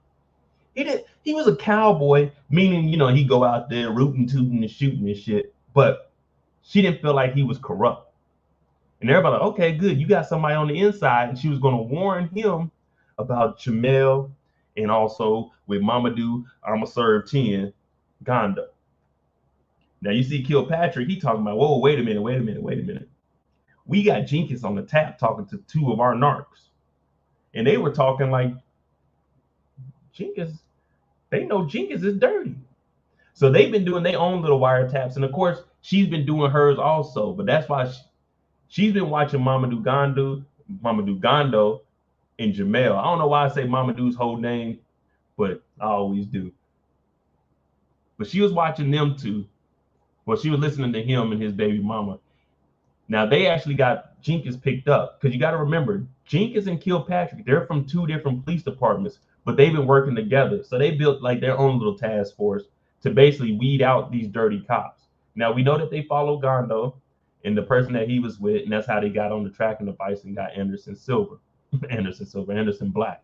he was a cowboy, meaning he'd go out there rooting, tooting, and shooting and shit, but she didn't feel like he was corrupt. And everybody like, okay, good. You got somebody on the inside. And she was going to warn him about Jamel and also with Momodu, I'ma serve 10, Gondo. Now you see Kilpatrick, he talking about, whoa, wait a minute. We got Jenkins on the tap talking to two of our narcs. And they were talking like Jenkins, they know Jenkins is dirty. So they've been doing their own little wiretaps. And of course, she's been doing hers also. But that's why she's been watching Momodu Gondo, and Jamel. I don't know why I say Momodu's whole name, but I always do. But she was watching them two. Well, she was listening to him and his baby mama. Now, they actually got Jenkins picked up because you got to remember, Jenkins and Kilpatrick, they're from two different police departments, but they've been working together. So they built like their own little task force to basically weed out these dirty cops. Now, we know that they follow Gondo and the person that he was with, and that's how they got on the tracking device and got Anderson Black.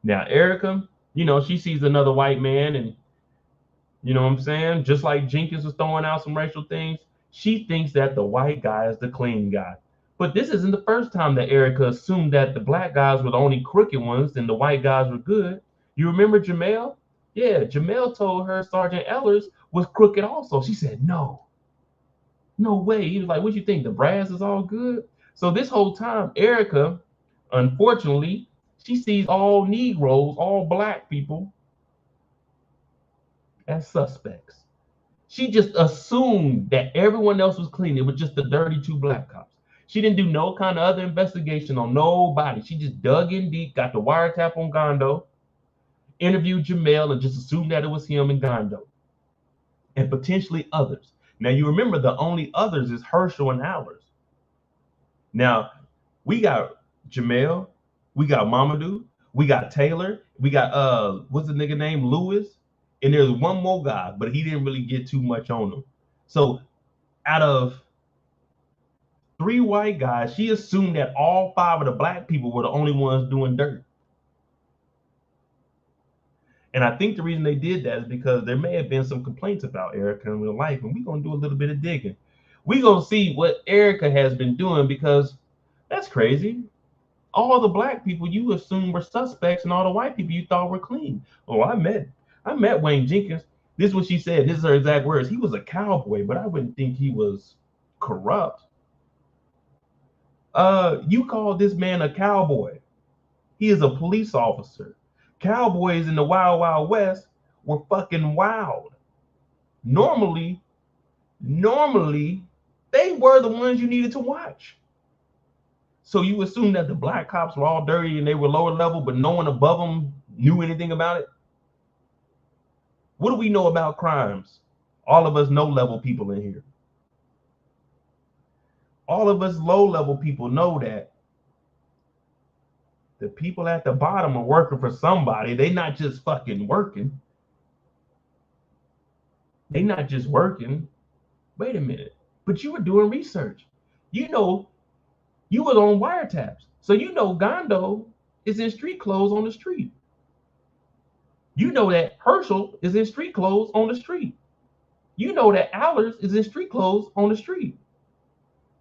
Now, Erica, she sees another white man, and you know what I'm saying? Just like Jenkins was throwing out some racial things, she thinks that the white guy is the clean guy. But this isn't the first time that Erica assumed that the black guys were the only crooked ones and the white guys were good. You remember Jamel? Yeah, Jamel told her Sergeant Ellers was crooked also. She said, no way. He was like, what you think? The brass is all good? So this whole time, Erica, unfortunately, she sees all Negroes, all black people as suspects. She just assumed that everyone else was clean. It was just the dirty two black cops. She didn't do no kind of other investigation on nobody. She just dug in deep, got the wiretap on Gondo, interviewed Jamel, and just assumed that it was him and Gondo, and potentially others. Now, you remember the only others is Herschel and Allers. Now, we got Jamel, we got Momodu, we got Taylor, we got, what's the nigga name? Lewis. And there's one more guy, but he didn't really get too much on him. So out of 3 white guys, she assumed that all 5 of the black people were the only ones doing dirt. And I think the reason they did that is because there may have been some complaints about Erica in real life, and we're going to do a little bit of digging. We're going to see what Erica has been doing, because that's crazy. All the black people you assume were suspects, and all the white people you thought were clean. Oh, I met Wayne Jenkins. This is what she said. This is her exact words. He was a cowboy, but I wouldn't think he was corrupt. You call this man a cowboy. He is a police officer. Cowboys in the Wild Wild West were fucking wild. Normally, they were the ones you needed to watch. So you assume that the black cops were all dirty and they were lower level, but no one above them knew anything about it? What do we know about crimes? All of us low-level people in here. All of us low-level people know that the people at the bottom are working for somebody. They're not just fucking working. They're not just working. Wait a minute. But you were doing research. You know, you were on wiretaps. So you know Gondo is in street clothes on the street. You know that Herschel is in street clothes on the street. You know that Allers is in street clothes on the street.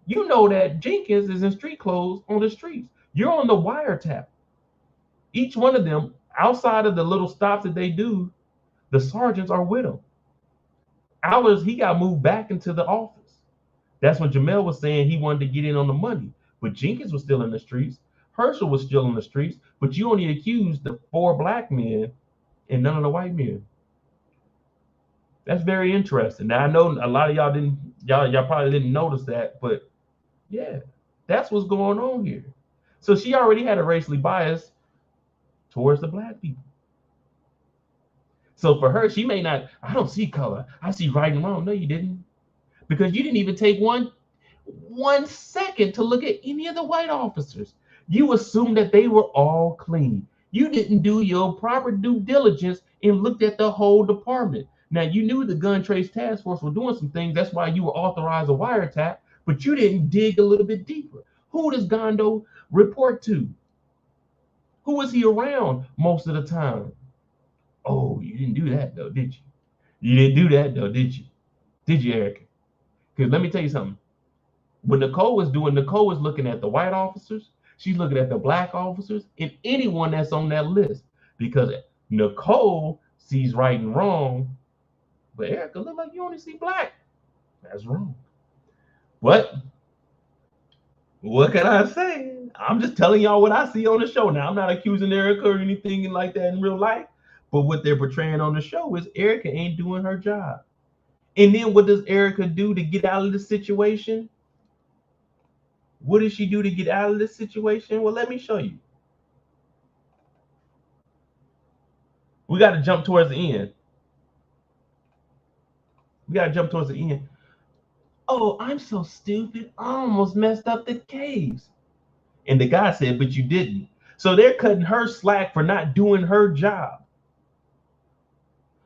You know that Jenkins is in street clothes on the streets. You're on the wiretap. Each one of them, outside of the little stops that they do, the sergeants are with them. Allers, he got moved back into the office. That's when Jamel was saying he wanted to get in on the money. But Jenkins was still in the streets. Herschel was still in the streets. But you only accused the 4 black men and none of the white men. That's very interesting. Now I know a lot of y'all probably didn't notice that, but yeah, that's what's going on here. So she already had a racially bias towards the black people. So for her, she may not, I don't see color. I see right and wrong. No, you didn't. Because you didn't even take one second to look at any of the white officers. You assumed that they were all clean. You didn't do your proper due diligence and looked at the whole department. Now, you knew the gun trace task force were doing some things. That's why you were authorized a wiretap, but you didn't dig a little bit deeper. Who does Gondo report to? Who was he around most of the time? Oh, you didn't do that though, did you? You didn't do that though, did you? Did you, Erica? Because let me tell you something. What Nicole was doing, Nicole was looking at the white officers. She's looking at the black officers and anyone that's on that list. Because Nicole sees right and wrong, but Erica, look like you only see black. That's wrong. But what can I say? I'm just telling y'all what I see on the show. Now, I'm not accusing Erica or anything like that in real life. But what they're portraying on the show is Erica ain't doing her job. And then what does Erica do to get out of this situation? What does she do to get out of this situation? Well, let me show you. We got to jump towards the end. Oh, I'm so stupid. I almost messed up the case. And the guy said, but you didn't. So they're cutting her slack for not doing her job.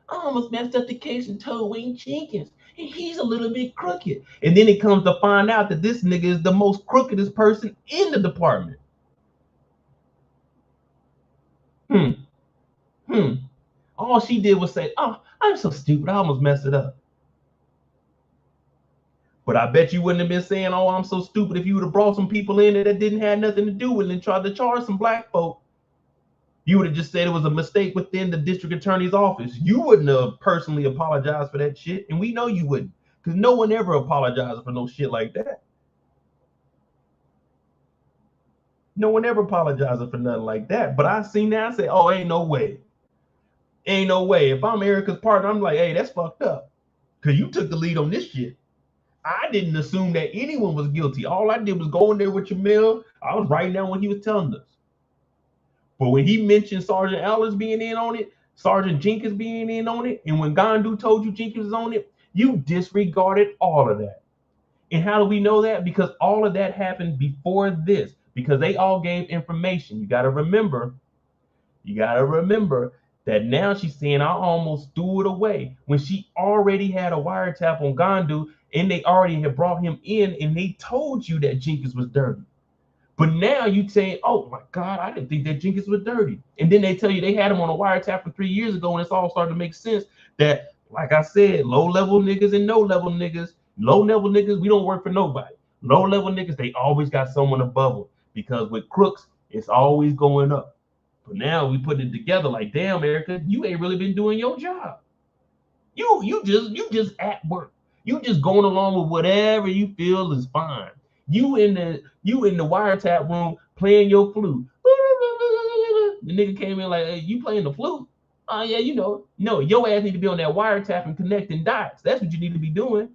I almost messed up the case and told Wayne Jenkins. And he's a little bit crooked. And then it comes to find out that this nigga is the most crookedest person in the department. All she did was say, oh, I'm so stupid. I almost messed it up. But I bet you wouldn't have been saying, oh, I'm so stupid if you would have brought some people in there that didn't have nothing to do with it and tried to charge some black folk. You would have just said it was a mistake within the district attorney's office. You wouldn't have personally apologized for that shit. And we know you wouldn't. Because no one ever apologizes for no shit like that. No one ever apologizes for nothing like that. But I seen that, I say, oh, ain't no way. Ain't no way. If I'm Erica's partner, I'm like, hey, that's fucked up. Because you took the lead on this shit. I didn't assume that anyone was guilty. All I did was go in there with Jamel. I was writing down what he was telling us. But when he mentioned Sergeant Ellis being in on it, Sergeant Jenkins being in on it, and when Gondo told you Jenkins was on it, you disregarded all of that. And how do we know that? Because all of that happened before this, because they all gave information. You got to remember that now she's saying I almost threw it away when she already had a wiretap on Gondo and they already had brought him in and they told you that Jenkins was dirty. But now you saying, oh my God, I didn't think that Jenkins was dirty. And then they tell you they had him on a wiretap from 3 years ago and it's all starting to make sense that, like I said, low-level niggas and no-level niggas, low-level niggas, we don't work for nobody. Low-level niggas, they always got someone above them because with crooks, it's always going up. But now we put it together like, damn, Erica, you ain't really been doing your job. You just at work. You just going along with whatever you feel is fine. You in the wiretap room playing your flute. The nigga came in like, hey, you playing the flute? Oh yeah, you know. No, your ass need to be on that wiretap and connecting dots. That's what you need to be doing.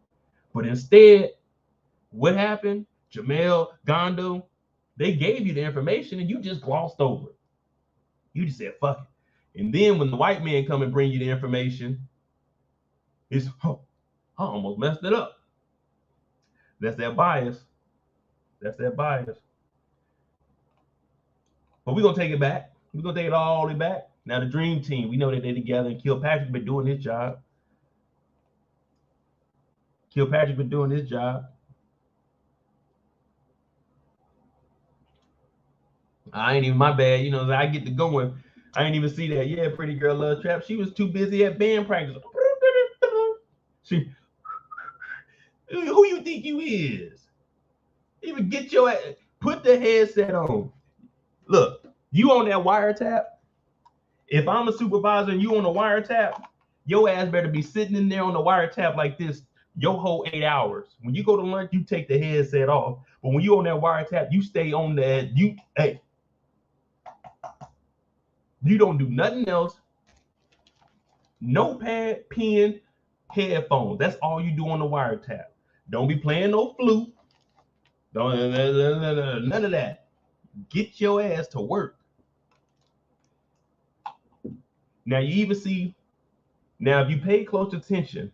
But instead, what happened? Jamel, Gondo, they gave you the information and you just glossed over it. You just said, fuck it. And then when the white man come and bring you the information, it's, oh, I almost messed it up. That's that bias. That's that bias. But we're going to take it back. We're going to take it all the way back. Now, the dream team, we know that they're together and Kilpatrick been doing his job. I ain't even my bad. You know, I get to going. I ain't even see that. Yeah, pretty girl love trap. She was too busy at band practice. She, who you think you is? Even get your ass, put the headset on. Look, you on that wiretap. If I'm a supervisor and you on a wiretap, your ass better be sitting in there on the wiretap like this, your whole 8 hours. When you go to lunch, you take the headset off. But when you on that wiretap, you stay on that. You don't do nothing else. Notepad, pen, headphones. That's all you do on the wiretap. Don't be playing no flute. None of that. Get your ass to work. Now you even see. Now if you pay close attention,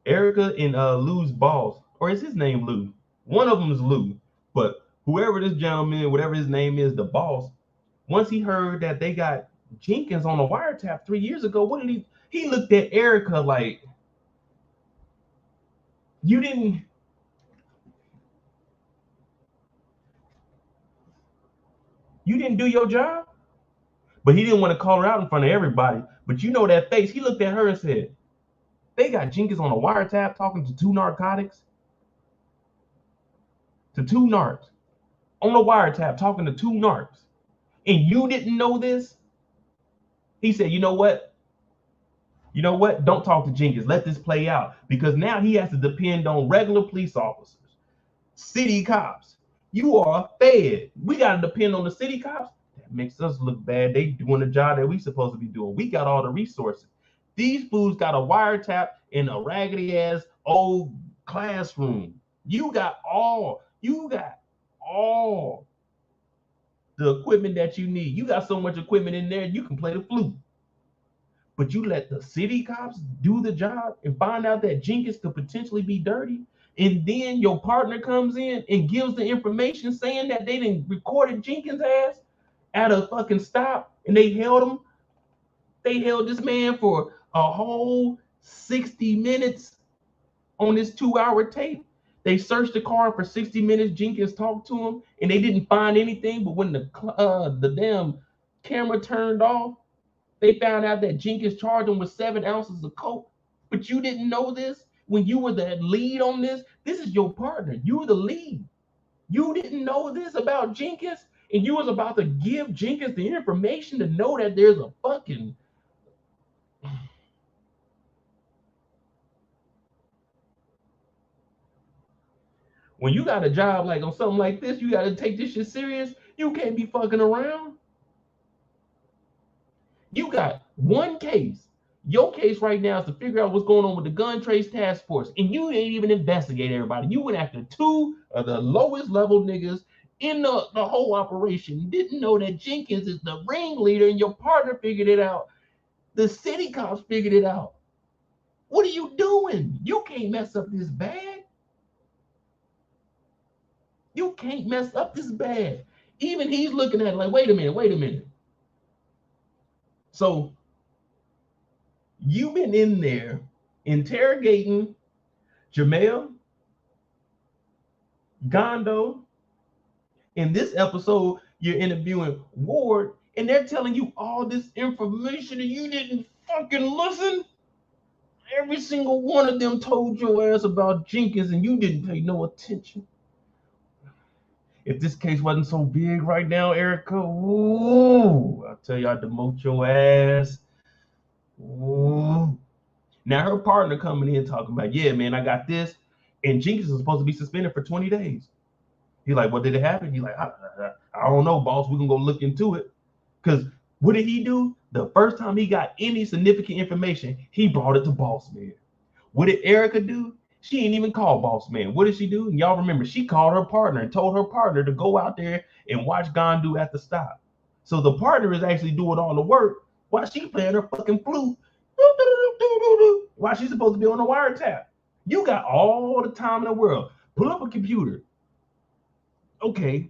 Erica and Lou's boss, or is his name Lou? One of them is Lou, but whoever this gentleman, whatever his name is, the boss. Once he heard that they got Jenkins on the wiretap 3 years ago, what did he looked at Erica like, you didn't do your job? But he didn't want to call her out in front of everybody. But you know that face, he looked at her and said, they got Jenkins on a wiretap talking to 2 narcotics. To 2 narcs. On a wiretap talking to 2 narcs. And you didn't know this? He said, you know what? You know what? Don't talk to Jenkins. Let this play out. Because now he has to depend on regular police officers, city cops. You are a fed. We got to depend on the city cops. That makes us look bad. They doing the job that we supposed to be doing. We got all the resources. These fools got a wiretap in a raggedy ass old classroom. You got all the equipment that you need. You got so much equipment in there, you can play the flute. But you let the city cops do the job and find out that Jenkins could potentially be dirty. And then your partner comes in and gives the information saying that they didn't recorded Jenkins' ass at a fucking stop, and they held him. They held this man for a whole 60 minutes on this 2-hour tape. They searched the car for 60 minutes. Jenkins talked to him, and they didn't find anything. But when the damn camera turned off, they found out that Jenkins charged him with 7 ounces of coke. But you didn't know this when you were the lead on this. This is your partner. You were the lead. You didn't know this about Jenkins, and you was about to give Jenkins the information to know that there's a fucking... When you got a job like on something like this, you got to take this shit serious. You can't be fucking around. You got one case. Your case right now is to figure out what's going on with the gun trace task force. And you ain't even investigate everybody. You went after 2 of the lowest level niggas in the whole operation. Didn't know that Jenkins is the ringleader and your partner figured it out. The city cops figured it out. What are you doing? You can't mess up this bad. You can't mess up this bad. Even he's looking at it like, wait a minute. So you've been in there interrogating Jamel, Gondo. In this episode, you're interviewing Ward, and they're telling you all this information and you didn't fucking listen. Every single one of them told your ass about Jenkins and you didn't pay no attention. If this case wasn't so big right now, Erica, ooh, I'll tell you, I'd demote your ass. Ooh. Now her partner coming in talking about, yeah, man, I got this. And Jenkins is supposed to be suspended for 20 days. He's like, what did it happen? He's like, I don't know, boss. We're going to go look into it. Because what did he do? The first time he got any significant information, he brought it to boss man. What did Erica do? She ain't even call boss man. What did she do? And y'all remember, she called her partner and told her partner to go out there and watch Gondo at the stop. So the partner is actually doing all the work while she playing her fucking flute. While she's supposed to be on the wiretap. You got all the time in the world. Pull up a computer. Okay,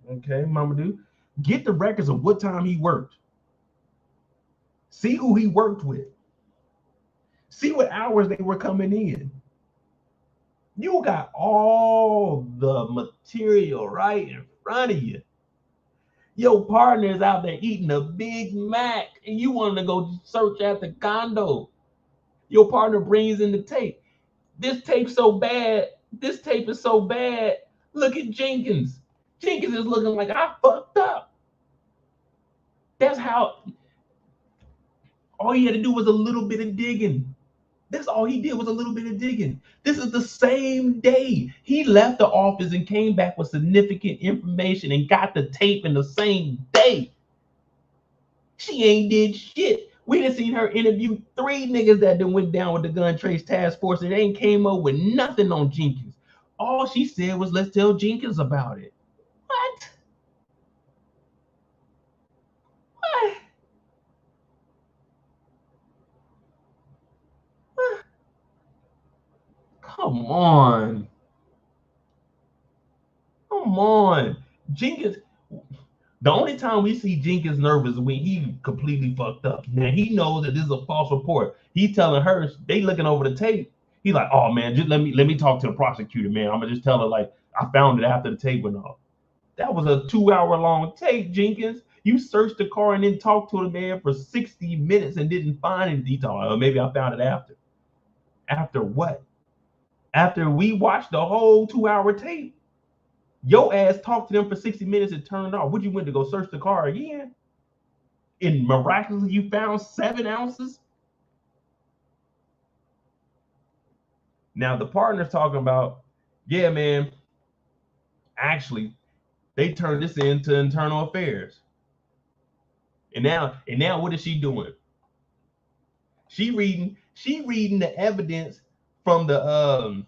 Momodu. Get the records of what time he worked. See who he worked with. See what hours they were coming in. You got all the material right in front of you. Your partner is out there eating a Big Mac and you want to go search at the Gondo. Your partner brings in the tape. This tape's so bad. This tape is so bad. Look at Jenkins. Jenkins is looking like I fucked up. That's how all you had to do was a little bit of digging. That's all he did was a little bit of digging. This is the same day he left the office and came back with significant information and got the tape in the same day. She ain't did shit. We done seen her interview 3 niggas that done went down with the gun trace task force and they ain't came up with nothing on Jenkins. All she said was, let's tell Jenkins about it. What? What? What? Come on. Come on. Jenkins, the only time we see Jenkins nervous is when he completely fucked up. Now he knows that this is a false report. He telling her, they looking over the tape. He like, oh man, just let me talk to the prosecutor, man. I'm gonna just tell her like I found it after the tape went off. That was a 2-hour long tape, Jenkins. You searched the car and then talked to the man for 60 minutes and didn't find any detail. Maybe I found it after. After what? After we watched the whole 2-hour tape. Your ass talked to them for 60 minutes and turned off. Would you went to go search the car again? And miraculously you found 7 ounces? Now the partner's talking about, yeah, man, actually, they turned this into internal affairs. And now what is she doing? She reading the evidence from the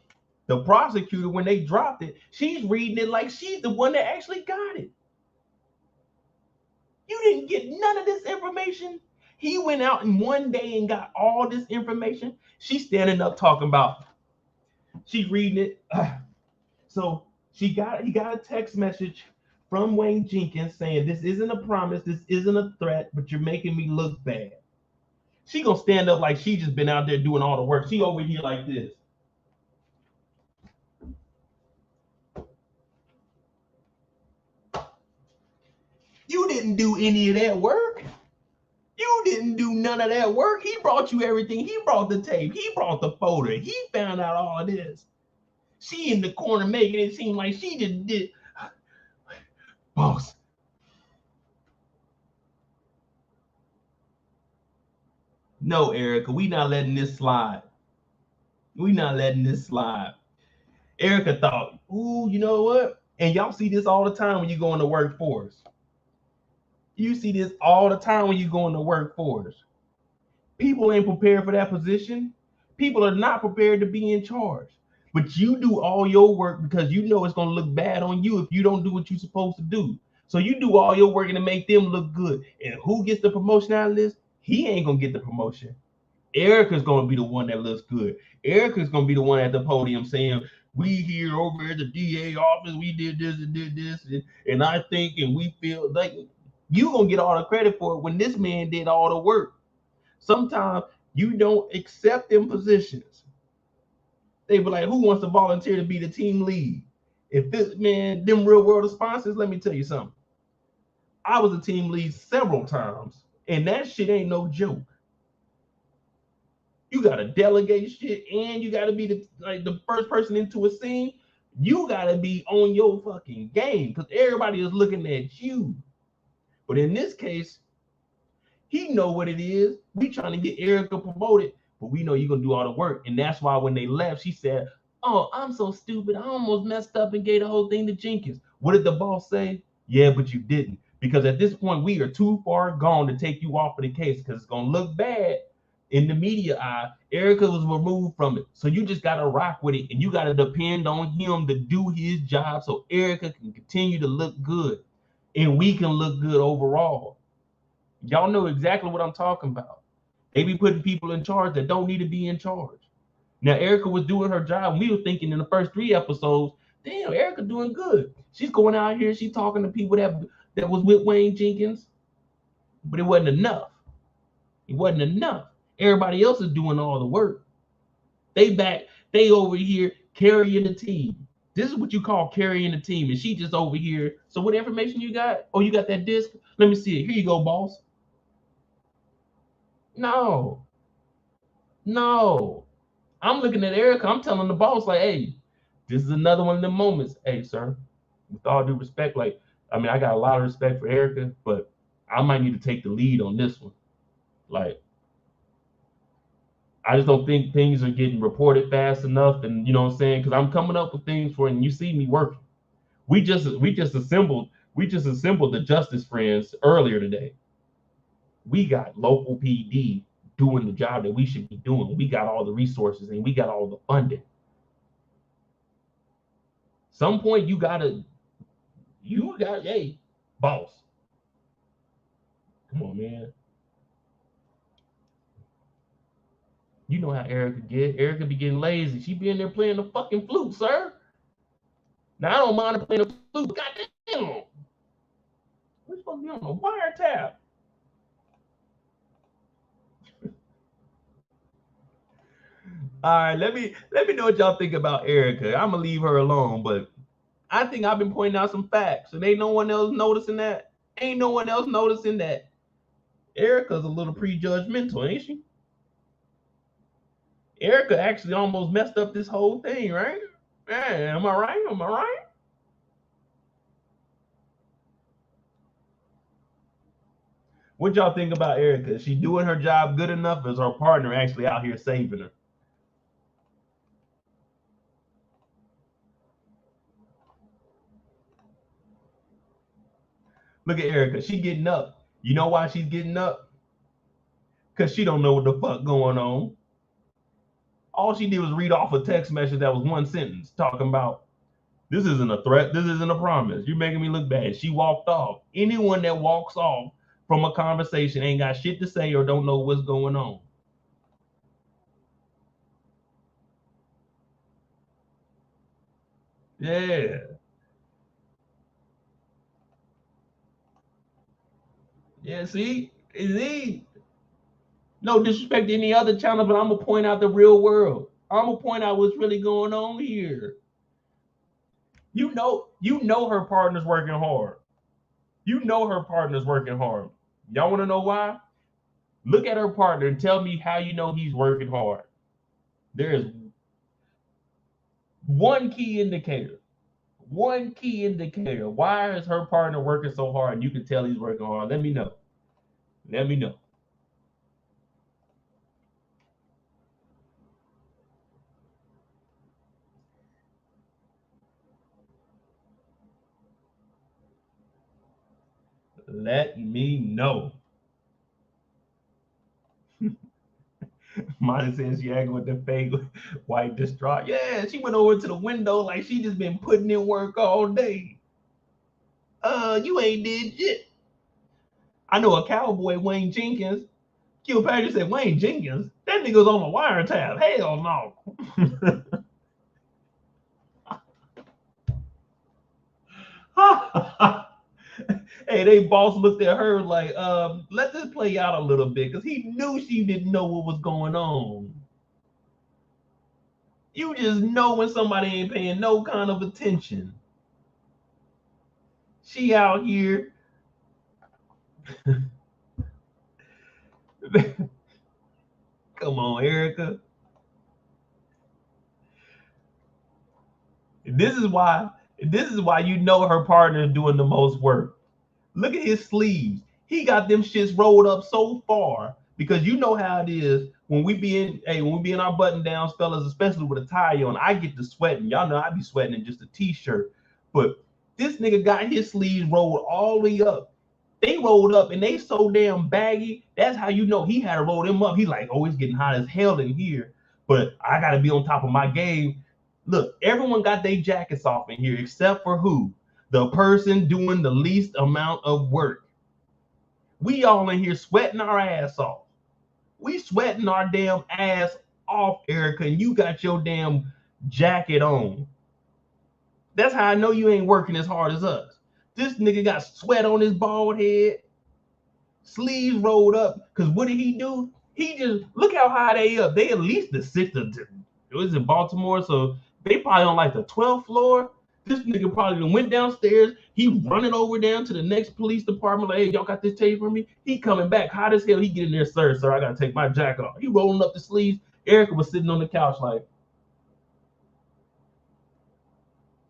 prosecutor when they dropped it. She's reading it like she's the one that actually got it. You didn't get none of this information. He went out in one day and got all this information. She's standing up talking about, she's reading it. So he got a text message from Wayne Jenkins saying, this isn't a promise, this isn't a threat, but you're making me look bad. She gonna stand up like she just been out there doing all the work. She over here like this. You didn't do any of that work. You didn't do none of that work. He brought you everything. He brought the tape. He brought the folder. He found out all of this. She in the corner making it seem like she just did. Boss. No, Erica, we not letting this slide. We not letting this slide. Erica thought, ooh, you know what? And y'all see this all the time when you go in the workforce. You see this all the time when you go in the workforce. People ain't prepared for that position. People are not prepared to be in charge. But you do all your work because you know it's going to look bad on you if you don't do what you're supposed to do. So you do all your work to make them look good. And who gets the promotion out of this? He ain't going to get the promotion. Erica's going to be the one that looks good. Erica's going to be the one at the podium saying, we here over at the DA office, we did this and did this. And I think, and we feel like you're going to get all the credit for it when this man did all the work. Sometimes you don't accept them positions. They be like, who wants to volunteer to be the team lead? If this man, them real world sponsors, let me tell you something. I was a team lead several times, and that shit ain't no joke. You gotta delegate shit, and you gotta be the first person into a scene. You gotta be on your fucking game because everybody is looking at you. But in this case, he know what it is. We trying to get Erica promoted, but we know you're gonna do all the work. And that's why when they left, she said, oh, I'm so stupid. I almost messed up and gave the whole thing to Jenkins. What did the boss say? Yeah, but you didn't. Because at this point, we are too far gone to take you off of the case because it's gonna look bad in the media eye. Erica was removed from it. So you just gotta rock with it and you gotta depend on him to do his job so Erica can continue to look good and we can look good overall. Y'all know exactly what I'm talking about. They be putting people in charge that don't need to be in charge. Now, Erica was doing her job. We were thinking in the first 3 episodes, damn, Erica doing good. She's going out here, she's talking to people that was with Wayne Jenkins, but it wasn't enough. It wasn't enough. Everybody else is doing all the work. They over here carrying the team. This is what you call carrying the team. And she just over here. So what information you got? Oh, you got that disc? Let me see it. Here you go, boss. No. I'm looking at Erica. I'm telling the boss, like, hey, this is another one of the moments. Hey, sir, with all due respect, like, I mean, I got a lot of respect for Erica, but I might need to take the lead on this one. Like, I just don't think things are getting reported fast enough, and you know what I'm saying? Because I'm coming up with things for, and you see me working. We just assembled the Justice Friends earlier today. We got local PD doing the job that we should be doing. We got all the resources and we got all the funding. Some point you got, hey, boss. Come on, man. You know how Erica get. Erica be getting lazy. She be in there playing the fucking flute, sir. Now I don't mind her playing the flute. Goddamn. We're supposed to be on a wiretap. All right, let me know what y'all think about Erica. I'm gonna leave her alone, but I think I've been pointing out some facts, and ain't no one else noticing that. Ain't no one else noticing that Erica's a little prejudgmental, ain't she? Erica actually almost messed up this whole thing, right? Yeah, am I right? Am I right? What y'all think about Erica? Is she doing her job good enough? Or is her partner actually out here saving her? Look at Erica. She getting up. You know why she's getting up? Because she don't know what the fuck going on. All she did was read off a text message that was one sentence talking about, this isn't a threat. This isn't a promise. You're making me look bad. She walked off. Anyone that walks off from a conversation ain't got shit to say or don't know what's going on. Yeah. Yeah, see? No disrespect to any other channel, but I'm gonna point out the real world. I'm gonna point out what's really going on here. You know her partner's working hard. You know her partner's working hard. Y'all want to know why? Look at her partner and tell me how you know he's working hard. There is one key indicator. One key indicator. Why is her partner working so hard? And you can tell he's working hard. Let me know. Let me know. Let me know. Monty says she acting with the fake white distraught. Yeah, she went over to the window like she just been putting in work all day. You ain't did shit. I know a cowboy, Wayne Jenkins. Kilpatrick said, Wayne Jenkins? That nigga's on a wiretap. Hell no. Hey, they boss looked at her like, let this play out a little bit, because he knew she didn't know what was going on. You just know when somebody ain't paying no kind of attention. She out here. Come on, Erica. This is why you know her partner is doing the most work. Look at his sleeves. He got them shits rolled up so far, because you know how it is when we be in our button downs, fellas, especially with a tie on. I get to sweating. Y'all know I be sweating in just a t-shirt. But this nigga got his sleeves rolled all the way up. They rolled up and they so damn baggy. That's how you know he had to roll them up. He like, oh, it's getting hot as hell in here, but I gotta be on top of my game. Look, everyone got their jackets off in here except for who? The person doing the least amount of work. We all in here sweating our ass off. We sweating our damn ass off, Erica, and you got your damn jacket on. That's how I know you ain't working as hard as us. This nigga got sweat on his bald head, sleeves rolled up. Cause what did he do? He just look how high they up. They at least the sixth. It was in Baltimore, so they probably on like the 12th floor. This nigga probably went downstairs. He running over down to the next police department. Like, hey, y'all got this tape for me? He coming back hot as hell. He get in there, sir, I gotta take my jacket off. He rolling up the sleeves. Erica was sitting on the couch like,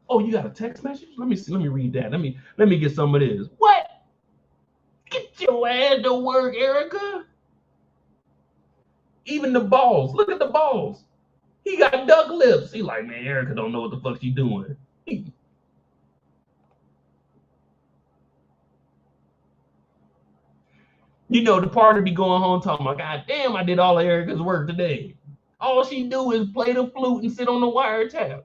oh, you got a text message? Let me see. Let me read that. Let me get some of this. What? Get your ass to work, Erica. Even the balls. Look at the balls. He got duck lips. He like, man, Erica don't know what the fuck she doing. You know, the partner be going home talking about, God damn, I did all of Erica's work today. All she do is play the flute and sit on the wiretap.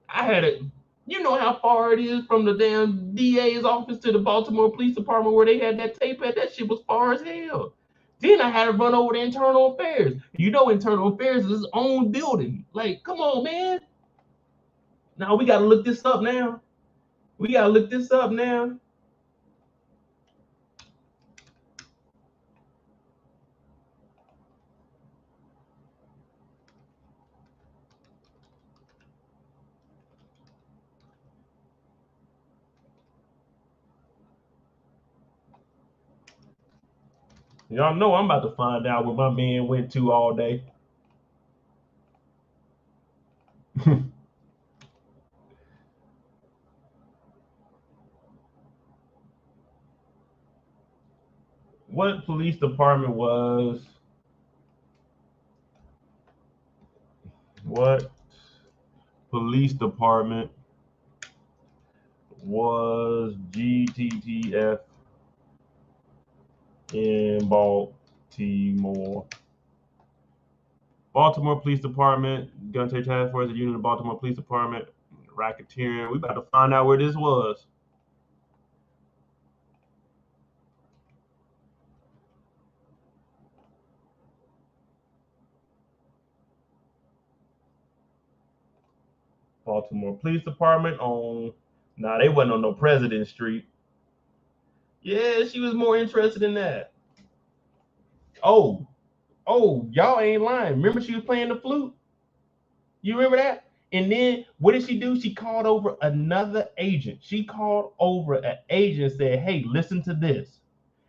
I had it. You know how far it is from the damn DA's office to the Baltimore Police Department where they had that tape at? That shit was far as hell. Then I had to run over to Internal Affairs. You know, Internal Affairs is its own building. Like, come on, man. Now we got to look this up now. We got to look this up now. Y'all know I'm about to find out where my man went to all day. What police department was? What police department was GTTF in Baltimore? Baltimore Police Department, Gun Task Force, the unit of Baltimore Police Department, racketeering. We about to find out where this was. Baltimore Police Department on, nah, they wasn't on no President Street. Yeah, she was more interested in that. Oh, y'all ain't lying. Remember she was playing the flute? You remember that? And then what did she do? She called over another agent. She called over an agent and said, hey, listen to this.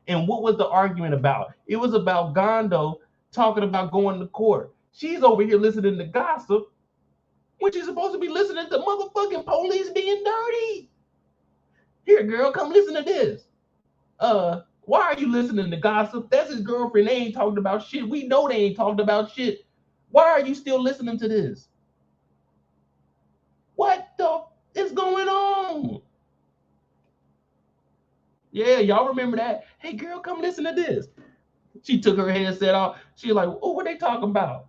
And what was the argument about? It was about Gondo talking about going to court. She's over here listening to gossip when she's supposed to be listening to motherfucking police being dirty. Here, girl, come listen to this. Why are you listening to gossip? That's his girlfriend. They ain't talking about shit. We know they ain't talking about shit. Why are you still listening to this? What the is going on? Yeah, y'all remember that? Hey, girl, come listen to this. She took her headset off. She like, oh, what they talking about?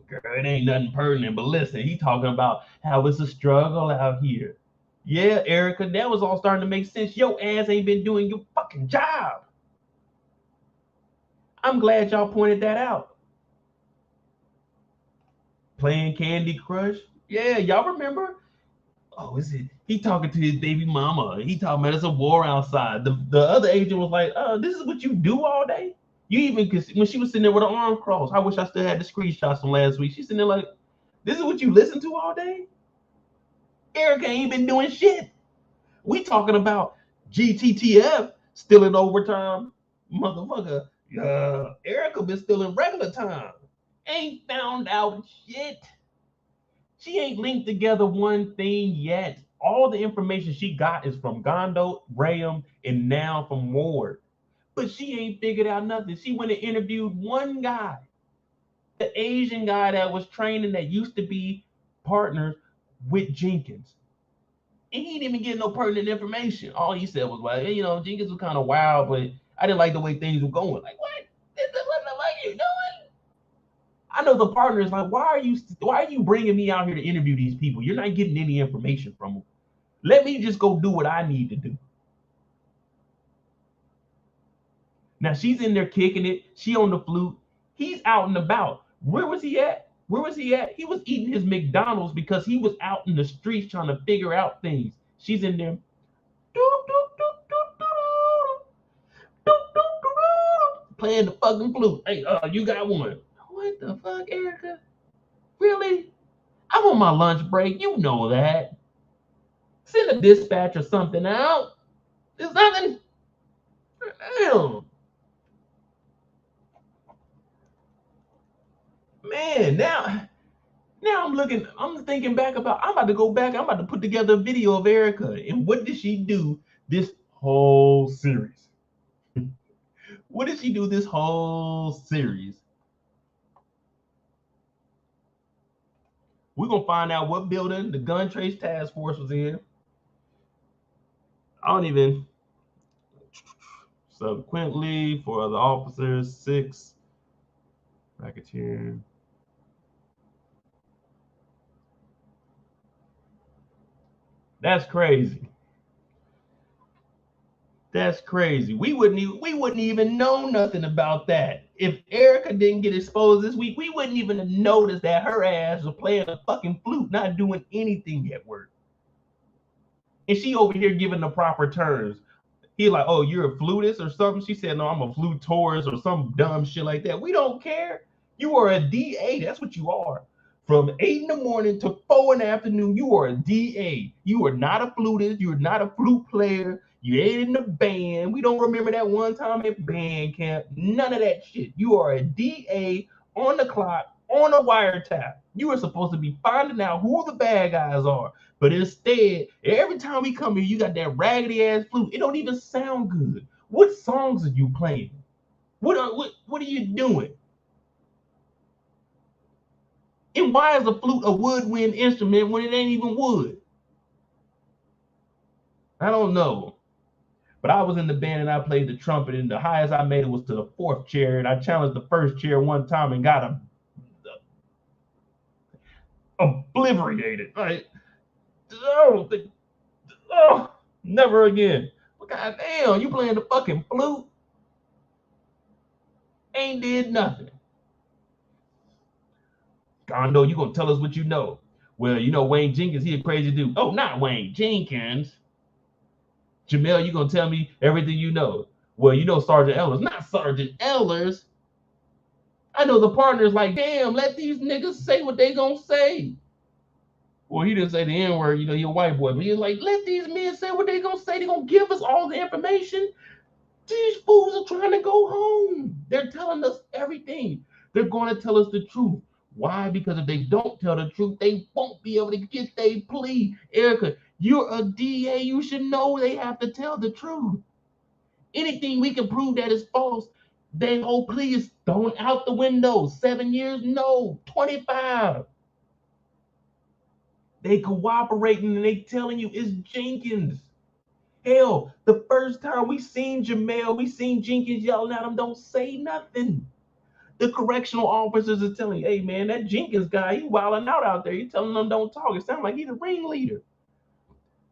Girl, it ain't nothing pertinent, but listen, he talking about how it's a struggle out here. Yeah, Erica, that was all starting to make sense. Your ass ain't been doing your fucking job. I'm glad y'all pointed that out. Playing Candy Crush? Yeah, y'all remember? Oh, is it? He talking to his baby mama. He talking about it's a war outside. The other agent was like, this is what you do all day? You even, when she was sitting there with her arm crossed, I wish I still had the screenshots from last week. She's sitting there like, this is what you listen to all day? Erica ain't been doing shit. We talking about GTTF still in overtime. Motherfucker, Erica been still in regular time. Ain't found out shit. She ain't linked together one thing yet. All the information she got is from Gondo, Graham, and now from Ward. But she ain't figured out nothing. She went and interviewed one guy, the Asian guy that was training that used to be partners with Jenkins. And he didn't even get no pertinent information. All he said was, well, you know, Jenkins was kind of wild, but I didn't like the way things were going. Like, what? What the fuck are you doing? I know the partner is like, why are you bringing me out here to interview these people? You're not getting any information from them. Let me just go do what I need to do. Now she's in there kicking it. She on the flute. He's out and about. Where was he at? Where was he at? He was eating his McDonald's because he was out in the streets trying to figure out things. She's in there. Playing the fucking flute. Hey, you got one. What the fuck, Erica? Really? I'm on my lunch break. You know that. Send a dispatch or something out. There's nothing. Damn. Man, now I'm thinking back about, I'm about to go back, I'm about to put together a video of Erica and what did she do this whole series? What did she do this whole series? We're gonna find out what building the gun trace task force was in. I don't even. Subsequently, for other officers, 6 racketeer. That's crazy. That's crazy. We wouldn't even know nothing about that. If Erica didn't get exposed this week, we wouldn't even have noticed that her ass was playing a fucking flute, not doing anything at work. And she over here giving the proper terms. He like, oh, you're a flutist or something? She said, no, I'm a flutorist or some dumb shit like that. We don't care. You are a DA. That's what you are. From 8 in the morning to 4 in the afternoon, you are a DA. You are not a flutist. You're not a flute player. You ain't in the band. We don't remember that one time at band camp. None of that shit. You are a DA on the clock, on a wiretap. You are supposed to be finding out who the bad guys are. But instead, every time we come here, you got that raggedy ass flute. It don't even sound good. What songs are you playing? What are you doing? And why is a flute a woodwind instrument when it ain't even wood? I don't know. But I was in the band and I played the trumpet, and the highest I made it was to the 4th chair, and I challenged the 1st chair one time and got obliterated. Like, never again. But goddamn, you playing the fucking flute? Ain't did nothing. Gondo, you gonna tell us what you know? Well, you know Wayne Jenkins, he a crazy dude. Oh, not Wayne Jenkins. Jamel, you gonna tell me everything you know? Well, you know Sergeant Ellers, not Sergeant Ellers. I know the partner's like, damn, let these niggas say what they gonna say. Well, he didn't say the N-word, you know, he a white boy, but he's like, let these men say what they gonna say. They gonna give us all the information. These fools are trying to go home. They're telling us everything. They're going to tell us the truth. Why? Because if they don't tell the truth, they won't be able to get their plea. Erica, you're a DA. You should know they have to tell the truth. Anything we can prove that is false, their whole plea is thrown out the window. 7 years? No. 25. They cooperating and they telling you it's Jenkins. Hell, the first time we seen Jamel, we seen Jenkins yelling at him, don't say nothing. The correctional officers are telling you, hey man, that Jenkins guy, he wilding out there. He telling them don't talk. It sounds like he's a ringleader.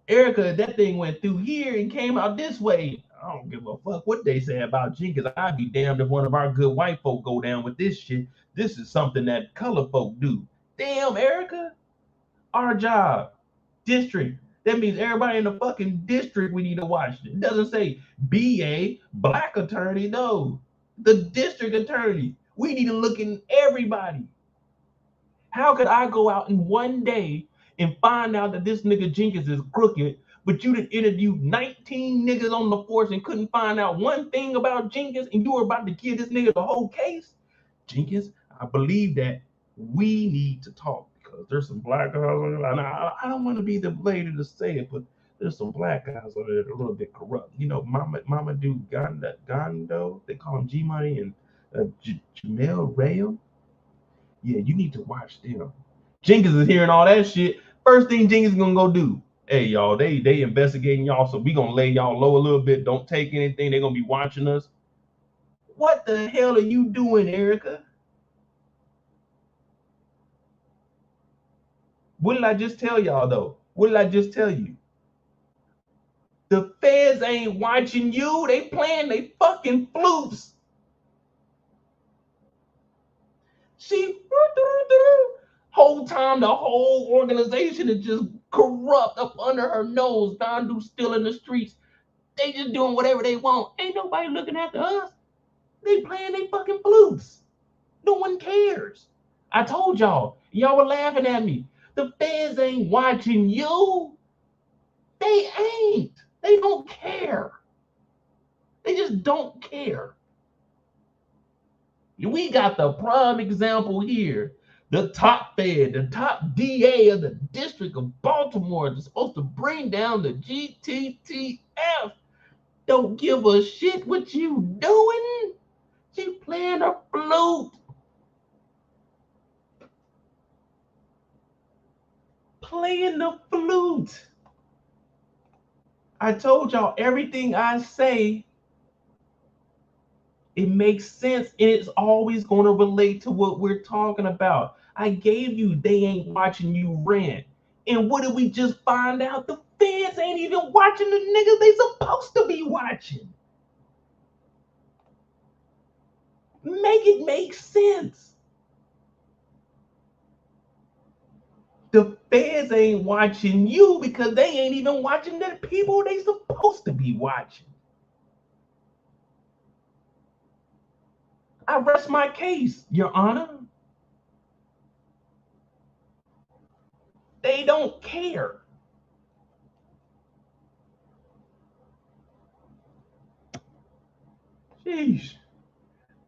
Erica, that thing went through here and came out this way. I don't give a fuck what they say about Jenkins. I'd be damned if one of our good white folk go down with this shit. This is something that color folk do. Damn, Erica. Our job. District. That means everybody in the fucking district we need to watch. It doesn't say BA, black attorney. No. The district attorney. We need to look in everybody. How could I go out in one day and find out that this nigga Jenkins is crooked, but you done interviewed 19 niggas on the force and couldn't find out one thing about Jenkins, and you were about to give this nigga the whole case? Jenkins, I believe that we need to talk because there's some black guys on there. I don't want to be the lady to say it, but there's some black guys on there that are a little bit corrupt. You know, Momodu Gondo, they call him G Money, and Jamel Rayo. Yeah, you need to watch them. Jenkins is hearing all that shit. First thing Jenkins is gonna go do. Hey y'all, they investigating y'all, so we gonna lay y'all low a little bit. Don't take anything. They're gonna be watching us. What the hell are you doing, Erica? What did I just tell y'all though? What did I just tell you? The feds ain't watching you. They playing they fucking flutes. She whole time the whole organization is just corrupt up under her nose. Dondu's still in the streets. They just doing whatever they want. Ain't nobody looking after us. They playing they fucking flutes. No one cares. I told y'all. Y'all were laughing at me. The feds ain't watching you. They ain't. They don't care. They just don't care. We got the prime example here. The top fed, the top DA of the District of Baltimore is supposed to bring down the GTTF. don't give a shit what you doing. She playing a flute. Playing the flute. I told y'all everything I say, it makes sense and it's always going to relate to what we're talking about. I gave you they ain't watching you rant. And what did we just find out? The fans ain't even watching the niggas they supposed to be watching. Make it make sense. The fans ain't watching you because they ain't even watching the people they supposed to be watching. I rest my case, Your Honor. They don't care. Sheesh.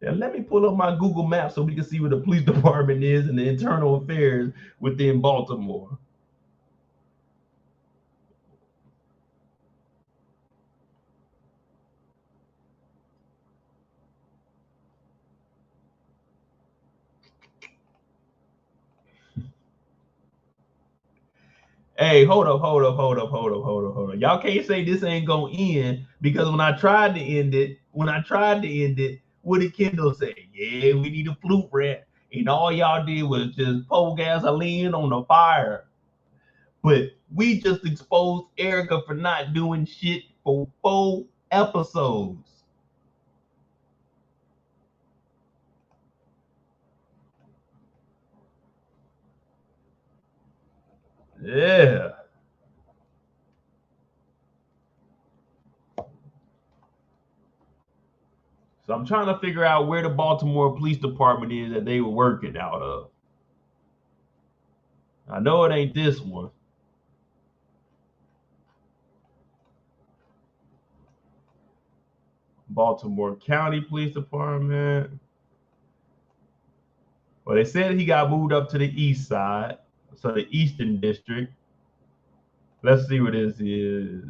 Now let me pull up my Google Maps so we can see where the police department is and the internal affairs within Baltimore. Hey, hold up. Y'all can't say this ain't gonna end because when I tried to end it, what did Kendall say? Yeah, we need a flute rat. And all y'all did was just pour gasoline on the fire. But we just exposed Erica for not doing shit for 4 episodes. Yeah. So I'm trying to figure out where the Baltimore Police Department is that they were working out of. I know it ain't this one. Baltimore County Police Department. Well, they said he got moved up to the east side, so the Eastern District. Let's see what this is.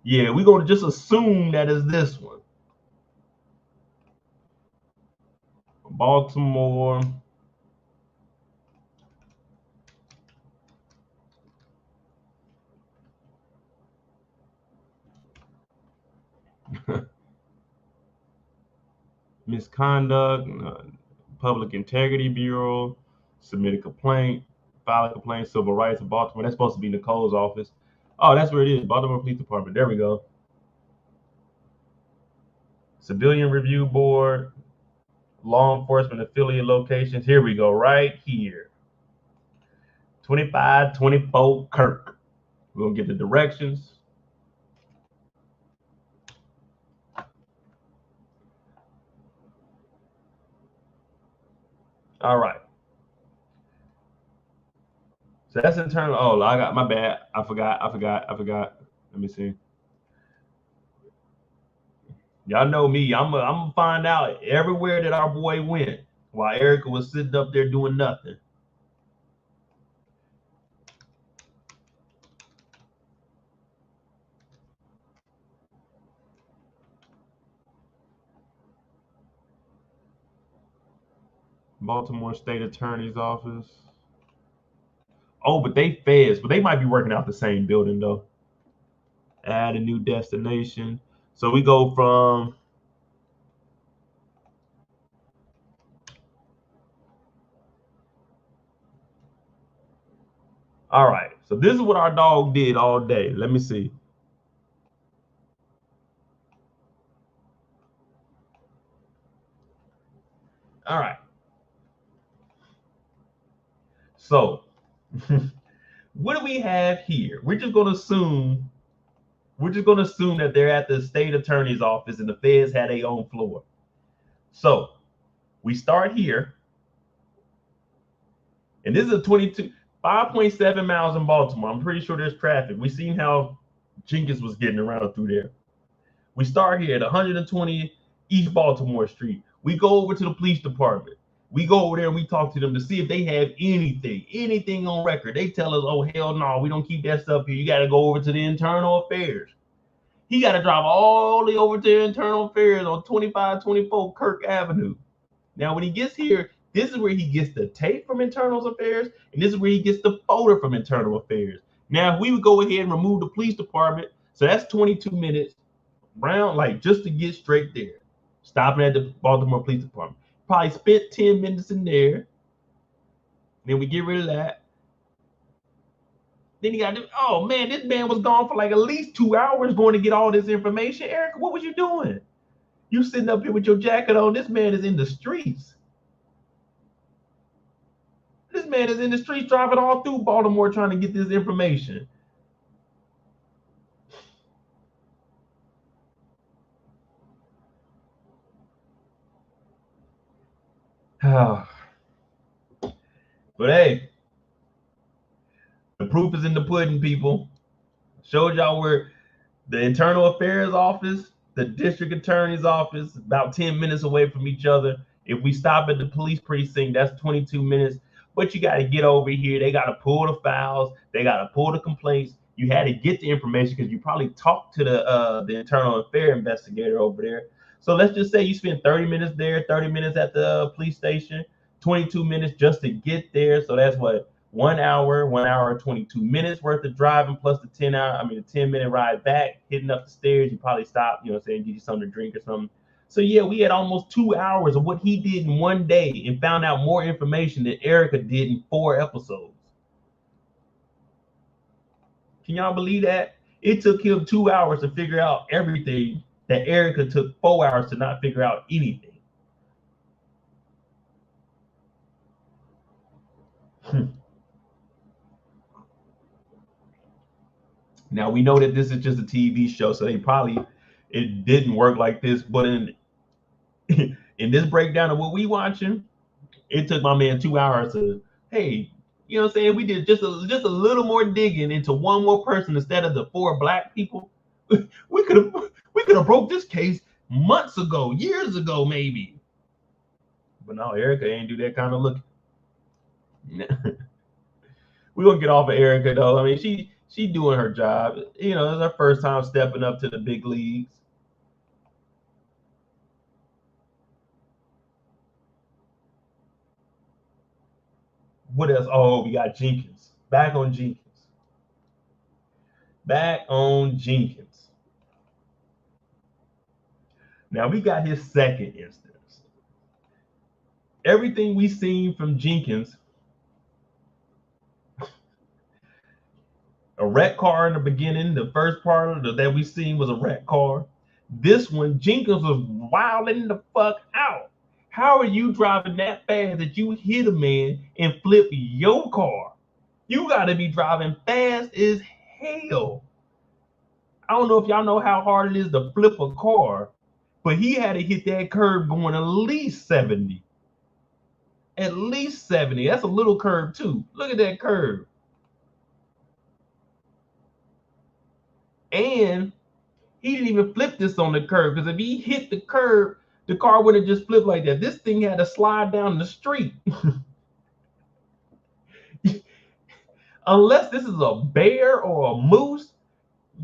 Yeah, we're going to just assume that is this one. Baltimore. Misconduct, Public Integrity Bureau, submit a complaint, file a complaint, Civil Rights of Baltimore. That's supposed to be Nicole's office. Oh, that's where it is, Baltimore Police Department. There we go. Civilian Review Board, law enforcement affiliate locations. Here we go, right here. 2524 Kirk. We're going to get the directions. All right. So that's internal. Oh, I got my bad. I forgot. Let me see. Y'all know me. I'm gonna find out everywhere that our boy went while Erica was sitting up there doing nothing. Baltimore State Attorney's Office. Oh, but they feds, but they might be working out the same building though. Add a new destination. So we go from all right. So this is what our dog did all day. Let me see. All right. So what do we have here? We're just gonna assume that they're at the state attorney's office and the feds had their own floor. So we start here, and this is a 5.7 miles in Baltimore. I'm pretty sure there's traffic. We seen how Jenkins was getting around through there. We start here at 120 East Baltimore Street. We go over to the police department. We go over there and we talk to them to see if they have anything on record. They tell us, oh, hell no, we don't keep that stuff here. You got to go over to the internal affairs. He got to drive all the way over to internal affairs on 2524 Kirk Avenue. Now, when he gets here, this is where he gets the tape from internal affairs, and this is where he gets the folder from internal affairs. Now, if we would go ahead and remove the police department, so that's 22 minutes round, like just to get straight there. Stopping at the Baltimore Police Department. Probably spent 10 minutes in there. Then we get rid of that. Then he got, oh man, this man was gone for like at least 2 hours going to get all this information. Erica, what was you doing? You sitting up here with your jacket on. This man is in the streets. This man is in the streets driving all through Baltimore trying to get this information. But hey, the proof is in the pudding, people. Showed y'all where the internal affairs office, the district attorney's office, about 10 minutes away from each other. If we stop at the police precinct, that's 22 minutes. But you got to get over here. They got to pull the files. They got to pull the complaints. You had to get the information because you probably talked to the internal affair investigator over there. So let's just say you spend 30 minutes there, 30 minutes at the police station, 22 minutes just to get there. So that's what, 1 hour and 22 minutes worth of driving plus the 10-minute ride back, hitting up the stairs. You probably stop, you know what I'm saying, get you something to drink or something. So yeah, we had almost 2 hours of what he did in one day and found out more information than Erica did in 4 episodes. Can y'all believe that? It took him 2 hours to figure out everything that Erica took 4 hours to not figure out anything. Now we know that this is just a TV show, so it didn't work like this. But in this breakdown of what we watching, it took my man 2 hours to, hey, you know what I'm saying? We did just a little more digging into one more person instead of the 4 black people. We could have broke this case months ago, years ago, maybe. But no, Erica ain't do that kind of looking. We're gonna get off of Erica though. I mean, she doing her job. You know, it's her first time stepping up to the big leagues. What else? Oh, we got Jenkins. Back on Jenkins. Now we got his second instance. Everything we seen from Jenkins, a wrecked car in the beginning, the first part that we seen was a wrecked car. This one, Jenkins was wilding the fuck out. How are you driving that fast that you hit a man and flip your car? You got to be driving fast as hell. I don't know if y'all know how hard it is to flip a car, but he had to hit that curb going at least 70. At least 70. That's a little curb too. Look at that curb. And he didn't even flip this on the curb, because if he hit the curb, the car wouldn't just flip like that. This thing had to slide down the street. Unless this is a bear or a moose,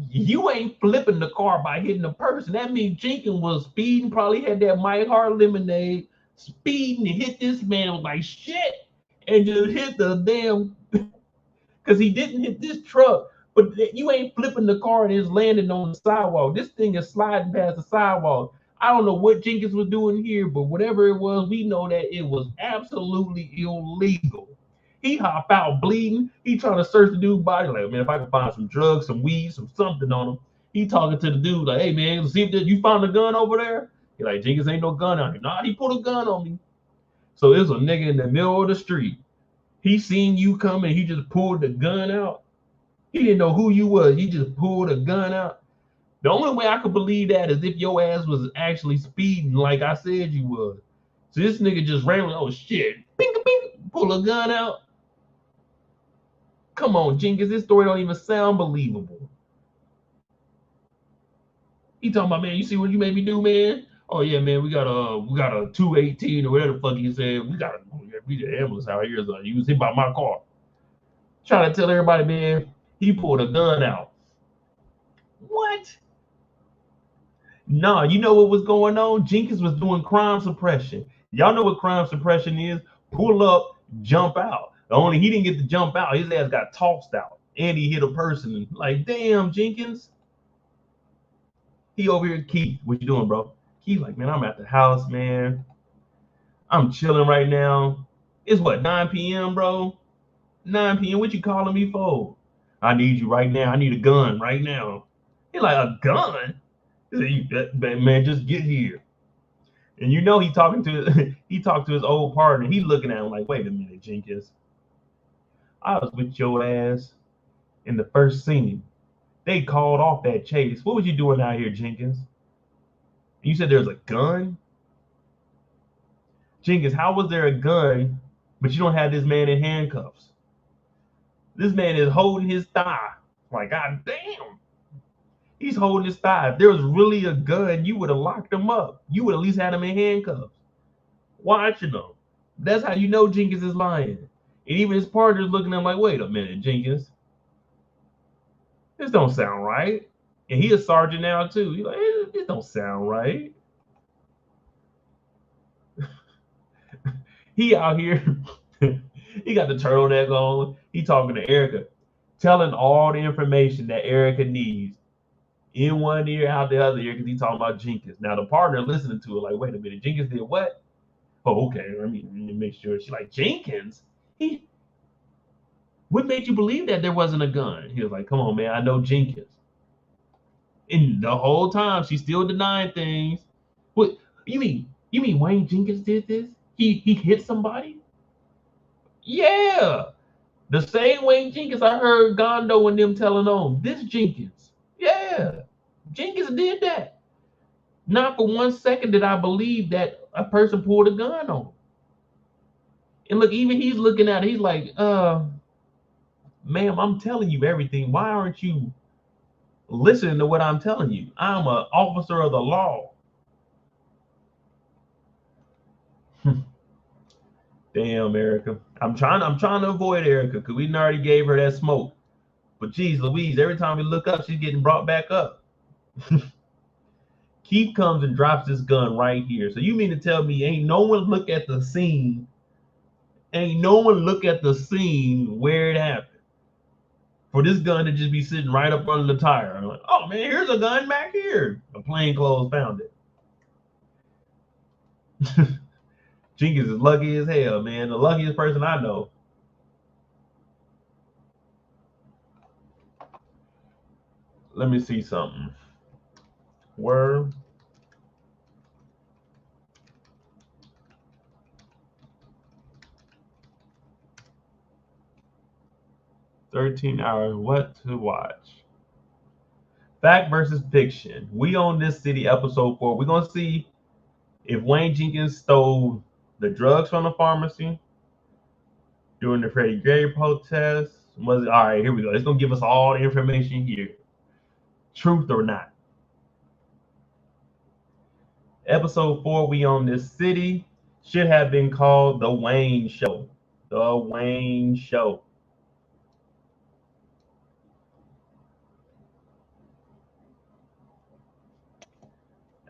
you ain't flipping the car by hitting a person. That means Jenkins was speeding, probably had that My Heart lemonade, speeding and hit this man, was like shit, and just hit the damn, because he didn't hit this truck. But you ain't flipping the car and it's landing on the sidewalk. This thing is sliding past the sidewalk. I don't know what Jenkins was doing here, but whatever it was, we know that it was absolutely illegal. He hop out bleeding. He trying to search the dude's body. Like, man, if I can find some drugs, some weed, some something on him. He talking to the dude like, hey, man, see if you found a gun over there? He like, Jenkins ain't no gun out here. Nah, he put a gun on me. So there's a nigga in the middle of the street. He seen you coming. He just pulled the gun out. He didn't know who you was. He just pulled a gun out. The only way I could believe that is if your ass was actually speeding like I said you was. So this nigga just ran with, oh shit, bing, bing, pull a gun out. Come on, Jenkins, this story don't even sound believable. He talking about, man, you see what you made me do, man? Oh yeah, man, we got a 218 or whatever the fuck he said. We got the ambulance out here. So he was hit by my car. Trying to tell everybody, man, he pulled a gun out. What? No, you know what was going on? Jenkins was doing crime suppression. Y'all know what crime suppression is? Pull up, jump out. Only he didn't get to jump out. His ass got tossed out. And he hit a person. Like, damn, Jenkins. He over here, Keith. What you doing, bro? He's like, man, I'm at the house, man. I'm chilling right now. It's what, 9 p.m., bro? 9 p.m. What you calling me for? I need you right now. I need a gun right now. He's like, a gun? Man, just get here. And you know he talking to he talked to his old partner. He looking at him like, wait a minute, Jenkins. I was with your ass in the first scene. They called off that chase. What was you doing out here, Jenkins? You said there's a gun? Jenkins, how was there a gun, but you don't have this man in handcuffs? This man is holding his thigh. Like, god damn. He's holding his thigh. If there was really a gun, you would have locked him up. You would at least had him in handcuffs. Watching him. That's how you know Jenkins is lying. And even his partner's looking at him like, wait a minute, Jenkins. This don't sound right. And he a sergeant now too. He's like, this don't sound right. He out here, he got the turtleneck on. He talking to Erica, telling all the information that Erica needs. In one ear, out the other ear, because he talking about Jenkins. Now the partner listening to it like, wait a minute, Jenkins did what? Oh, okay, let me make sure. She's like, Jenkins? What made you believe that there wasn't a gun? He was like, come on, man, I know Jenkins. And the whole time, she's still denying things. What, you mean Wayne Jenkins did this? He hit somebody? Yeah. The same Wayne Jenkins I heard Gondo and them telling on. This Jenkins. Yeah. Jenkins did that. Not for 1 second did I believe that a person pulled a gun on him. And look, even he's looking at it, he's like, ma'am, I'm telling you everything. Why aren't you listening to what I'm telling you? I'm an officer of the law. Damn, Erica. I'm trying to avoid Erica because we already gave her that smoke. But geez, Louise, every time we look up, she's getting brought back up. Keith comes and drops this gun right here. So you mean to tell me ain't no one look at the scene? Ain't no one look at the scene where it happened? For this gun to just be sitting right up under the tire. I'm like, oh man, here's a gun back here. A plainclothes found it. Jenkins is lucky as hell, man. The luckiest person I know. Let me see something. Where? $13 what to watch. Fact versus fiction. We Own This City, episode 4. We're gonna see if Wayne Jenkins stole the drugs from the pharmacy during the Freddie Gray protest. All right, here we go. It's gonna give us all the information here. Truth or not. Episode 4, We Own This City, should have been called The Wayne Show. The Wayne Show.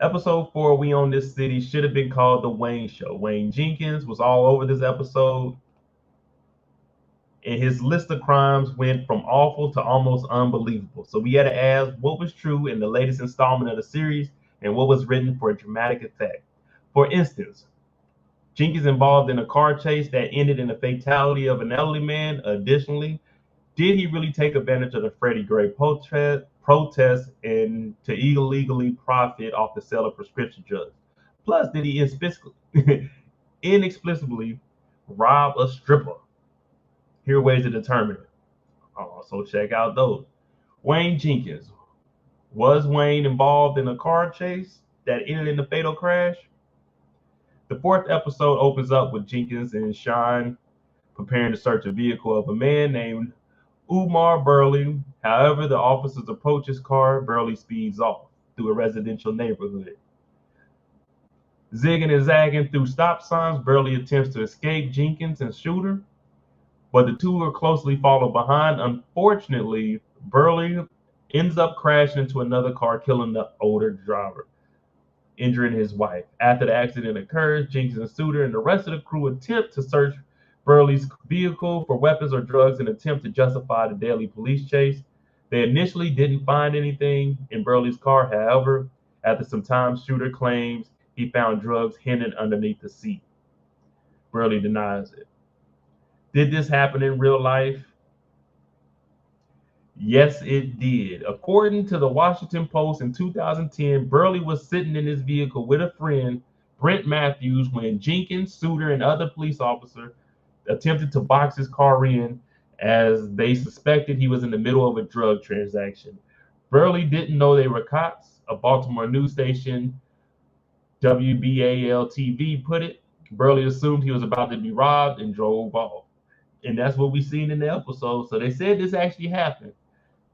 Episode 4, We Own This City, should have been called The Wayne Show. Wayne Jenkins was all over this episode, and his list of crimes went from awful to almost unbelievable. So we had to ask what was true in the latest installment of the series and what was written for a dramatic effect. For instance, Jenkins involved in a car chase that ended in the fatality of an elderly man. Additionally, did he really take advantage of the Freddie Gray protest and to illegally profit off the sale of prescription drugs? Plus, did he inexplicably rob a stripper? Here are ways to determine it. Also, check out those. Wayne Jenkins. Was Wayne involved in a car chase that ended in the fatal crash? The 4th episode opens up with Jenkins and Sean preparing to search a vehicle of a man named Umar Burley. However, the officers approach his car. Burley speeds off through a residential neighborhood. Zigging and zagging through stop signs, Burley attempts to escape Jenkins and Shooter, but the two are closely followed behind. Unfortunately, Burley ends up crashing into another car, killing the older driver. injuring his wife. After the accident occurs, Jenkins and Suter and the rest of the crew attempt to search Burley's vehicle for weapons or drugs in an attempt to justify the daily police chase. They initially didn't find anything in Burley's car. However, after some time, Suter claims he found drugs hidden underneath the seat. Burley denies it. Did this happen in real life? Yes, it did. According to the Washington Post in 2010, Burley was sitting in his vehicle with a friend, Brent Matthews, when Jenkins, Suter, and other police officers attempted to box his car in as they suspected he was in the middle of a drug transaction. Burley didn't know they were cops. A Baltimore news station, WBAL-TV, put it. Burley assumed he was about to be robbed and drove off. And that's what we seen in the episode. So they said this actually happened.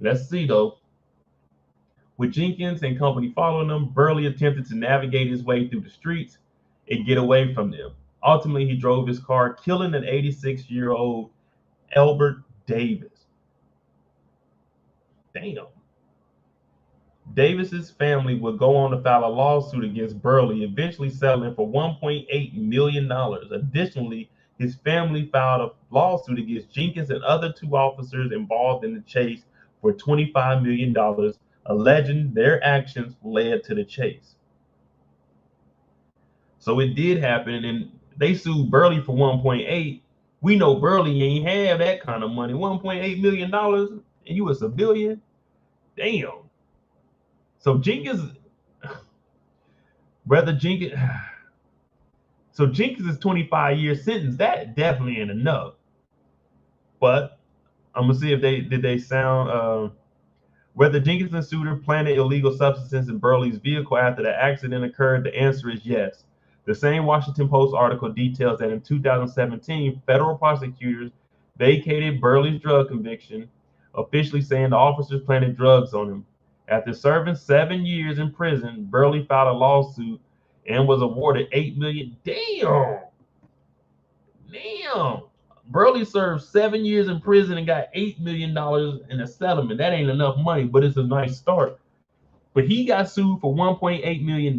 Let's see though. With Jenkins and company following him, Burley attempted to navigate his way through the streets and get away from them. Ultimately, he drove his car, killing an 86-year-old Albert Davis. Damn. Davis's family would go on to file a lawsuit against Burley, eventually settling for $1.8 million. Additionally, his family filed a lawsuit against Jenkins and other two officers involved in the chase for $25 million, alleging their actions led to the chase. So it did happen, and they sued Burley for 1.8. We know Burley ain't have that kind of money. $1.8 million, and you a civilian? Damn. So Jenkins, so Jenkins is 25 years sentence. That definitely ain't enough. But I'm gonna see if they sound whether Jenkins and Suter planted illegal substances in Burley's vehicle after the accident occurred. The answer is yes. The same Washington Post article details that in 2017, federal prosecutors vacated Burley's drug conviction, officially saying the officers planted drugs on him. After serving 7 years in prison, Burley filed a lawsuit and was awarded $8 million. Damn. Burley served 7 years in prison and got $8 million in a settlement. That ain't enough money, but it's a nice start. But he got sued for $1.8 million.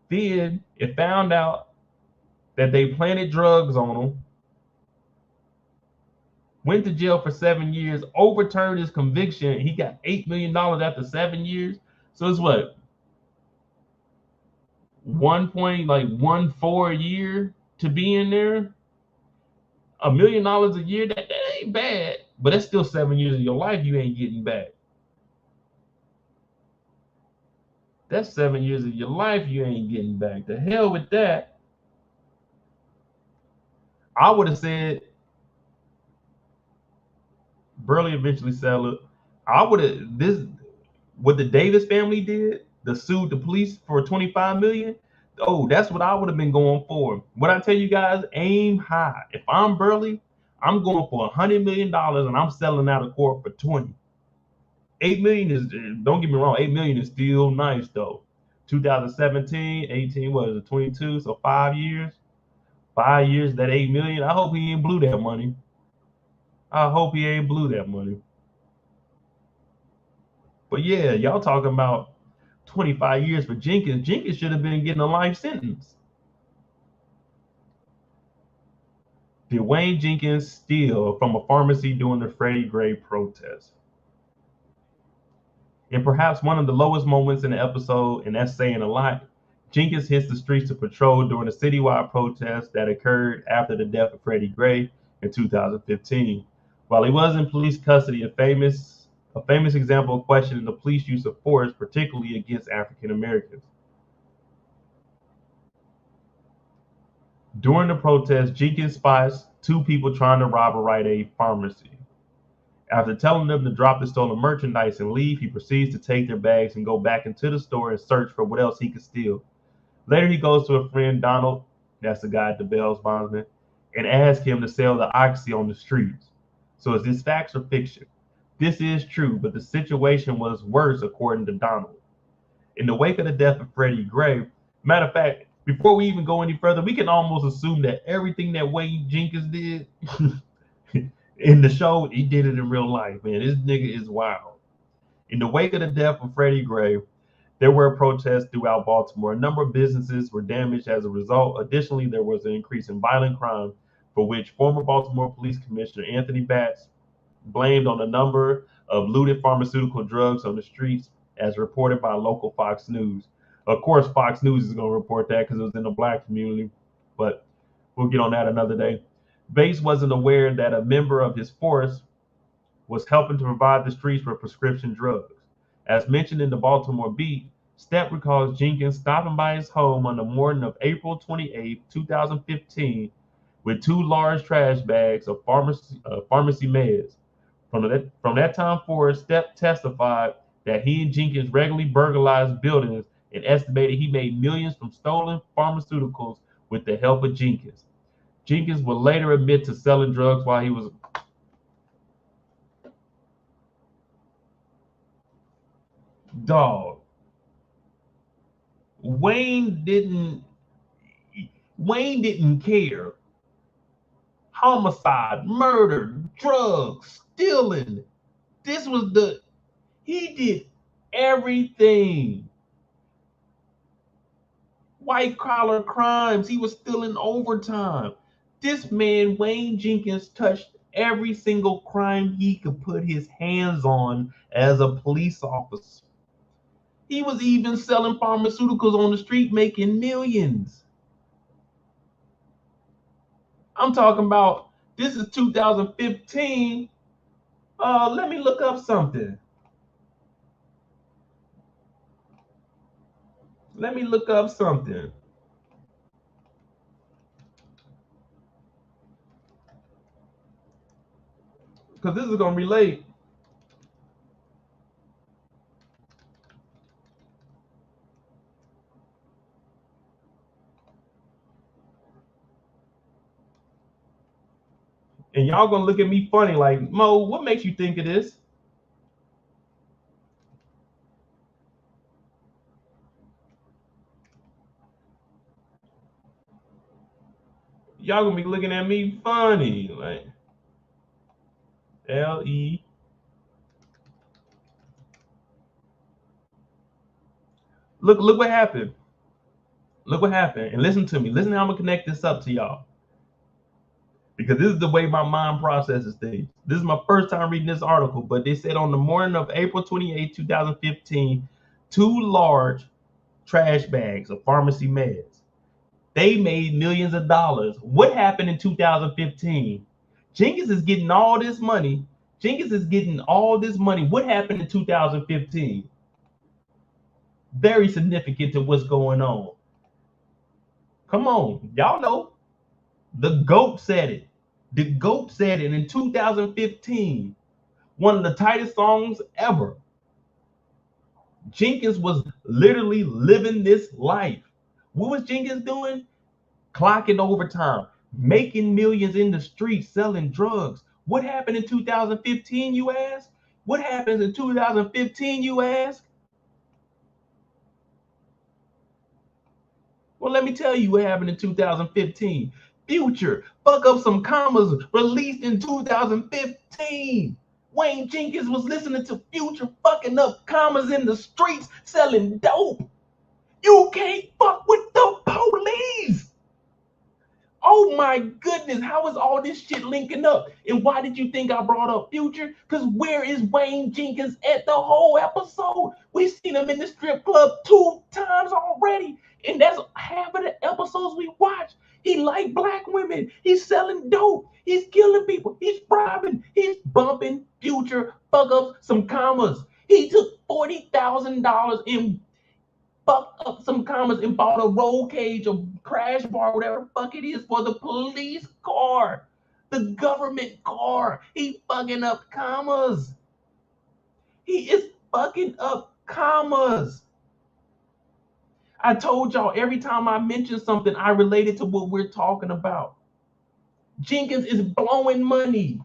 Then it found out that they planted drugs on him. Went to jail for 7 years, overturned his conviction. He got $8 million after 7 years. So it's what? 1.14 a year to be in there. $1 million a year, that ain't bad. But that's still 7 years of your life you ain't getting back. That's 7 years of your life you ain't getting back. The hell with that. I would have said Burley eventually settled. I would have what the Davis family did, the sued the police for $25 million. Oh, that's what I would have been going for. What I tell you guys, aim high. If I'm Burley, I'm going for $100 million and I'm selling out of court for 20. 8 million is, don't get me wrong, 8 million is still nice though. 2017, 18, what is it, 22? So 5 years. 5 years, that 8 million. I hope he ain't blew that money. But yeah, y'all talking about 25 years for Jenkins. Jenkins should have been getting a life sentence. Did Wayne Jenkins steal from a pharmacy during the Freddie Gray protest? In perhaps one of the lowest moments in the episode, and that's saying a lot, Jenkins hits the streets to patrol during a citywide protest that occurred after the death of Freddie Gray in 2015. While he was in police custody, a famous example of questioning the police use of force, particularly against African Americans. During the protest, Jenkins spots two people trying to rob a Rite Aid pharmacy. After telling them to drop the stolen merchandise and leave, he proceeds to take their bags and go back into the store and search for what else he could steal. Later, he goes to a friend, Donald, that's the guy at the Bell's bondsman, and asks him to sell the oxy on the streets. So is this facts or fiction? This is true, but the situation was worse according to Donald. In the wake of the death of Freddie Gray, matter of fact, before we even go any further, we can almost assume that everything that Wayne Jenkins did in the show, he did it in real life, man. This nigga is wild. In the wake of the death of Freddie Gray, There were protests throughout Baltimore. A number of businesses were damaged as a result. Additionally, there was an increase in violent crime, for which former Baltimore Police Commissioner Anthony Batts blamed on a number of looted pharmaceutical drugs on the streets, as reported by local Fox News. Of course, Fox News is going to report that because it was in the black community, but we'll get on that another day. Bates wasn't aware that a member of his force was helping to provide the streets for prescription drugs. As mentioned in the Baltimore Beat, Stepp recalls Jenkins stopping by his home on the morning of April 28, 2015, with two large trash bags of pharmacy meds. From that time forward, Stepp testified that he and Jenkins regularly burglarized buildings and estimated he made millions from stolen pharmaceuticals with the help of Jenkins. Jenkins would later admit to selling drugs while he was dog. Wayne didn't care. Homicide, murder, drugs, stealing. He did everything. White collar crimes. He was stealing overtime. This man, Wayne Jenkins, touched every single crime he could put his hands on as a police officer. He was even selling pharmaceuticals on the street, making millions. I'm talking about, this is 2015. Let me look up something. Because this is going to relate. And y'all gonna look at me funny like, Mo, what makes you think of this? Y'all gonna be looking at me funny, like L-E. Look what happened. Look what happened. And listen to me. Listen how I'm gonna connect this up to y'all. Because this is the way my mind processes things. This is my first time reading this article, but they said on the morning of April 28, 2015, two large trash bags of pharmacy meds. They made millions of dollars. What happened in 2015? Jenkins is getting all this money. What happened in 2015? Very significant to what's going on. Come on, y'all know. The GOAT said it. In 2015. One of the tightest songs ever. Jenkins was literally living this life. What was Jenkins doing? Clocking overtime, making millions in the streets, selling drugs. What happened in 2015, you ask? What happens in 2015, you ask? Well, let me tell you what happened in 2015. Future, fuck up some commas, released in 2015. Wayne Jenkins was listening to Future fucking up commas in the streets, selling dope. You can't fuck with the police. Oh my goodness, how is all this shit linking up? And why did you think I brought up Future? Because where is Wayne Jenkins at the whole episode? We've seen him in the strip club 2 times already. And that's half of the episodes we watch. He like black women. He's selling dope. He's killing people. He's bribing. He's bumping Future. Fuck up some commas. He took $40,000 in fucked up some commas and bought a roll cage, a crash bar, whatever the fuck it is, for the police car, the government car. He fucking up commas. He is fucking up commas. I told y'all every time I mention something, I relate it to what we're talking about. Jenkins is blowing money.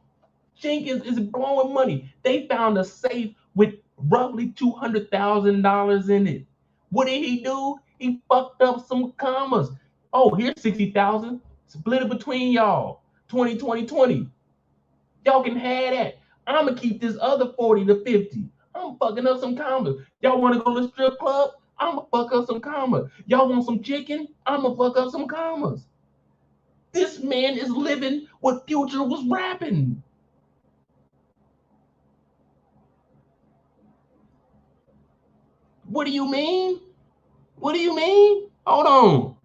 They found a safe with roughly $200,000 in it. What did he do? He fucked up some commas. Oh, here's 60,000. Split it between y'all. 20, 20, 20. Y'all can have that. I'm gonna keep this other 40 to 50. I'm fucking up some commas. Y'all want to go to the strip club? I'ma fuck up some commas. Y'all want some chicken? I'ma fuck up some commas. This man is living what Future was rapping. What do you mean? What do you mean? Hold on.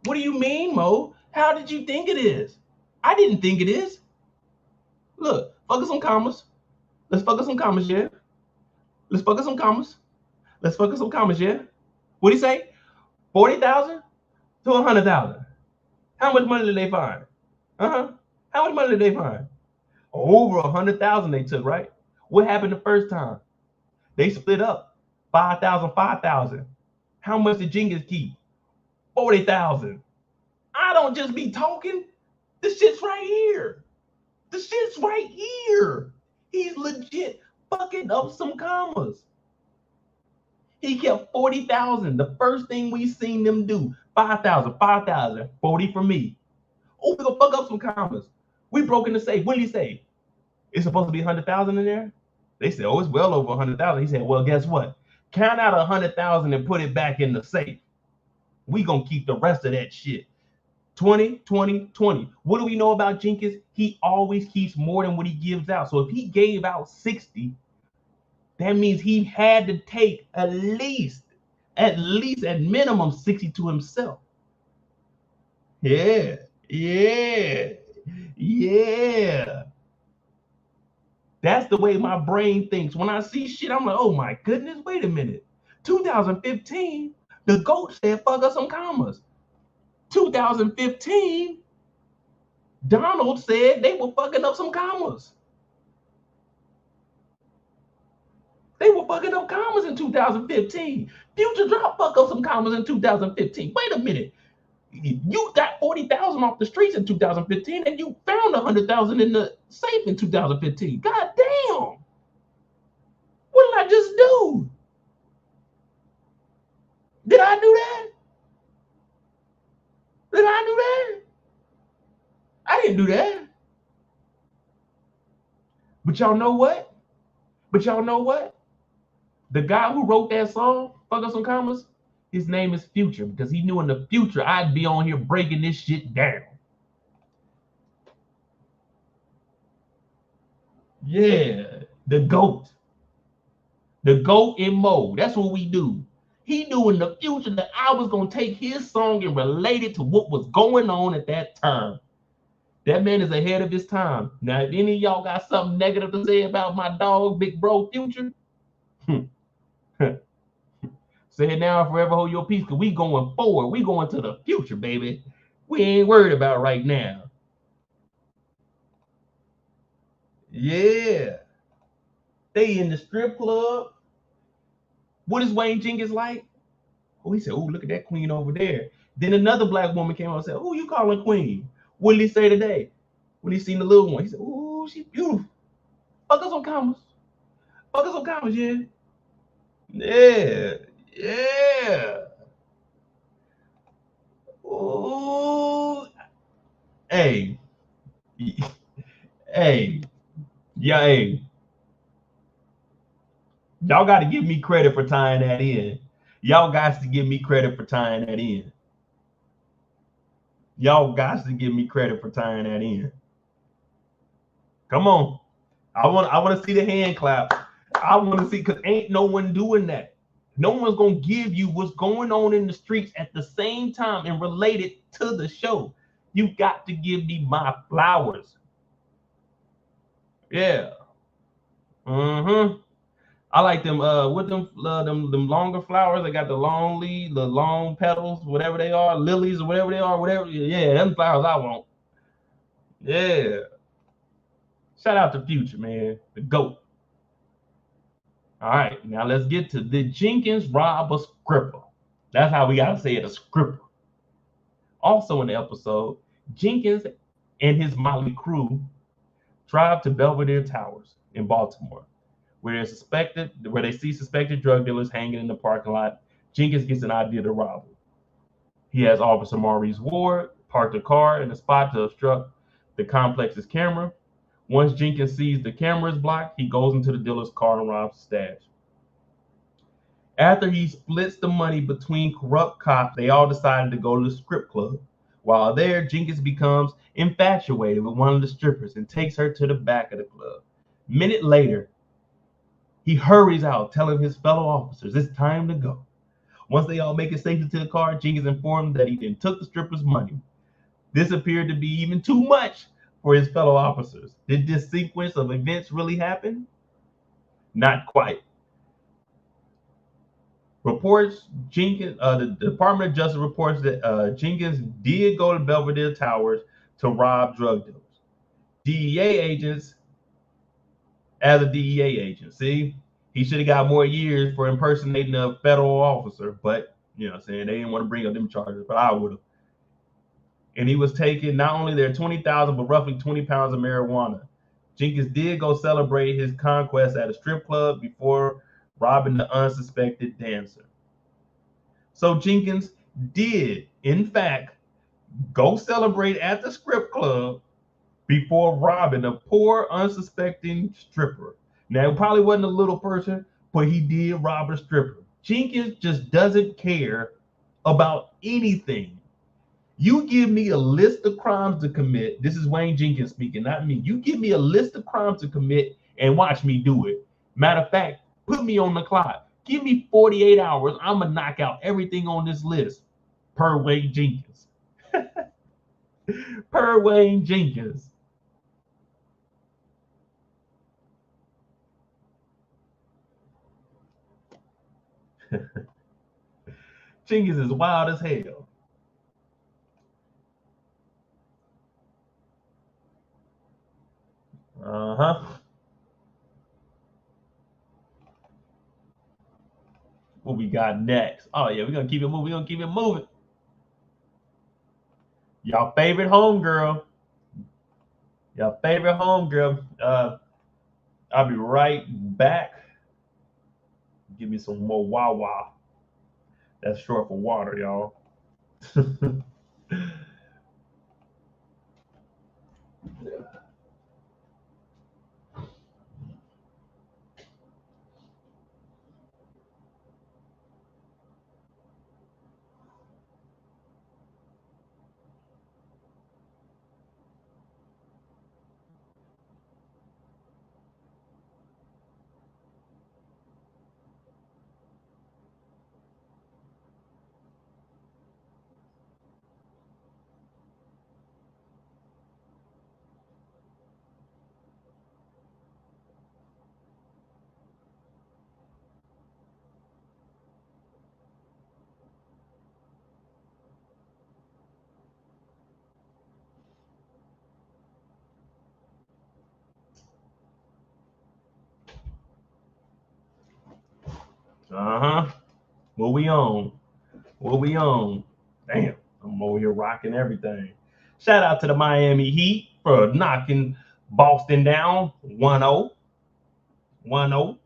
What do you mean, Mo? How did you think it is? I didn't think it is. Look, fuck up some commas. Let's fuck up some commas, yeah? Let's fuck up some commas. Let's fuck up some commas, yeah? What do you say? 40,000 to 100,000. How much money did they find? Uh-huh. How much money did they find? Over 100,000 they took, right? What happened the first time? They split up. 5,000, 5,000. How much did Jenkins keep? 40,000. I don't just be talking. The shit's right here. The shit's right here. He's legit fucking up some commas. He kept 40,000. The first thing we seen them do, 5,000, 5,000, 40 for me. Oh, we gonna fuck up some commas. We broke in the safe. What did he say? It's supposed to be 100,000 in there? They said, oh, it's well over 100,000. He said, well, guess what? Count out 100,000 and put it back in the safe. We gonna keep the rest of that shit. 20, 20, 20. What do we know about Jenkins? He always keeps more than what he gives out. So if he gave out 60, that means he had to take at least at minimum 60 to himself. Yeah. That's the way my brain thinks. When I see shit, I'm like, oh my goodness, wait a minute. 2015, the GOAT said fuck us some commas. 2015, Donald said they were fucking up some commas. They were fucking up commas in 2015. Future dropped fuck up some commas in 2015. Wait a minute. You got 40,000 off the streets in 2015 and you found 100,000 in the safe in 2015. God damn. What did I just do? Did I do that? Did I do that? I didn't do that. But y'all know what? The guy who wrote that song, fuck up some commas, his name is Future, because he knew in the future I'd be on here breaking this shit down. Yeah, the GOAT. The GOAT and Mo. That's what we do. He knew in the future that I was going to take his song and relate it to what was going on at that time. That man is ahead of his time. Now, if any of y'all got something negative to say about my dog, big bro, Future, say it now and forever hold your peace, because we going forward. We going to the future, baby. We ain't worried about right now. Yeah. They in the strip club. What is Wayne Jenkins like? Oh, he said, oh, look at that queen over there. Then another black woman came out and said, oh, you calling queen? What did he say today? When he seen the little one, he said, oh, she's beautiful. Fuck us on commas. Fuck us on commas, yeah. Yeah. Oh, hey. Yeah. Y'all got to give me credit for tying that in. Y'all got to give me credit for tying that in. Come on. I want to see the hand clap. I want to see, because ain't no one doing that. No one's going to give you what's going on in the streets at the same time and relate it to the show. You got to give me my flowers. Yeah. I like them with them longer flowers. They got the long leaves, the long petals, whatever they are, lilies or whatever they are, whatever. Yeah, them flowers I want. Yeah. Shout out to Future, man. The GOAT. All right, now let's get to the Jenkins rob a scripper. That's how we gotta say it, a scripper. Also in the episode, Jenkins and his motley crew drive to Belvedere Towers in Baltimore, where they see suspected drug dealers hanging in the parking lot. Jenkins gets an idea to rob them. He has Officer Maurice Ward park the car in the spot to obstruct the complex's camera. Once Jenkins sees the camera is blocked, he goes into the dealer's car and robs the stash. After he splits the money between corrupt cops, they all decided to go to the strip club. While there, Jenkins becomes infatuated with one of the strippers and takes her to the back of the club. A minute later, he hurries out, telling his fellow officers it's time to go. Once they all make it safely to the car, Jenkins informed that he then took the stripper's money. This appeared to be even too much for his fellow officers. Did this sequence of events really happen? Not quite. Reports Jenkins, the Department of Justice reports that Jenkins did go to Belvedere Towers to rob drug dealers. DEA agents, as a DEA agent, see, he should have got more years for impersonating a federal officer, but you know what I'm saying, they didn't want to bring up them charges, but I would have. And he was taking not only their 20,000, but roughly 20 pounds of marijuana. Jenkins did go celebrate his conquest at a strip club before robbing the unsuspected dancer. So Jenkins did, in fact, go celebrate at the strip club before robbing a poor, unsuspecting stripper. Now, it probably wasn't a little person, but he did rob a stripper. Jenkins just doesn't care about anything. You give me a list of crimes to commit. This is Wayne Jenkins speaking, not me. You give me a list of crimes to commit and watch me do it. Matter of fact, put me on the clock. Give me 48 hours. I'm going to knock out everything on this list. Per Wayne Jenkins. Per Wayne Jenkins. Jenkins is wild as hell. Uh-huh. What we got next? Oh yeah, we're gonna keep it moving. We're gonna keep it moving. Y'all favorite homegirl. Y'all favorite homegirl. I'll be right back. Give me some more Wawa. That's short for water, y'all. Uh-huh. What we on? What we on? Damn, I'm over here rocking everything. Shout out to the Miami Heat for knocking Boston down 1-0. 1-0.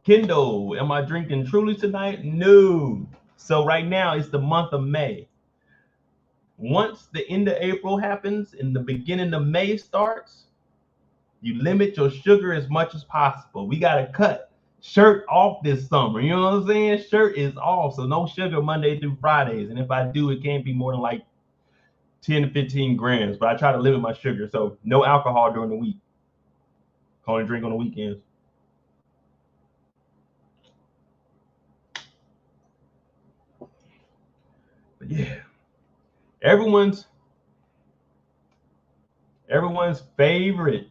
Kendall, am I drinking Truly tonight? No. So right now it's the month of May. Once the end of April happens and the beginning of May starts, you limit your sugar as much as possible. We got to cut shirt off this summer. You know what I'm saying? Shirt is off. So no sugar Monday through Fridays. And if I do, it can't be more than like 10 to 15 grams. But I try to limit my sugar. So no alcohol during the week. Only drink on the weekends. But yeah. Everyone's favorite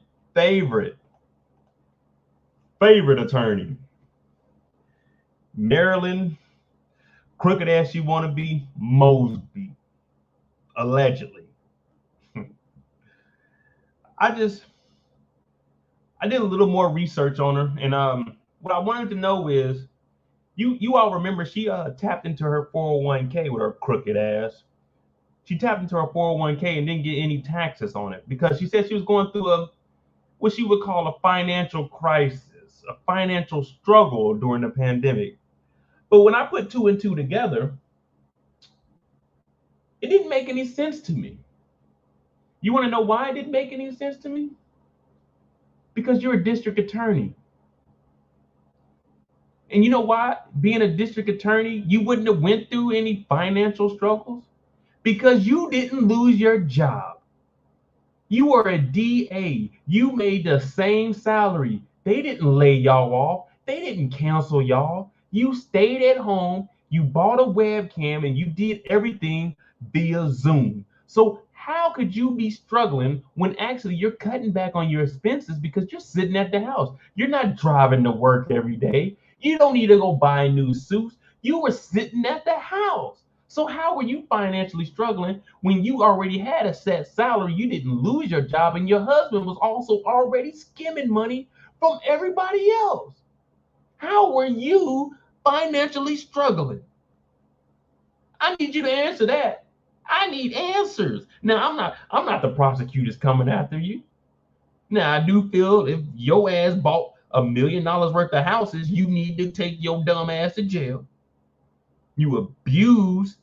attorney. Maryland, crooked ass you want to be, Mosby, allegedly. I did a little more research on her, and what I wanted to know is, you all remember she tapped into her 401k with her crooked ass. She tapped into her 401k and didn't get any taxes on it because she said she was going through what she would call a financial crisis, a financial struggle during the pandemic. But when I put two and two together, it didn't make any sense to me. You want to know why it didn't make any sense to me? Because you're a district attorney. And you know why? Being a district attorney, you wouldn't have went through any financial struggles because you didn't lose your job. You were a DA. You made the same salary. They didn't lay y'all off. They didn't cancel y'all. You stayed at home. You bought a webcam and you did everything via Zoom. So how could you be struggling when actually you're cutting back on your expenses because you're sitting at the house? You're not driving to work every day. You don't need to go buy new suits. You were sitting at the house. So how were you financially struggling when you already had a set salary? You didn't lose your job, and your husband was also already skimming money from everybody else. How were you financially struggling? I need you to answer that. I need answers. Now I'm not the prosecutors coming after you. Now I do feel if your ass bought $1 million worth of houses, you need to take your dumb ass to jail. You abused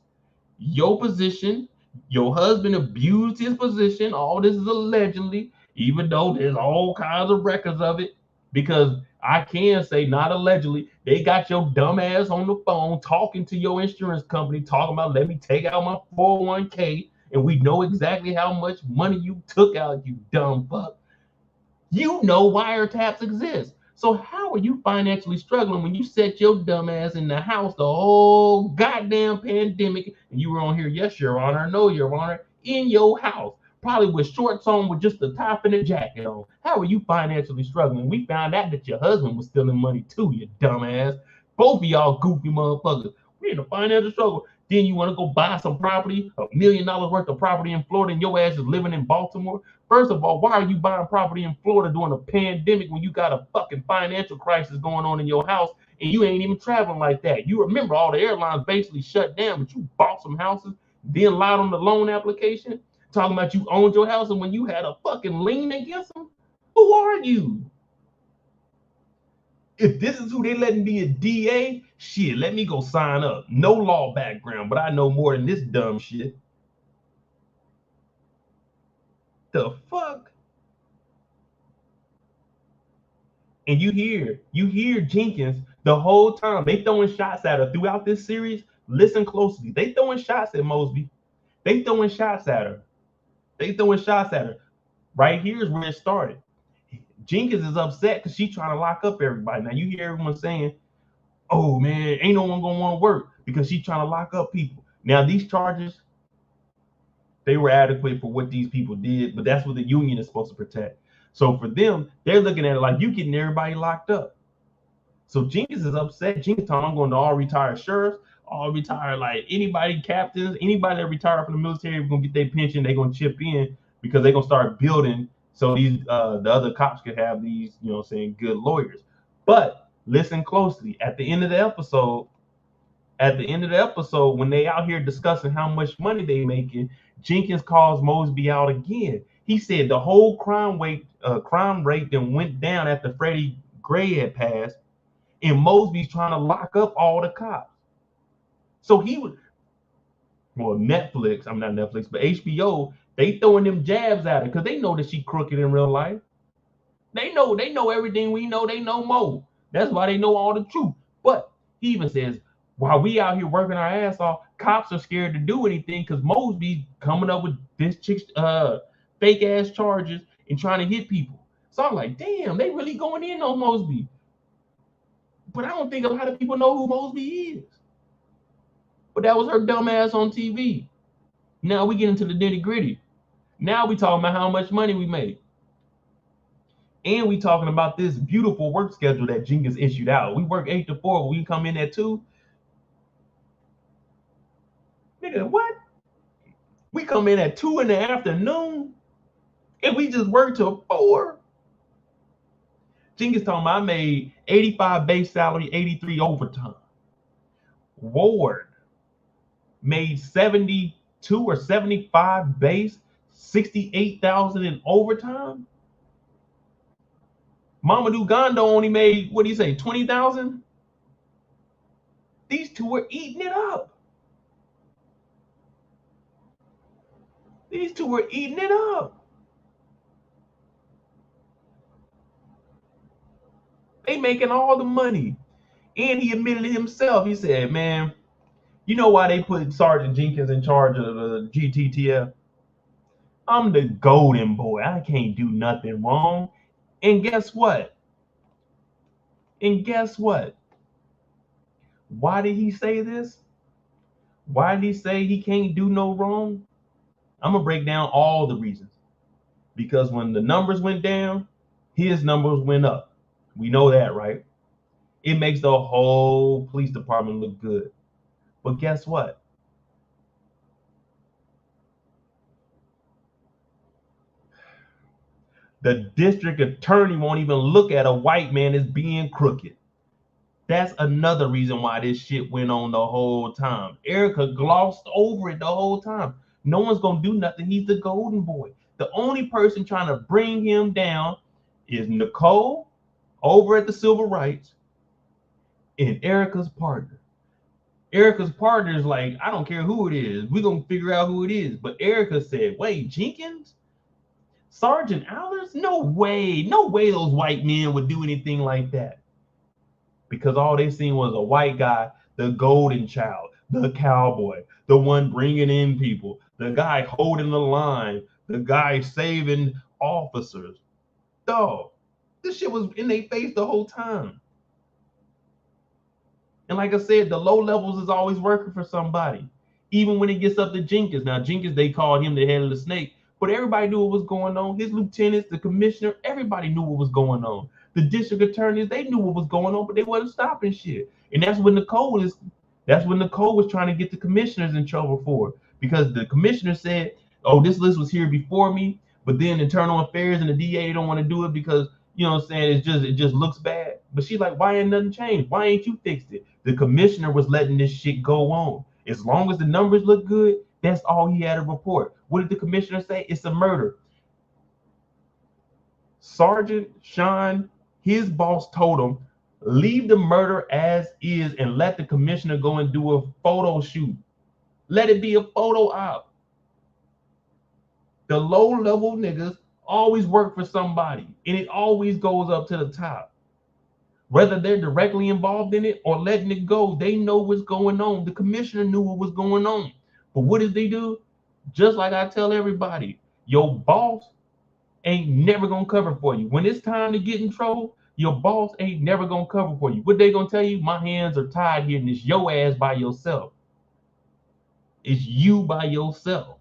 your position. Your husband abused his position. All this is allegedly, even though there's all kinds of records of it. Because I can say, not allegedly, they got your dumb ass on the phone talking to your insurance company, talking about, let me take out my 401k, and we know exactly how much money you took out, you dumb fuck. You know wiretaps exist. So how are you financially struggling when you set your dumb ass in the house the whole goddamn pandemic and you were on here, yes, Your Honor, no, Your Honor, in your house, probably with shorts on with just the top and a jacket on. How are you financially struggling? We found out that your husband was stealing money too, you dumb ass. Both of y'all goofy motherfuckers. We're in a financial struggle. Then you want to go buy some property, $1 million worth of property in Florida, and your ass is living in Baltimore. First of all, why are you buying property in Florida during a pandemic when you got a fucking financial crisis going on in your house and you ain't even traveling like that? You remember all the airlines basically shut down, but you bought some houses, then lied on the loan application, talking about you owned your house and when you had a fucking lien against them? Who are you? If this is who they letting be a DA, shit, let me go sign up. No law background, but I know more than this dumb shit. The fuck? And you hear Jenkins the whole time. They throwing shots at her throughout this series. Listen closely. They throwing shots at Mosby. They throwing shots at her. They throwing shots at her. Right here is where it started. Jenkins is upset because she's trying to lock up everybody. Now you hear everyone saying, oh man, ain't no one gonna want to work because she's trying to lock up people. Now these charges, they were adequate for what these people did, but that's what the union is supposed to protect. So for them, they're looking at it like you getting everybody locked up. So Jenkins is upset. Jenkins told him, I'm going to all retired sheriffs, all retired, like anybody, captains, anybody that retired from the military, we're going to get their pension. They're going to chip in because they're going to start building so these the other cops could have these, you know, saying good lawyers. But listen closely. At the end of the episode, when they out here discussing how much money they making, Jenkins calls Mosby out again. He said the whole crime rate then went down after Freddie Gray had passed, and Mosby's trying to lock up all the cops. So he was, well, Netflix, I'm not Netflix, but HBO, they throwing them jabs at her because they know that she crooked in real life. They know everything we know. They know more. That's why they know all the truth. But he even says, while we out here working our ass off, cops are scared to do anything because Mosby's coming up with this chick's fake ass charges and trying to hit people. So I'm like, damn, they really going in on Mosby. But I don't think a lot of people know who Mosby is. But that was her dumb ass on TV. Now we get into the nitty gritty. Now we talking about how much money we made. And we talking about this beautiful work schedule that Jenkins issued out. We work 8 to 4, but we come in at 2. Nigga, what? We come in at 2 in the afternoon and we just work till 4. Jenkins told me I made 85 base salary, 83 overtime. Ward made 72 or 75 base, 68,000 in overtime. Momodu Gondo only made, what do you say, 20,000? These two were eating it up. These two were eating it up. They making all the money. And he admitted it himself. He said, man, you know why they put Sergeant Jenkins in charge of the GTTF? I'm the golden boy. I can't do nothing wrong. And guess what? And guess what? Why did he say this? Why did he say he can't do no wrong? I'm going to break down all the reasons. Because when the numbers went down, his numbers went up. We know that, right? It makes the whole police department look good. But guess what? The district attorney won't even look at a white man as being crooked. That's another reason why this shit went on the whole time. Erica glossed over it the whole time. No one's gonna do nothing. He's the golden boy. The only person trying to bring him down is Nicole over at the Civil Rights and Erica's partner. Erica's partner is like, I don't care who it is. We're gonna figure out who it is. But Erica said, wait, Jenkins? Sergeant Allers? No way. No way those white men would do anything like that. Because all they seen was a white guy, the golden child, the cowboy, the one bringing in people, the guy holding the line, the guy saving officers. Dog, this shit was in their face the whole time. And like I said, the low levels is always working for somebody. Even when it gets up to Jenkins. Now, Jenkins, they called him the head of the snake, but everybody knew what was going on. His lieutenants, the commissioner, everybody knew what was going on. The district attorneys, they knew what was going on, but they wasn't stopping shit. And that's when Nicole was trying to get the commissioners in trouble for, because the commissioner said, oh, this list was here before me, but then internal affairs and the DA don't want to do it because, you know what I'm saying, it just looks bad. But she's like, why ain't nothing changed? Why ain't you fixed it? The commissioner was letting this shit go on. As long as the numbers look good, that's all he had to report. What did the commissioner say? It's a murder. Sergeant Sean, his boss, told him, leave the murder as is and let the commissioner go and do a photo shoot. Let it be a photo op. The low-level niggas always work for somebody, and it always goes up to the top. Whether they're directly involved in it or letting it go, they know what's going on. The commissioner knew what was going on. But what did they do? Just like I tell everybody, your boss ain't never gonna cover for you. When it's time to get in trouble, your boss ain't never gonna cover for you. What they gonna tell you? My hands are tied here, and it's your ass by yourself. It's you by yourself.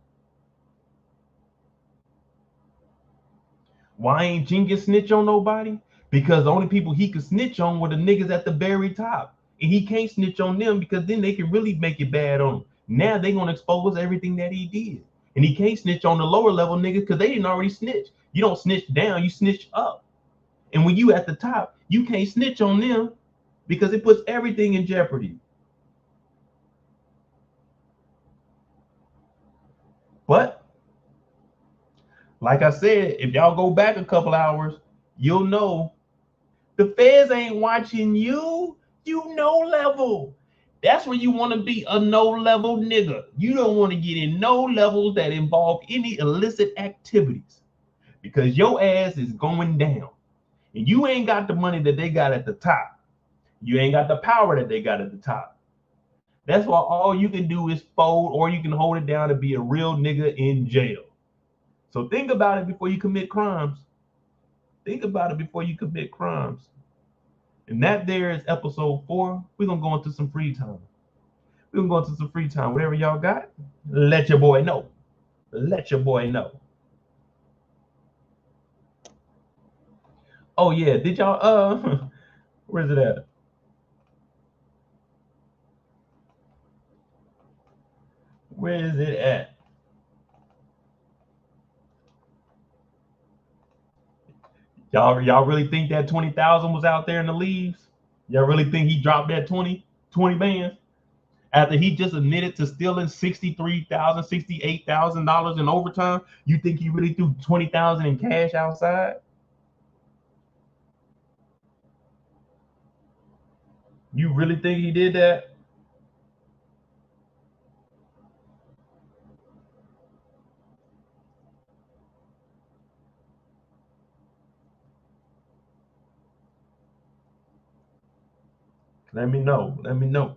Why ain't Jenkins snitch on nobody? Because the only people he could snitch on were the niggas at the very top. And he can't snitch on them because then they can really make it bad on him. Now they gonna expose everything that he did. And he can't snitch on the lower level niggas because they didn't already snitch. You don't snitch down, you snitch up. And when you at the top, you can't snitch on them because it puts everything in jeopardy. But like I said, if y'all go back a couple hours, you'll know the feds ain't watching you. You no level. That's where you want to be, a no level nigga. You don't want to get in no levels that involve any illicit activities because your ass is going down. And you ain't got the money that they got at the top. You ain't got the power that they got at the top. That's why all you can do is fold, or you can hold it down and be a real nigga in jail. So think about it before you commit crimes. Think about it before you commit crimes. And that there is episode 4. We're going to go into some free time. We're going to go into some free time. Whatever y'all got, let your boy know. Let your boy know. Oh, yeah. Did y'all, where's it at? Where is it at? Y'all really think that 20,000 was out there in the leaves? Y'all really think he dropped that 20 bands after he just admitted to stealing $63,000, $68,000 in overtime? You think he really threw 20,000 in cash outside? You really think he did that? Let me know. Let me know.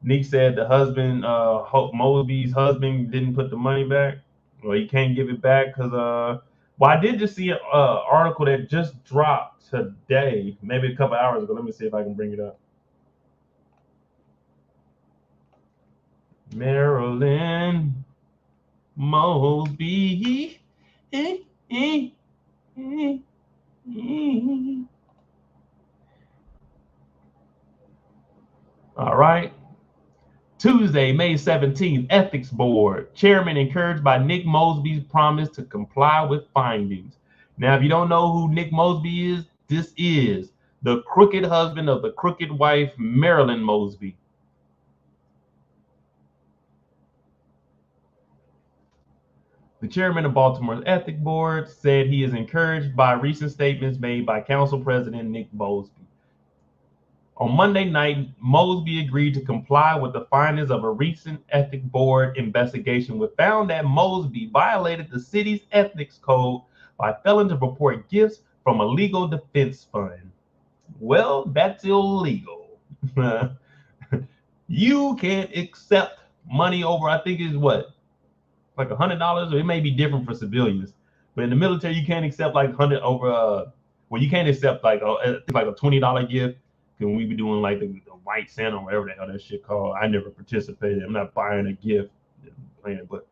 Nick said the husband, Mosby's husband, didn't put the money back. Well, he can't give it back because, well, I did just see an article that just dropped today, maybe a couple hours ago. Let me see if I can bring it up. Marilyn Mosby. All right. Tuesday, May 17th, Ethics Board. Chairman encouraged by Nick Mosby's promise to comply with findings. Now, if you don't know who Nick Mosby is, this is the crooked husband of the crooked wife, Marilyn Mosby. The chairman of Baltimore's Ethics Board said he is encouraged by recent statements made by Council President Nick Mosby. On Monday night, Mosby agreed to comply with the findings of a recent ethics board investigation, which found that Mosby violated the city's ethics code by failing to report gifts from a legal defense fund. Well, that's illegal. You can't accept money over, I think is what, like $100, or it may be different for civilians. But in the military, you can't accept like 100 over. Well, you can't accept like a $20 gift. Can we be doing like the white Santa or whatever the hell that shit called? I never participated. I'm not buying a gift, but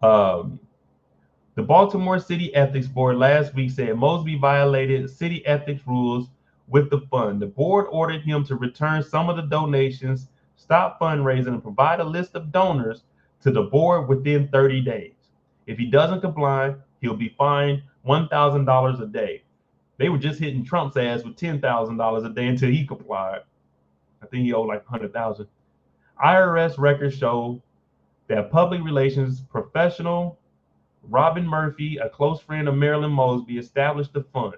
the Baltimore City Ethics Board last week said Mosby violated city ethics rules with the fund. The board ordered him to return some of the donations, stop fundraising, and provide a list of donors to the board within 30 days. If he doesn't comply, he'll be fined $1,000 a day. They were just hitting Trump's ass with $10,000 a day until he complied. I think he owed like $100,000. IRS records show that public relations professional Robin Murphy, a close friend of Marilyn Mosby, established the fund.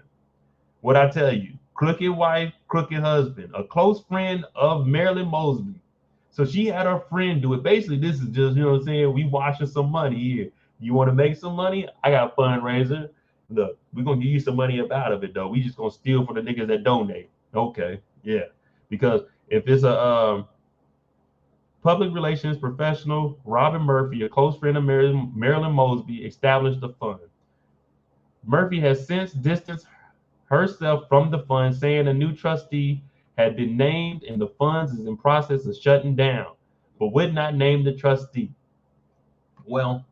What I tell you, crooked wife, crooked husband, a close friend of Marilyn Mosby. So she had her friend do it. Basically, this is just, you know what I'm saying? We washing some money here. You want to make some money? I got a fundraiser. Look, we're going to give you some money up out of it, though. We just going to steal from the niggas that donate. Okay, yeah. Because if it's a public relations professional, Robin Murphy, a close friend of Marilyn Mosby, established the fund. Murphy has since distanced herself from the fund, saying a new trustee had been named and the funds is in process of shutting down, but would not name the trustee. Well,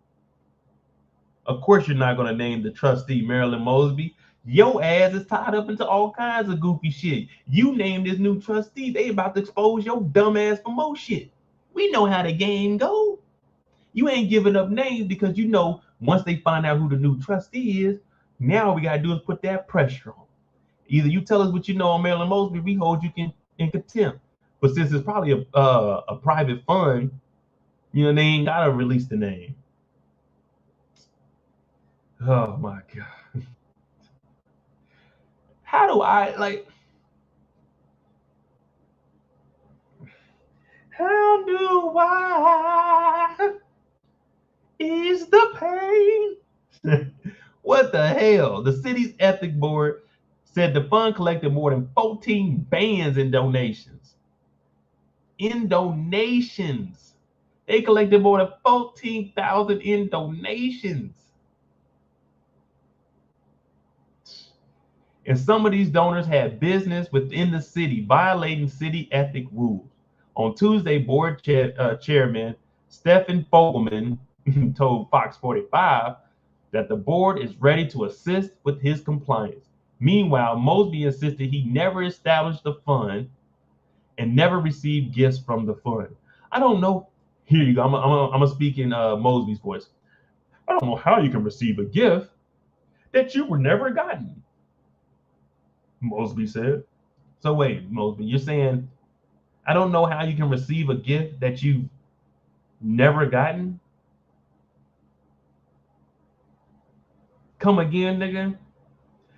of course you're not going to name the trustee, Marilyn Mosby. Your ass is tied up into all kinds of goofy shit. You named this new trustee, they about to expose your dumb ass for more shit. We know how the game go. You ain't giving up names because you know once they find out who the new trustee is, now all we gotta do is put that pressure on. Either you tell us what you know on Marilyn Mosby, we hold you in contempt. But since it's probably a private fund, you know, they ain't gotta release the name. Oh my God. How do I like? How do I ease the pain? What the hell? The city's ethics board said the fund collected more than 14 bands in donations. In donations. They collected more than 14,000 in donations. And some of these donors had business within the city, violating city ethic rules. On Tuesday, board chairman Stephen Fogelman told Fox 45 that the board is ready to assist with his compliance. Meanwhile, Mosby insisted he never established the fund and never received gifts from the fund. I don't know. Here you go. I'm gonna speak in Mosby's voice. I don't know how you can receive a gift that you were never gotten, Mosby said. So wait, Mosby, you're saying I don't know how you can receive a gift that you've never gotten? Come again, nigga?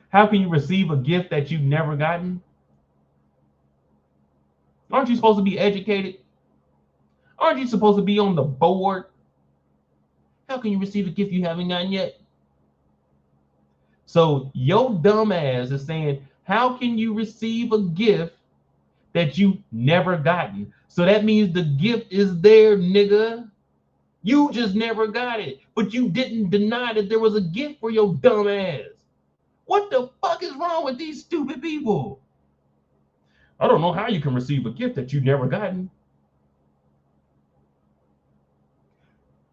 How can you receive a gift that you've never gotten? Aren't you supposed to be educated? Aren't you supposed to be on the board? How can you receive a gift you haven't gotten yet? So your dumb ass is saying, how can you receive a gift that you never gotten? So that means the gift is there, nigga. You just never got it, but you didn't deny that there was a gift for your dumb ass. What the fuck is wrong with these stupid people? I don't know how you can receive a gift that you never gotten.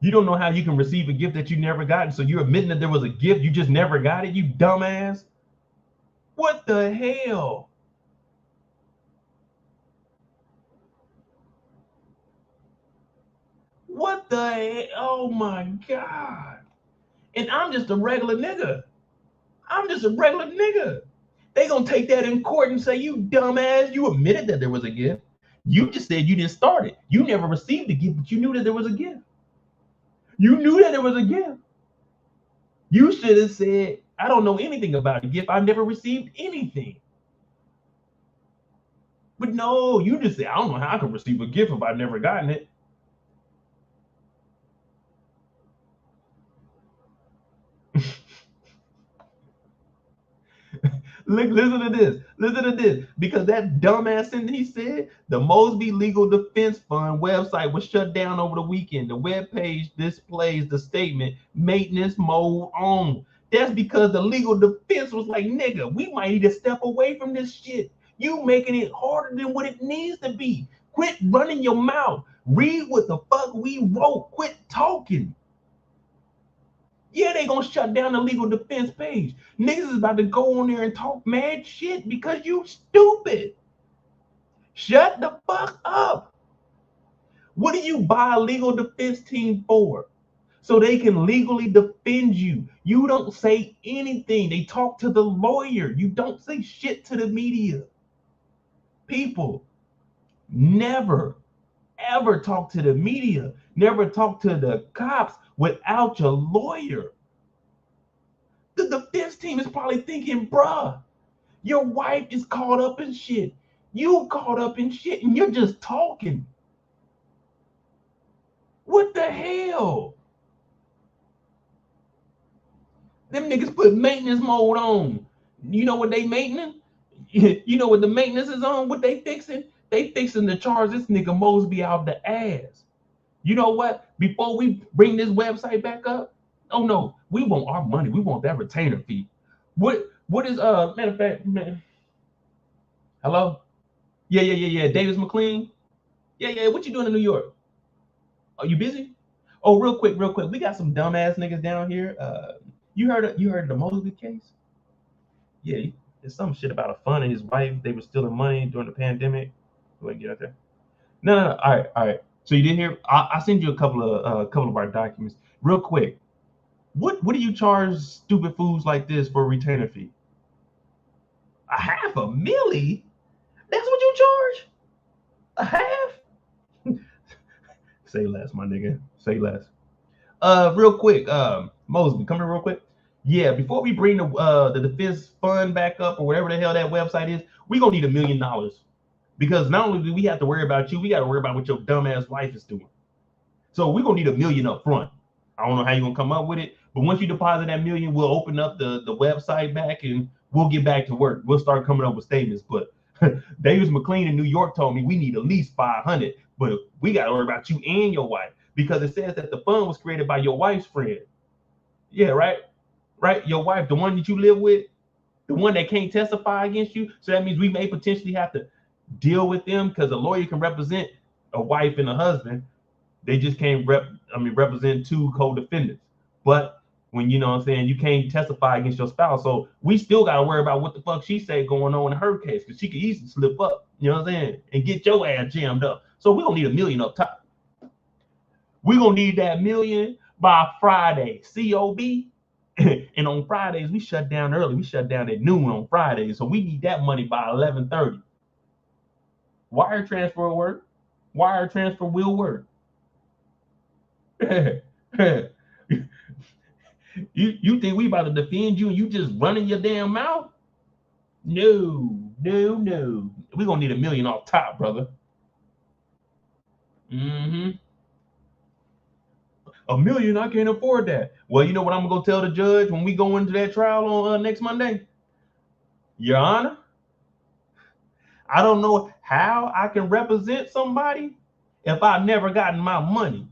You don't know how you can receive a gift that you never gotten, so you're admitting that there was a gift, you just never got it, you dumbass. What the hell? What the hell? Oh my God. And I'm just a regular nigga. I'm just a regular nigga. They gonna take that in court and say, you dumbass, you admitted that there was a gift. You just said you didn't start it. You never received the gift, but you knew that there was a gift. You knew that there was a gift. You should have said, I don't know anything about a gift. I've never received anything. But no, you just said, I don't know how I can receive a gift if I've never gotten it. Listen to this. Listen to this. Because that dumbass thing he said, the Mosby Legal Defense Fund website was shut down over the weekend. The webpage displays the statement, maintenance mode on. That's because the legal defense was like, nigga, we might need to step away from this shit. You making it harder than what it needs to be. Quit running your mouth. Read what the fuck we wrote. Quit talking. Yeah, they gonna shut down the legal defense page. Niggas is about to go on there and talk mad shit because you stupid. Shut the fuck up. What do you buy a legal defense team for? So they can legally defend you. You don't say anything. They talk to the lawyer. You don't say shit to the media. People, never, ever talk to the media. Never talk to the cops without your lawyer. The defense team is probably thinking, bruh, your wife is caught up in shit. You caught up in shit and you're just talking. What the hell? Them niggas put maintenance mode on. You know what they maintenance? You know what the maintenance is on? What they fixing? They fixing to charge this nigga Mosby out the ass. You know what? Before we bring this website back up, oh no, we want our money. We want that retainer fee. What is matter of fact, man? Hello? Yeah. Davis McLean. Yeah. What you doing in New York? Are you busy? Oh, real quick. We got some dumbass niggas down here. You heard of the Moedotj case? Yeah, there's some shit about a fund and his wife. They were stealing money during the pandemic. Go ahead and get out there. No. All right. So you didn't hear? I send you a couple of our documents real quick. What do you charge stupid fools like this for a retainer fee? $500,000? That's what you charge? A half? Say less, my nigga. Say less. Real quick, Mosby, come here real quick. Yeah, before we bring the defense fund back up or whatever the hell that website is, we gonna need $1 million. Because not only do we have to worry about you, we gotta worry about what your dumbass wife is doing. So we're gonna need $1 million up front. I don't know how you're gonna come up with it, but once you deposit that $1 million, we'll open up the website back and we'll get back to work. We'll start coming up with statements. But Davis McLean in New York told me we need at least 500, but we gotta worry about you and your wife because it says that the fund was created by your wife's friend. Yeah, right? Right? Your wife, the one that you live with, the one that can't testify against you. So that means we may potentially have to deal with them because a lawyer can represent a wife and a husband. They just can't represent two co-defendants. But when you know what I'm saying, you can't testify against your spouse. So we still gotta worry about what the fuck she say going on in her case, because she could easily slip up, you know what I'm saying, and get your ass jammed up. So we're gonna need $1 million up top. We're gonna need that $1 million by Friday. COB. And on Fridays, we shut down early. We shut down at noon on Fridays. So we need that money by 11:30. Wire transfer will work. Wire transfer will work. You think we about to defend you and you just running your damn mouth? No. We're gonna need $1 million off top, brother. $1 million, I can't afford that. Well, you know what I'm gonna tell the judge when we go into that trial on next Monday? Your Honor, I don't know how I can represent somebody if I've never gotten my money.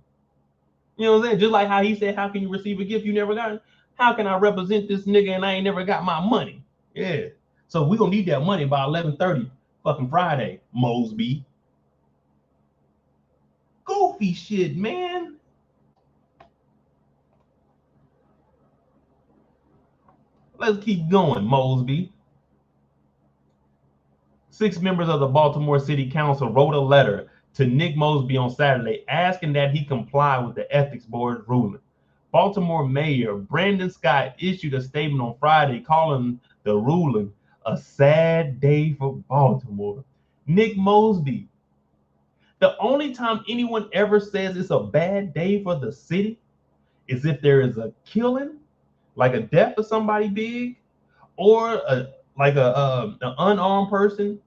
You know what I'm saying? Just like how he said, how can you receive a gift you never gotten? How can I represent this nigga and I ain't never got my money? Yeah. So we gonna need that money by 11:30 fucking Friday, Mosby. Goofy shit, man. Let's keep going, Mosby. 6 members of the Baltimore City Council wrote a letter to Nick Mosby on Saturday asking that he comply with the ethics board's ruling. Baltimore Mayor Brandon Scott issued a statement on Friday calling the ruling a sad day for Baltimore. Nick Mosby, the only time anyone ever says it's a bad day for the city is if there is a killing, like a death of somebody big, or an unarmed person.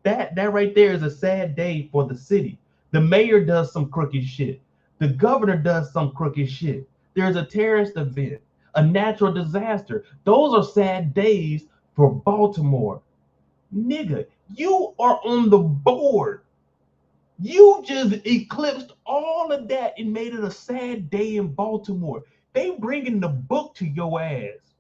That right there is a sad day for the city. The mayor does some crooked shit. The governor does some crooked shit. There's a terrorist event, a natural disaster. Those are sad days for Baltimore. Nigga, you are on the board. You just eclipsed all of that and made it a sad day in Baltimore. They bringing the book to your ass.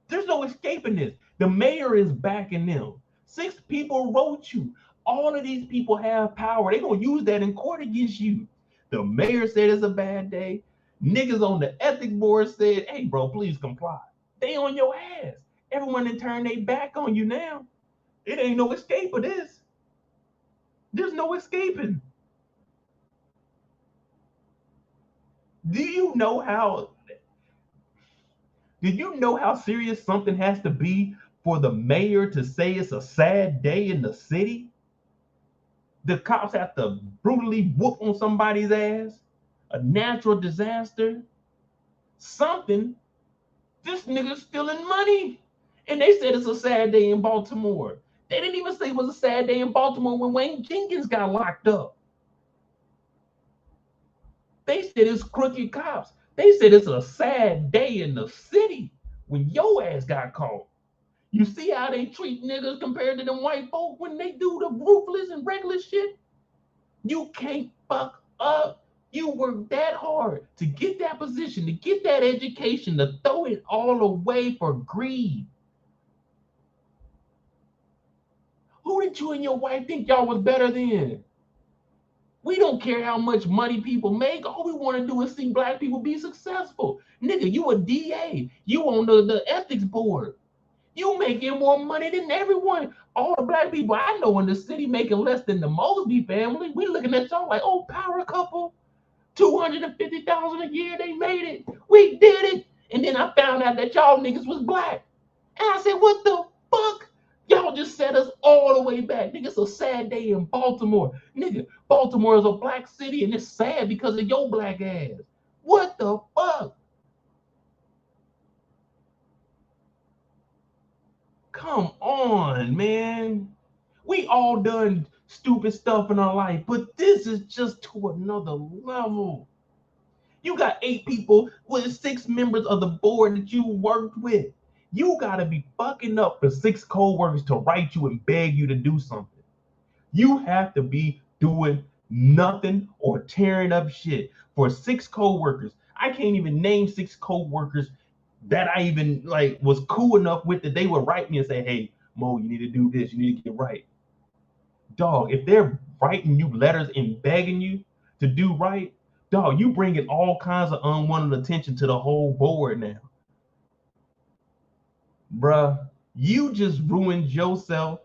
There's no escaping this. The mayor is backing them. 6 people wrote you. All of these people have power. They're going to use that in court against you. The mayor said it's a bad day. Niggas on the ethics board said, hey, bro, please comply. They on your ass. Everyone in turn they back on you now. It ain't no escape of this. There's no escaping. Do you know how serious something has to be for the mayor to say it's a sad day in the city? The cops have to brutally whoop on somebody's ass, a natural disaster, something. This nigga's stealing money. And they said it's a sad day in Baltimore. They didn't even say it was a sad day in Baltimore when Wayne Jenkins got locked up. They said it's crooked cops. They said it's a sad day in the city when your ass got caught. You see how they treat niggas compared to them white folk when they do the ruthless and reckless shit? You can't fuck up. You work that hard to get that position, to get that education, to throw it all away for greed. Who did you and your wife think y'all was better than? We don't care how much money people make. All we want to do is see black people be successful. Nigga, you a DA. You on the ethics board. You making more money than everyone. All the black people I know in the city making less than the Mosby family. We looking at y'all like, oh, power couple. $250,000 a year, they made it. We did it. And then I found out that y'all niggas was black. And I said, what the fuck? Y'all just set us all the way back. Nigga, it's a sad day in Baltimore. Nigga, Baltimore is a black city and it's sad because of your black ass. What the fuck? Come on, man. We all done stupid stuff in our life, but this is just to another level. You got 8 people with 6 members of the board that you worked with. You gotta be fucking up for 6 co-workers to write you and beg you to do something. You have to be doing nothing or tearing up shit for 6 co-workers. I can't even name 6 co-workers that I even like was cool enough with that they would write me and say, hey, Mo, you need to do this, you need to get right. Dog, if they're writing you letters and begging you to do right, dog, you bringing all kinds of unwanted attention to the whole board now. Bruh, you just ruined yourself,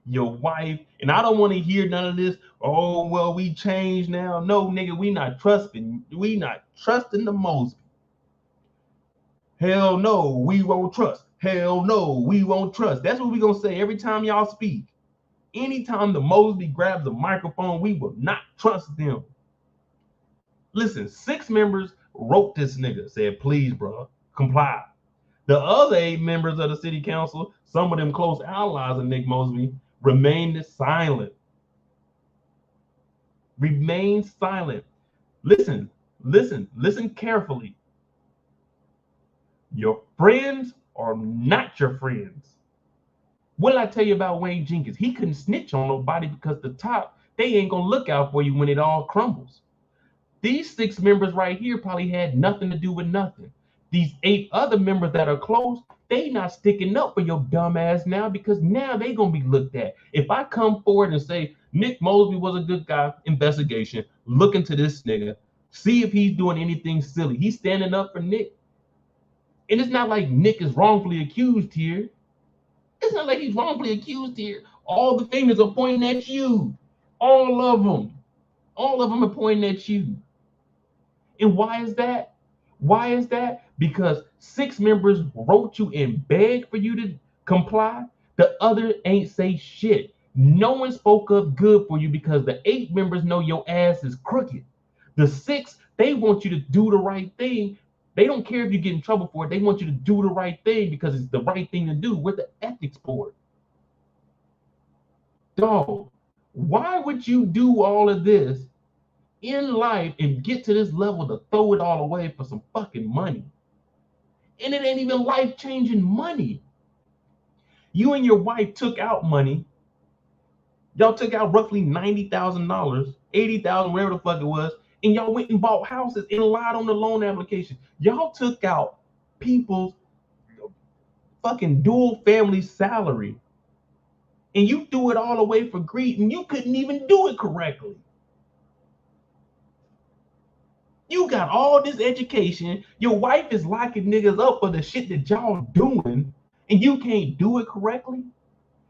your wife, and I don't want to hear none of this. Oh, well, we changed now. No, nigga, we not trusting the Mosby. Hell no, we won't trust. Hell no, we won't trust. That's what we gonna say every time y'all speak. Anytime the Mosby grabs a microphone, we will not trust them. Listen, 6 members wrote this nigga, said, please, bro, comply. The other 8 members of the city council, some of them close allies of Nick Mosby, remained silent. Remain silent. Listen, Listen carefully. Your friends are not your friends. What did I tell you about Wayne Jenkins? He couldn't snitch on nobody because the top, they ain't gonna look out for you when it all crumbles. These 6 members right here probably had nothing to do with nothing. These 8 other members that are close, they not sticking up for your dumb ass now because now they gonna be looked at. If I come forward and say Nick Mosby was a good guy, investigation, look into this nigga, see if he's doing anything silly. He's standing up for Nick. And it's not like Nick is wrongfully accused here. It's not like he's wrongfully accused here. All the fingers are pointing at you. All of them. All of them are pointing at you. And why is that? Why is that? Because 6 members wrote you and begged for you to comply. The other ain't say shit. No one spoke up good for you because the 8 members know your ass is crooked. The 6, they want you to do the right thing. They don't care if you get in trouble for it. They want you to do the right thing because it's the right thing to do. We're the ethics board. Dog, why would you do all of this in life and get to this level to throw it all away for some fucking money? And it ain't even life-changing money. You and your wife took out money. Y'all took out roughly $90,000, $80,000, whatever the fuck it was, and y'all went and bought houses and lied on the loan application. Y'all took out people's fucking dual family salary, and you threw it all away for greed, and you couldn't even do it correctly. You got all this education. Your wife is locking niggas up for the shit that y'all doing, and you can't do it correctly.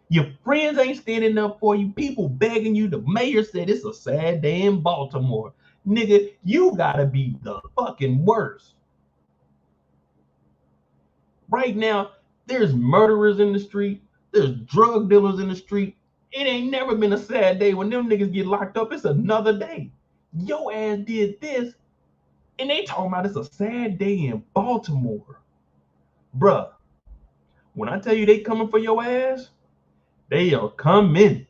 Your friends ain't standing up for you. People begging you. The mayor said it's a sad day in Baltimore. Nigga, you gotta be the fucking worst. Right now, there's murderers in the street. There's drug dealers in the street. It ain't never been a sad day when them niggas get locked up. It's another day. Your ass did this, and they talking about it's a sad day in Baltimore. Bruh, when I tell you they coming for your ass, they are coming.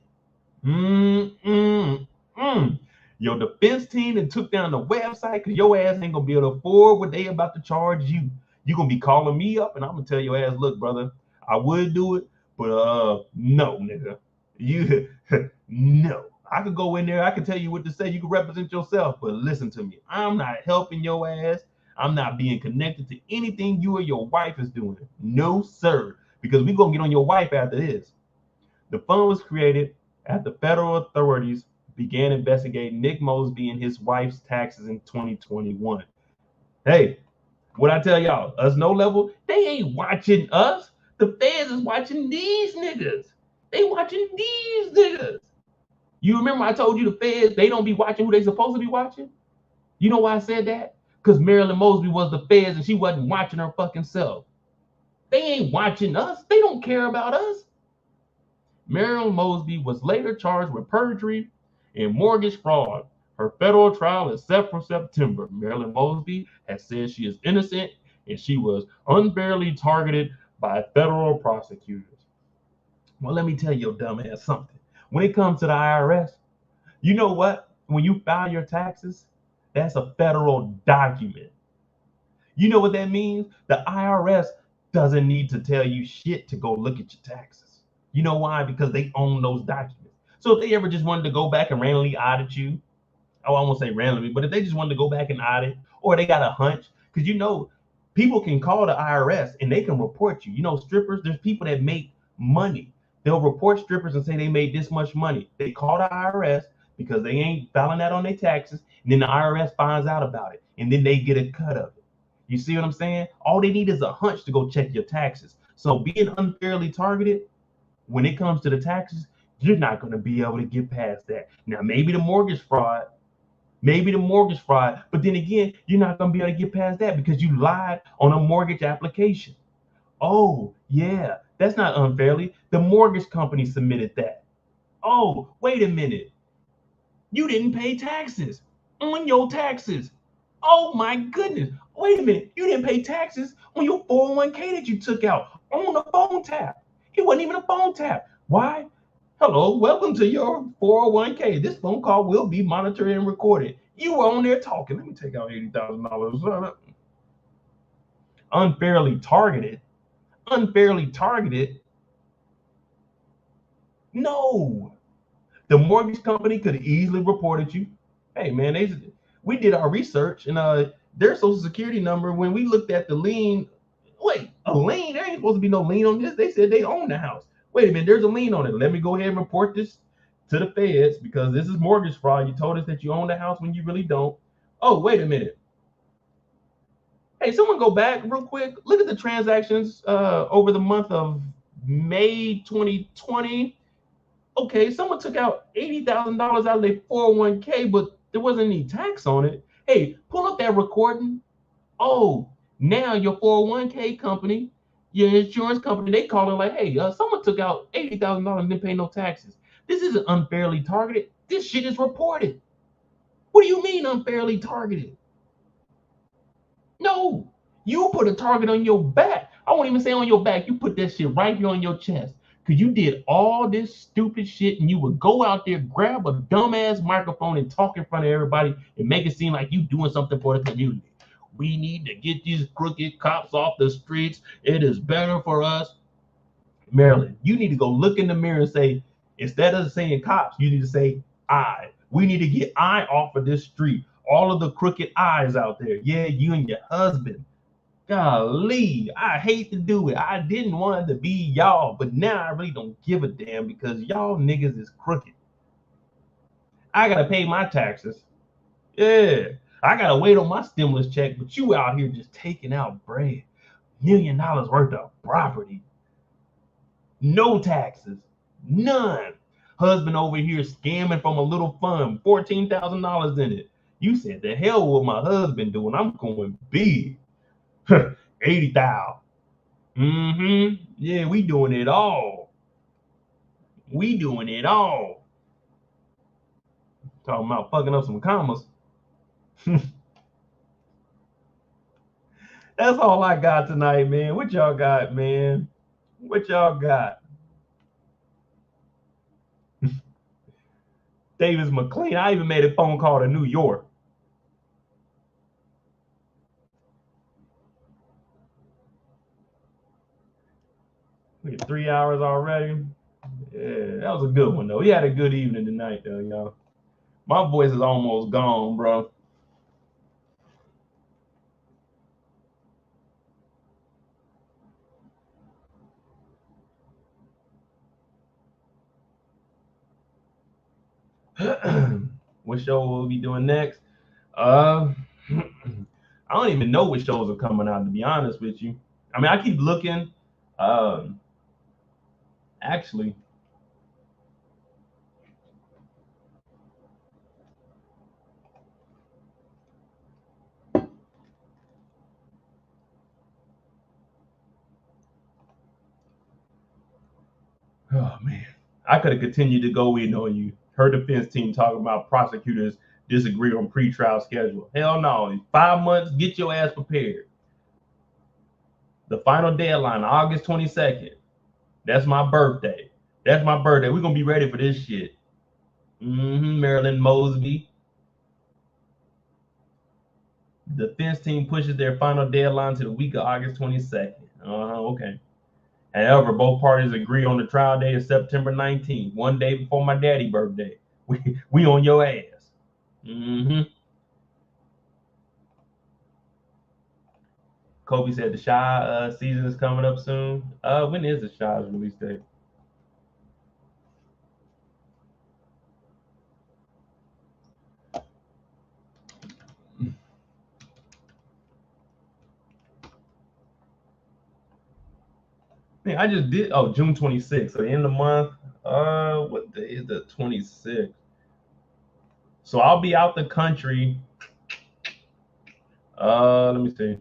Your defense team that took down the website because your ass ain't gonna be able to afford what they about to charge you. You gonna be calling me up and I'm gonna tell your ass, look, brother, I would do it, but no, nigga. You no. I could go in there, I can tell you what to say, you can represent yourself, but listen to me. I'm not helping your ass. I'm not being connected to anything you or your wife is doing. No, sir. Because we're gonna get on your wife after this. The fund was created after federal authorities began investigating Nick Mosby and his wife's taxes in 2021. Hey, what I tell y'all, us no level, they ain't watching us. The feds is watching these niggas. They watching these niggas. You remember I told you the feds, they don't be watching who they supposed to be watching? You know why I said that? Because Marilyn Mosby was the feds and she wasn't watching her fucking self. They ain't watching us. They don't care about us. Marilyn Mosby was later charged with perjury and mortgage fraud. Her federal trial is set for September. Marilyn Mosby has said she is innocent and she was unfairly targeted by federal prosecutors. Well, let me tell your dumb ass something. When it comes to the IRS, you know what? When you file your taxes, that's a federal document. You know what that means? The IRS doesn't need to tell you shit to go look at your taxes. You know why? Because they own those documents. So if they ever just wanted to go back and randomly audit you, I won't say randomly, but if they just wanted to go back and audit, or they got a hunch, because you know, people can call the IRS and they can report you. You know, strippers, there's people that make money. They'll report strippers and say they made this much money. They call the IRS because they ain't filing that on their taxes, and then the IRS finds out about it, and then they get a cut of it. You see what I'm saying? All they need is a hunch to go check your taxes. So being unfairly targeted, when it comes to the taxes, you're not going to be able to get past that. Now, maybe the mortgage fraud, but then again, you're not going to be able to get past that because you lied on a mortgage application. Oh, yeah, that's not unfairly. The mortgage company submitted that. Oh, wait a minute. You didn't pay taxes on your taxes. Oh my goodness. Wait a minute. You didn't pay taxes on your 401k that you took out on the phone tap. It wasn't even a phone tap. Why? Hello, welcome to your 401k. This phone call will be monitored and recorded. You were on there talking. Let me take out $80,000. Unfairly targeted. Unfairly targeted. No. The mortgage company could have easily reported you. Hey man, we did our research and their social security number when we looked at the lien. Wait, a lien? There ain't supposed to be no lien on this. They said they own the house. Wait a minute, there's a lien on it. Let me go ahead and report this to the feds because this is mortgage fraud. You told us that you own the house when you really don't. Oh, wait a minute. Hey, someone go back real quick. Look at the transactions over the month of May 2020. Okay, someone took out $80,000 out of their 401k, but there wasn't any tax on it. Hey, pull up that recording. Oh, now your 401k company, your insurance company, they calling like, hey, someone took out $80,000 and didn't pay no taxes. This isn't unfairly targeted. This shit is reported. What do you mean unfairly targeted? No, you put a target on your back. I won't even say on your back. You put that shit right here on your chest. Because you did all this stupid shit and you would go out there, grab a dumbass microphone and talk in front of everybody and make it seem like you doing something for the community. We need to get these crooked cops off the streets. It is better for us. Maryland, you need to go look in the mirror and say, instead of saying cops, you need to say I. We need to get I off of this street. All of the crooked eyes out there. Yeah, you and your husband. Golly, I hate to do it. I didn't want it to be y'all, but now I really don't give a damn because y'all niggas is crooked. I gotta pay my taxes. Yeah, I gotta wait on my stimulus check, but you out here just taking out bread. $1 million worth of property. No taxes. None. Husband over here scamming from a little fund, $14,000 in it. You said, the hell what my husband doing? I'm going big. 80,000. Yeah, we doing it all. We doing it all. Talking about fucking up some commas. That's all I got tonight, man. What y'all got, man? What y'all got? Davis McLean. I even made a phone call to New York. We had 3 hours already. Yeah, that was a good one though. We had a good evening tonight though, y'all. My voice is almost gone, bro. What show will we be doing next? I don't even know what shows are coming out, to be honest with you. I mean, I keep looking. Actually, oh man, I could have continued to go in on you. Her defense team talking about prosecutors disagree on pretrial schedule. Hell no, 5 months, get your ass prepared. The final deadline, August 22nd. That's my birthday. That's my birthday. We're gonna be ready for this shit. Marilyn Mosby. The defense team pushes their final deadline to the week of August 22nd. Okay. However, both parties agree on the trial date of September 19th, one day before my daddy's birthday. We on your ass. Kobe said the Shy season is coming up soon. When is the Shy's release date? Man, I just did. Oh, June 26th. So the end of the month. What day is the 26th? So I'll be out the country. Let me see.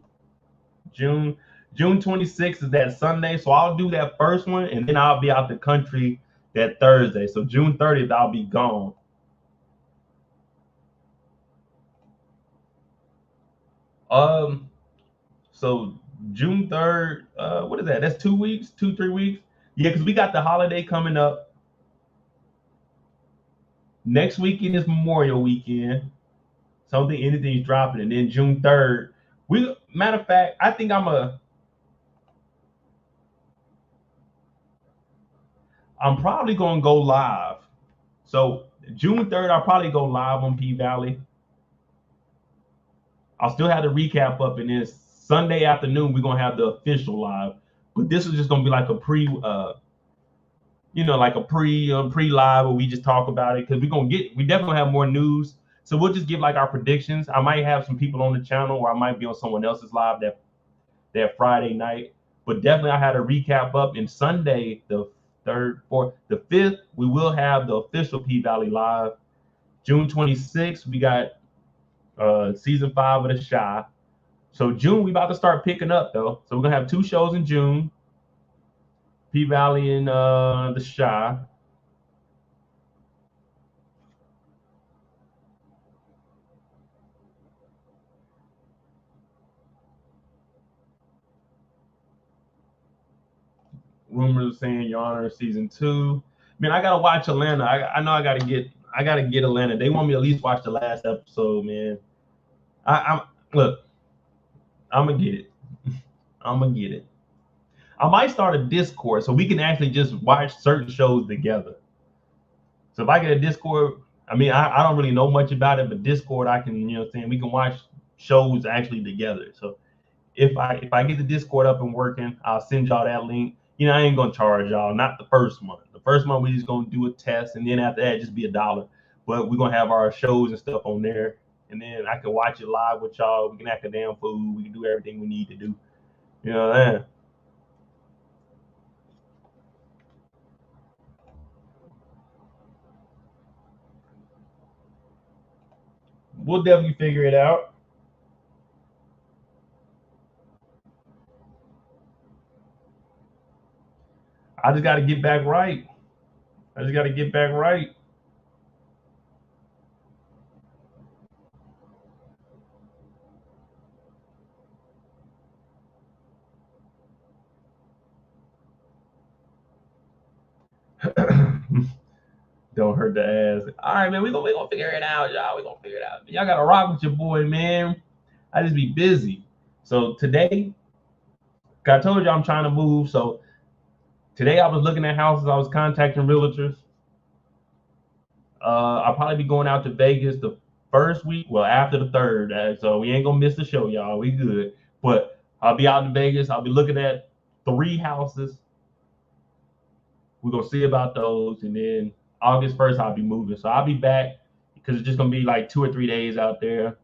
June 26th is that Sunday. So I'll do that first one, and then I'll be out the country that Thursday. So June 30th, I'll be gone. So June 3rd, what is that? That's 2 weeks, 3 weeks. Yeah, because we got the holiday coming up. Next weekend is Memorial Weekend. Something anything's dropping, and then June 3rd. Matter of fact, I think I'm probably gonna go live. So June 3rd, I'll probably go live on P Valley. I'll still have the recap up, and then Sunday afternoon we're gonna have the official live. But this is just gonna be like a pre-live where we just talk about it, because we definitely have more news. So we'll just give like our predictions. I might have some people on the channel, or I might be on someone else's live that Friday night. But definitely I had a recap up. And Sunday, the 3rd, 4th, the 5th, we will have the official P Valley live. June 26th, we got season 5 of The Chi. So June, we about to start picking up though. So we're gonna have 2 shows in June, P Valley and The Chi. Rumors saying Your Honor season 2. Man, I gotta watch Atlanta. I know I gotta get Atlanta. They want me to at least watch the last episode, man. Look, I'm gonna get it. I'm gonna get it. I might start a Discord so we can actually just watch certain shows together. So if I get a Discord, I mean, I don't really know much about it, but Discord, I can, we can watch shows actually together. So if I get the Discord up and working, I'll send y'all that link. I ain't gonna charge y'all, not the first month. The first month we just gonna do a test, and then after that, just be $1. But we're gonna have our shows and stuff on there, and then I can watch it live with y'all. We can act a damn fool. We can do everything we need to do. You know what I mean? We'll definitely figure it out. I just got to get back right. I just got to get back right. Don't hurt the ass. All right, man. We gonna figure it out, y'all. We gonna figure it out. Y'all gotta rock with your boy, man. I just be busy. So today, I told you I'm trying to move. So today I was looking at houses. I was contacting realtors. I'll probably be going out to Vegas the first week. Well, after the 3rd. So we ain't gonna miss the show, y'all. We good. But I'll be out in Vegas. I'll be looking at 3 houses. We're gonna see about those, and then August 1st I'll be moving. So I'll be back because it's just gonna be like 2 or 3 days out there.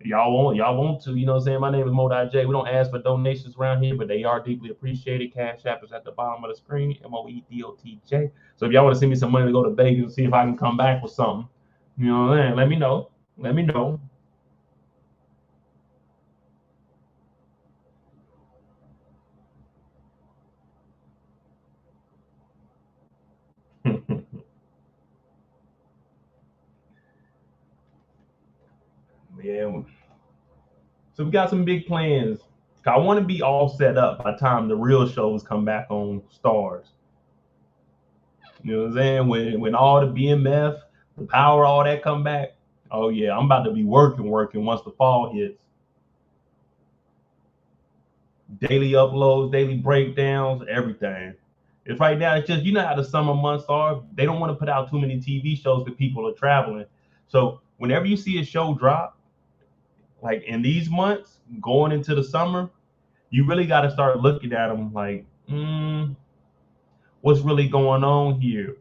Y'all want to, you know what I'm saying? My name is Moedotj. We don't ask for donations around here, but they are deeply appreciated. Cashapp is at the bottom of the screen, Moedotj. So if y'all want to send me some money to go to Vegas and see if I can come back with something, you know what I'm saying? Let me know. Let me know. Yeah. So we got some big plans. I want to be all set up by the time the real shows come back on Stars. You know what I'm saying? When all the BMF, the power, all that come back. Oh yeah, I'm about to be working once the fall hits. Daily uploads, daily breakdowns, everything. It's right now, it's just, how the summer months are. They don't want to put out too many TV shows because people are traveling. So whenever you see a show drop, like in these months, going into the summer, you really got to start looking at them like, what's really going on here?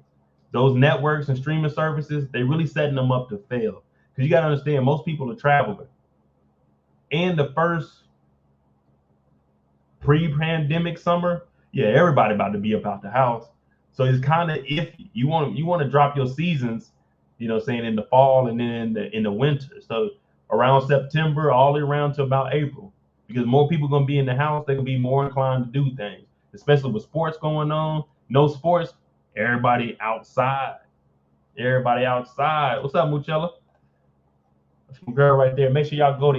Those networks and streaming services, they really setting them up to fail. Because you got to understand, most people are traveling. And the first pre-pandemic summer, yeah, everybody about to be about the house. So it's kind of, if you want to drop your seasons, saying in the fall and then in the winter. So around September, all the way around to about April, because more people gonna be in the house, they're gonna be more inclined to do things, especially with sports going on. No sports, everybody outside. Everybody outside. What's up, Muchella? That's my girl right there. Make sure y'all go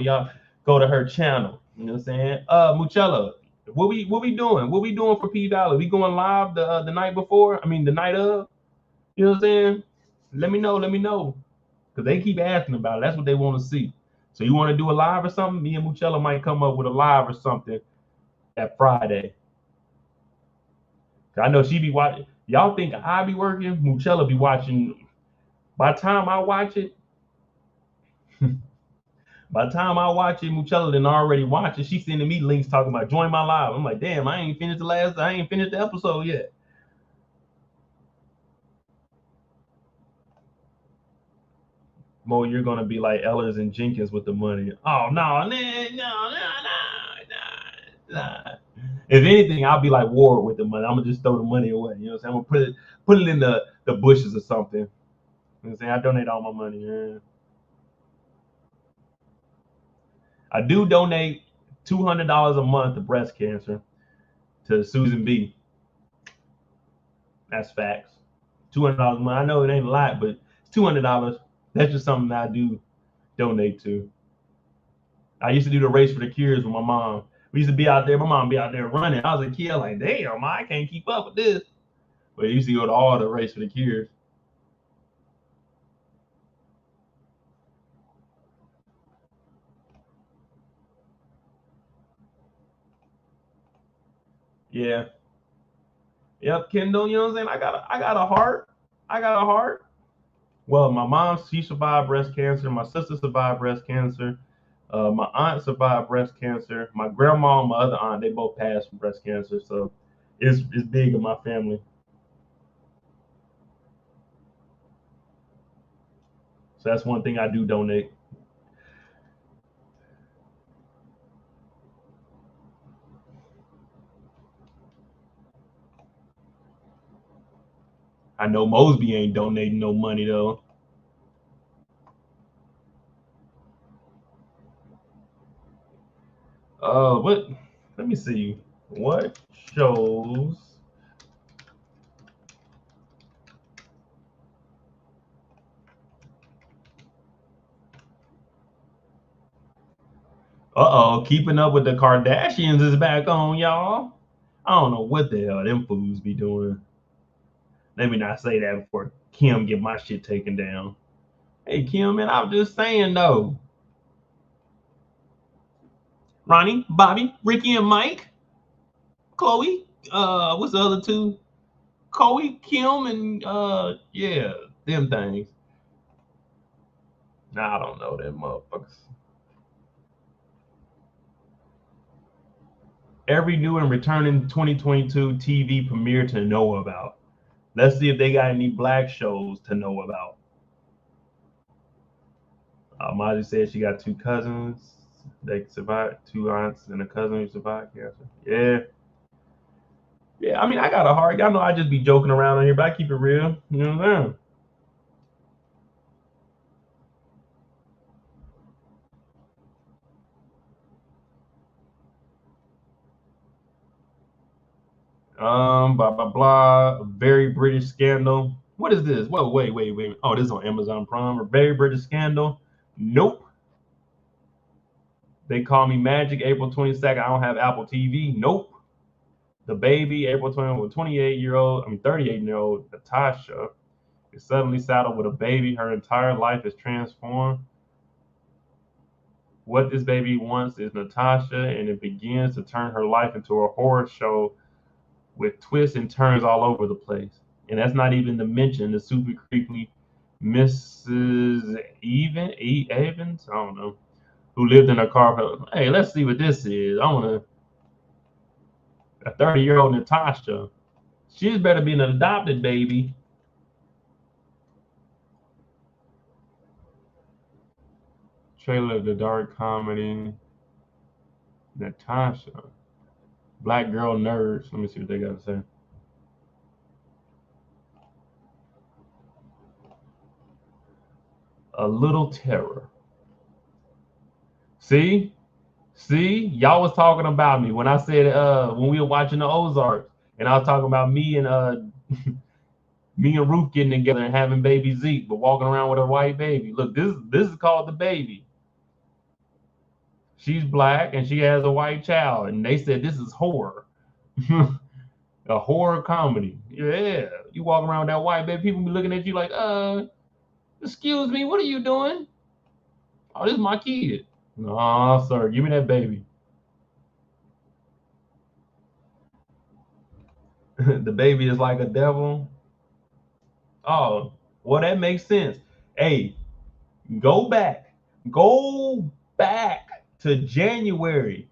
to her channel. You know what I'm saying? Muchella, what we doing? What we doing for P Valley? We going live the night before? I mean the night of? You know what I'm saying? Let me know. Let me know. Because they keep asking about it. That's what they want to see. So you want to do a live or something? Me and Muchella might come up with a live or something that Friday. I know she be watching. Y'all think I be working? Muchella be watching. By the time I watch it, Muchella didn't already watch it. She's sending me links talking about join my live. I'm like, damn, I ain't finished the episode yet. Mo, you're gonna be like Ellers and Jenkins with the money. Oh no, no. If anything, I'll be like Ward with the money. I'm gonna just throw the money away. You know what I'm saying? I'm gonna put it in the bushes or something. You know what I'm saying? I donate all my money. Yeah. I do donate $200 a month to breast cancer to Susan B. That's facts. $200 a month. I know it ain't a lot, but it's $200. That's just something that I do donate to. I used to do the race for the cures with my mom. We used to be out there. My mom be out there running. I was a kid, like, damn, I can't keep up with this. But I used to go to all the race for the cures. Yeah. Yep, Kendall, you know what I'm saying? I got a heart. I got a heart. Well, my mom, she survived breast cancer. My sister survived breast cancer. My aunt survived breast cancer. My grandma and my other aunt, they both passed from breast cancer. So it's big in my family. So that's one thing I do donate. I know Mosby ain't donating no money though. What? Let me see. What shows? Keeping Up with the Kardashians is back on, y'all. I don't know what the hell them fools be doing. Let me not say that before Kim get my shit taken down. Hey Kim, man, I'm just saying though. Ronnie, Bobby, Ricky, and Mike, Chloe. What's the other two? Chloe, Kim, and yeah, them things. Nah, I don't know them motherfuckers. Every new and returning 2022 TV premiere to know about. Let's see if they got any black shows to know about. Margie said she got two cousins. They survived, two aunts and a cousin who survived cancer. Yeah. Yeah, I mean, I got a heart. Y'all know I just be joking around on here, but I keep it real. You know what I'm saying? Blah blah blah. Very British scandal. What is this? Whoa, wait. Oh, this is on Amazon Prime. A very British scandal. Nope. They call me Magic. April 22nd. I don't have Apple TV. Nope. The baby. April 20th. 28-year-old. 38-year-old Natasha is suddenly saddled with a baby. Her entire life is transformed. What this baby wants is Natasha, and it begins to turn her life into a horror show with twists and turns all over the place. And that's not even to mention the super creepy Mrs. Evans, I don't know, who lived in her car. Hey, let's see what this is. I want a 30-year-old Natasha. She's better be an adopted baby. Trailer of the dark comedy Natasha. Black girl nerds. Let me see what they got to say. A little terror. See, y'all was talking about me when I said when we were watching the Ozarks, and I was talking about me and me and Ruth getting together and having baby Zeke, but walking around with a white baby. Look, this is called the baby. She's black and she has a white child, and they said this is horror, a horror comedy. Yeah, you walk around with that white baby, people be looking at you like, Excuse me, what are you doing? Oh, this is my kid. No, sir, give me that baby. The baby is like a devil. Oh, well, that makes sense. Hey, go back. Go back to January.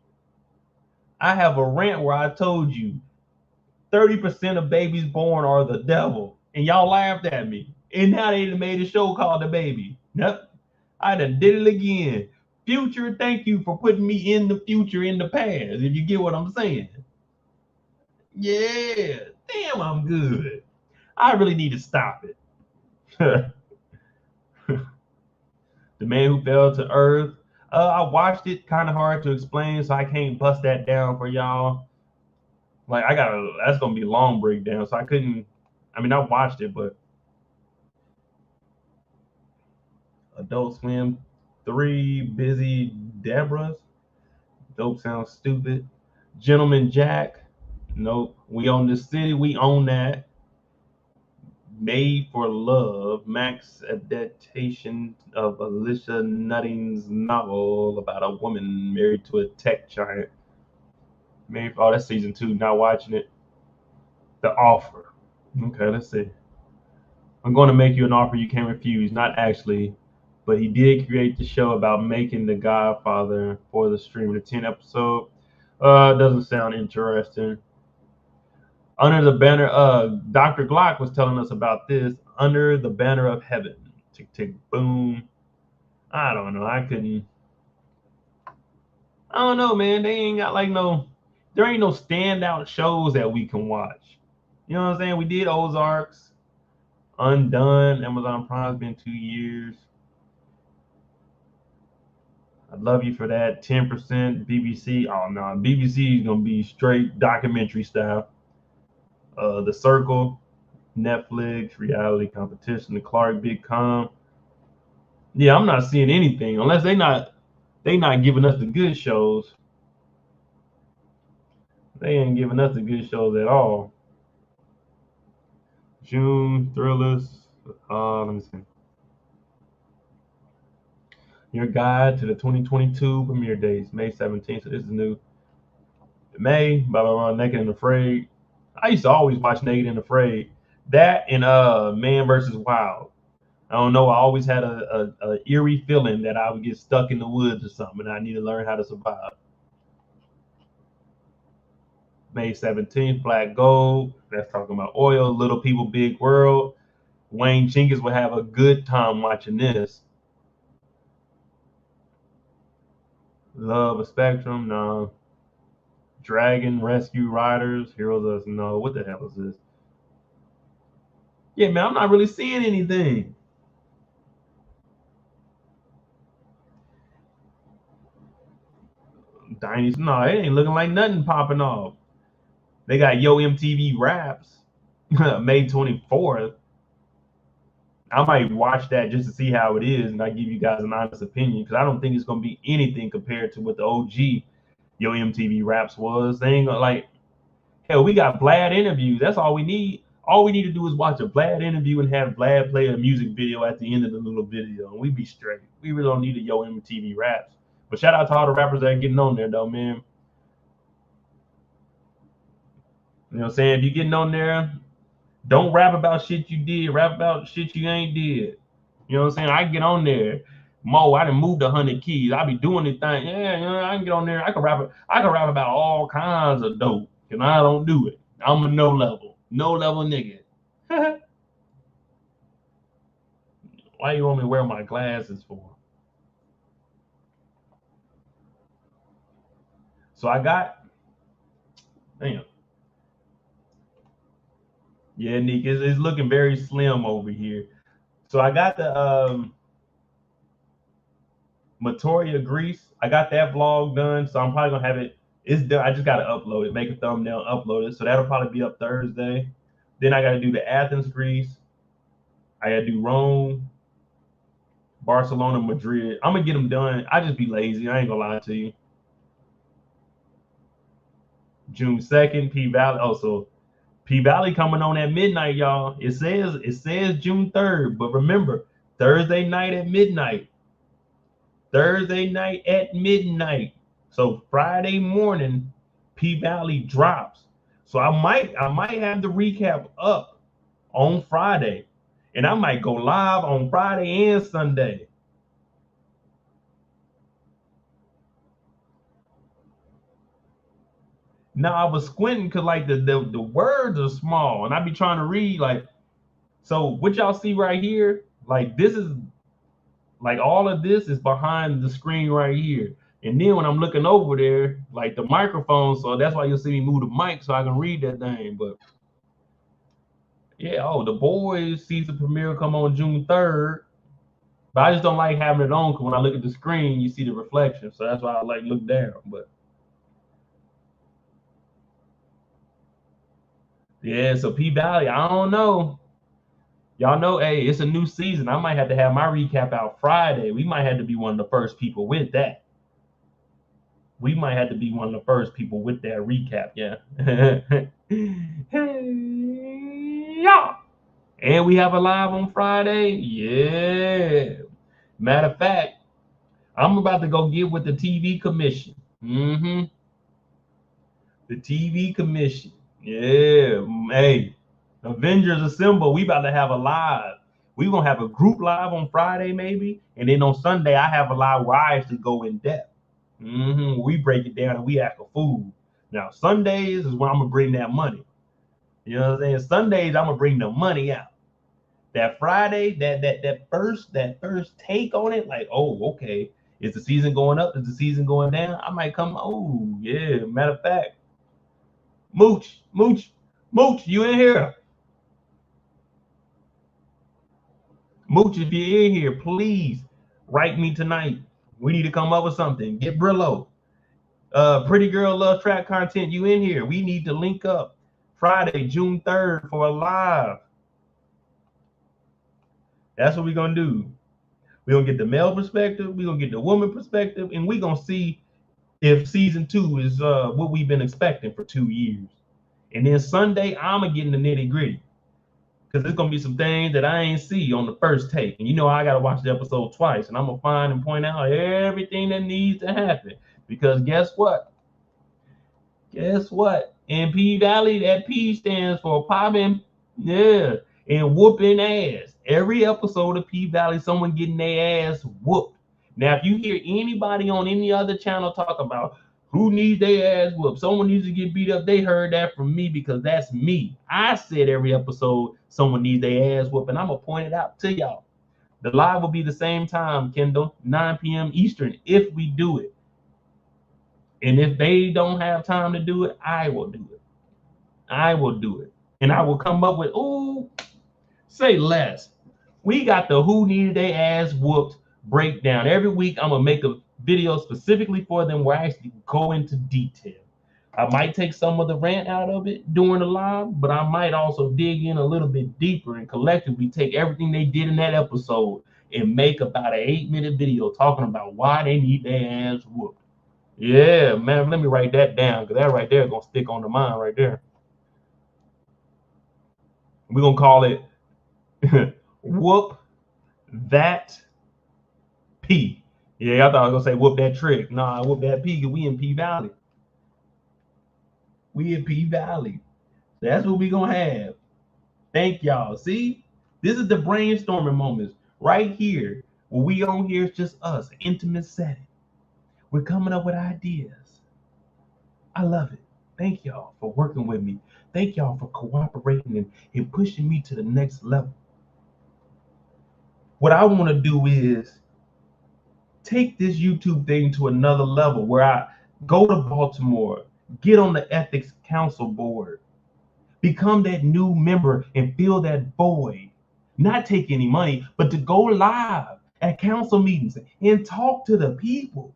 I have a rant where I told you 30% of babies born are the devil. And y'all laughed at me. And now they made a show called The Baby. Nope. I done did it again. Future, thank you for putting me in the future in the past, if you get what I'm saying. Yeah. Damn, I'm good. I really need to stop it. The Man Who Fell to Earth. I watched it, kind of hard to explain, so I can't bust that down for y'all. Like that's gonna be a long breakdown, so I couldn't. I mean, I watched it, but Adult Swim 3, Busy Deborah's. Dope sounds stupid. Gentleman Jack. Nope. We Own This City. We own that. Made for Love. Max adaptation of Alicia Nutting's novel about a woman married to a tech giant. Oh, that's season 2. Not watching it. The Offer. Okay, let's see. I'm going to make you an offer you can't refuse. Not actually, but he did create the show about making The Godfather for the stream. The 10 episode. Doesn't sound interesting. Under the Banner, Dr. Glock was telling us about this. Under the Banner of Heaven. Tick, tick, boom. I don't know. I don't know, man. They ain't got there ain't no standout shows that we can watch. You know what I'm saying? We did Ozarks, Undone, Amazon Prime's been 2 years. I'd love you for that. 10% BBC. Oh no, BBC is gonna be straight documentary style. The Circle, Netflix, reality competition, the Clark Big Com. Yeah, I'm not seeing anything unless they not giving us the good shows. They ain't giving us the good shows at all. June thrillers. Let me see. Your guide to the 2022 premiere dates, May 17th. So this is new. May, blah blah blah. Naked and Afraid. I used to always watch Naked and Afraid. That and Man vs. Wild. I don't know. I always had a eerie feeling that I would get stuck in the woods or something, and I need to learn how to survive. May 17th, Black Gold. That's talking about oil. Little People, Big World. Wayne Jenkins would have a good time watching this. Love a Spectrum, no. Dragon Rescue Riders, Heroes of no. What the hell is this? Yeah, man, I'm not really seeing anything. Dynasty, no, it ain't looking like nothing popping off. They got Yo MTV Raps, May 24th. I might watch that just to see how it is, and I give you guys an honest opinion because I don't think it's gonna be anything compared to what the OG Yo MTV Raps was. They ain't gonna hell. We got Vlad interviews. That's all we need. All we need to do is watch a Vlad interview and have Vlad play a music video at the end of the little video, and we be straight. We really don't need a Yo MTV Raps. But shout out to all the rappers that are getting on there, though, man. You know what I'm saying? If you're getting on there, don't rap about shit you did. Rap about shit you ain't did. You know what I'm saying? I get on there. Mo, I done moved 100 keys. I be doing this thing. Yeah, you know, I can get on there. I can rap about all kinds of dope. And I don't do it. I'm a no level nigga. Why you want me to wear my glasses for? So I got, damn. Yeah, Nick, it's looking very slim over here. So I got the Matoria Grease. I got that vlog done, so I'm probably gonna have it. It's done. I just gotta upload it, make a thumbnail, upload it. So that'll probably be up Thursday. Then I gotta do the Athens Grease. I gotta do Rome, Barcelona, Madrid. I'm gonna get them done. I just be lazy. I ain't gonna lie to you. June 2nd, P Valley. Oh, so P Valley coming on at midnight, y'all. It says June 3rd, but remember, Thursday night at midnight. Thursday night at midnight. So Friday morning, P Valley drops. So I might have the recap up on Friday, and I might go live on Friday and Sunday. Now I was squinting because like the words are small, and I be trying to read like. So what y'all see right here, like this is like all of this is behind the screen right here. And then when I'm looking over there, like the microphone, so that's why you'll see me move the mic so I can read that thing. But yeah, oh, The Boys season premiere come on June 3rd. But I just don't like having it on because when I look at the screen, you see the reflection. So that's why I like look down. But yeah, so P Valley, I don't know. Y'all know, hey, it's a new season. I might have to have my recap out Friday. We might have to be one of the first people with that. We might have to be one of the first people with that recap, yeah. Hey, yeah. And we have a live on Friday. Yeah. Matter of fact, I'm about to go get with the TV commission. The TV commission. Yeah. Hey, Avengers Assemble. We about to have a live. We're gonna have a group live on Friday, maybe, and then on Sunday I have a live where I actually go in depth. We break it down and we act a fool. Now Sundays is when I'm gonna bring that money. You know what I'm saying? Sundays I'm gonna bring the money out. That Friday, that first take on it, like, oh, okay, is the season going up? Is the season going down? I might come. Oh yeah. Matter of fact, Mooch, you in here? Mooch, if you're in here, please write me tonight. We need to come up with something. Get Brillo. Pretty Girl Love Track Content, you in here? We need to link up Friday, June 3rd for a live. That's what we're gonna do. We're gonna get the male perspective, we're gonna get the woman perspective, and we're gonna see if season 2 is what we've been expecting for 2 years. And then Sunday, I'm gonna get in the nitty-gritty. Because there's gonna be some things that I ain't see on the first take. And you know I gotta watch the episode twice, and I'm gonna find and point out everything that needs to happen. Because guess what? In P Valley, that P stands for popping, yeah, and whooping ass. Every episode of P Valley, someone getting their ass whooped. Now, if you hear anybody on any other channel talk about who needs their ass whooped, someone needs to get beat up, they heard that from me because that's me. I said every episode someone needs their ass whooped, and I'm gonna point it out to y'all. The live will be the same time, Kendall, 9 p.m. Eastern, if we do it. And if they don't have time to do it, I will do it. I will do it. And I will come up with, ooh, say less. We got the who needed their ass whooped breakdown. Every week, I'm going to make a video specifically for them where I actually go into detail. I might take some of the rant out of it during the live, but I might also dig in a little bit deeper and collectively take everything they did in that episode and make about an 8-minute video talking about why they need their ass whooped. Yeah, man, let me write that down because that right there is going to stick on the mind right there. We're going to call it Whoop That P. Yeah, I thought I was going to say whoop that trick. Nah, whoop that P because we in P Valley. We in P Valley. That's what we going to have. Thank y'all. See, this is the brainstorming moments right here. When we on here, it's just us, an intimate setting. We're coming up with ideas. I love it. Thank y'all for working with me. Thank y'all for cooperating and pushing me to the next level. What I want to do is take this YouTube thing to another level where I go to Baltimore, get on the ethics council board, become that new member and fill that void. Not take any money, but to go live at council meetings and talk to the people.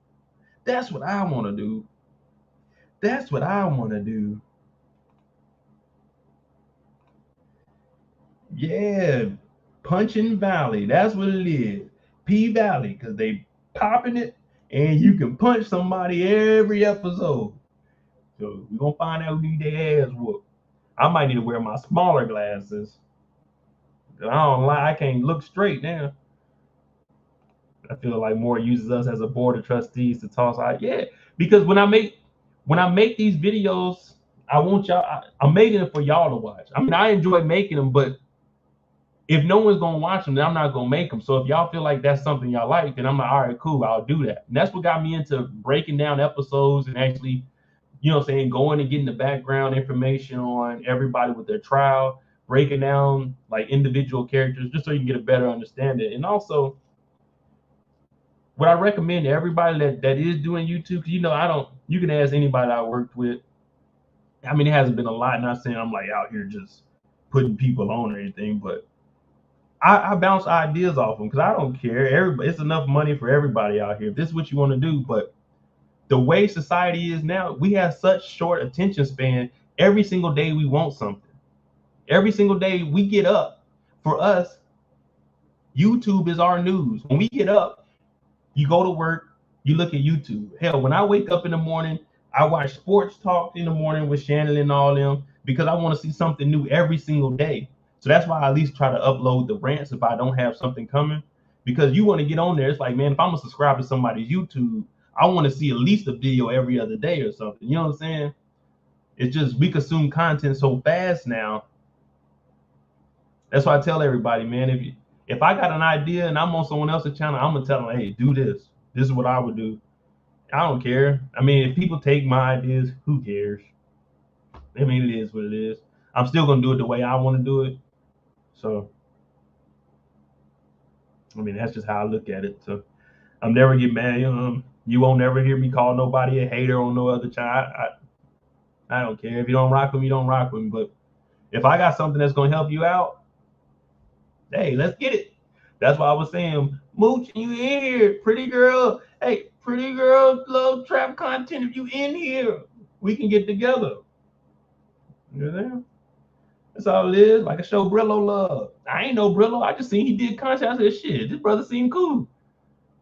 That's what I want to do. That's what I want to do. Yeah, Punching Valley. That's what it is. P Valley, because they popping it, and you can punch somebody every episode. So we're going to find out who need their ass whooped. I might need to wear my smaller glasses. I don't lie, I can't look straight now. I feel like more uses us as a board of trustees to toss out. Yeah, because when I make these videos, I want y'all. I'm making it for y'all to watch. I mean, I enjoy making them, but if no one's gonna watch them, then I'm not gonna make them. So if y'all feel like that's something y'all like, then I'm like, all right, cool, I'll do that. And that's what got me into breaking down episodes and actually, you know what I'm saying, going and getting the background information on everybody with their trial, breaking down like individual characters, just so you can get a better understanding. And also, what I recommend to everybody that is doing YouTube, because you can ask anybody that I worked with. I mean, it hasn't been a lot, not saying I'm like out here just putting people on or anything, but I bounce ideas off them because I don't care. It's enough money for everybody out here. If this is what you want to do, but the way society is now, we have such short attention span. Every single day we want something. Every single day we get up. For us, YouTube is our news. When we get up, you go to work, you look at YouTube. Hell, when I wake up in the morning, I watch sports talk in the morning with Shannon and all them because I want to see something new every single day. So that's why I at least try to upload the rants if I don't have something coming, because you want to get on there. It's like, man, if I'm gonna subscribe to somebody's YouTube, I want to see at least a video every other day or something. You know what I'm saying? It's just we consume content so fast now. That's why I tell everybody, man, if I got an idea and I'm on someone else's channel, I'm gonna tell them, hey, do this. This is what I would do. I don't care. I mean, if people take my ideas, who cares? I mean, it is what it is. I'm still gonna do it the way I want to do it. So, I mean, that's just how I look at it. So, I'm never get mad. You won't never hear me call nobody a hater on no other channel. I don't care. If you don't rock with me, you don't rock with me. But if I got something that's gonna help you out, hey, let's get it. That's why I was saying, Mooch, you in here, pretty girl. Hey, pretty girl, love trap content. If you in here, we can get together. You know? That's all it is. Like I show Brillo love. I ain't no Brillo. I just seen he did content. I said, shit, this brother seemed cool.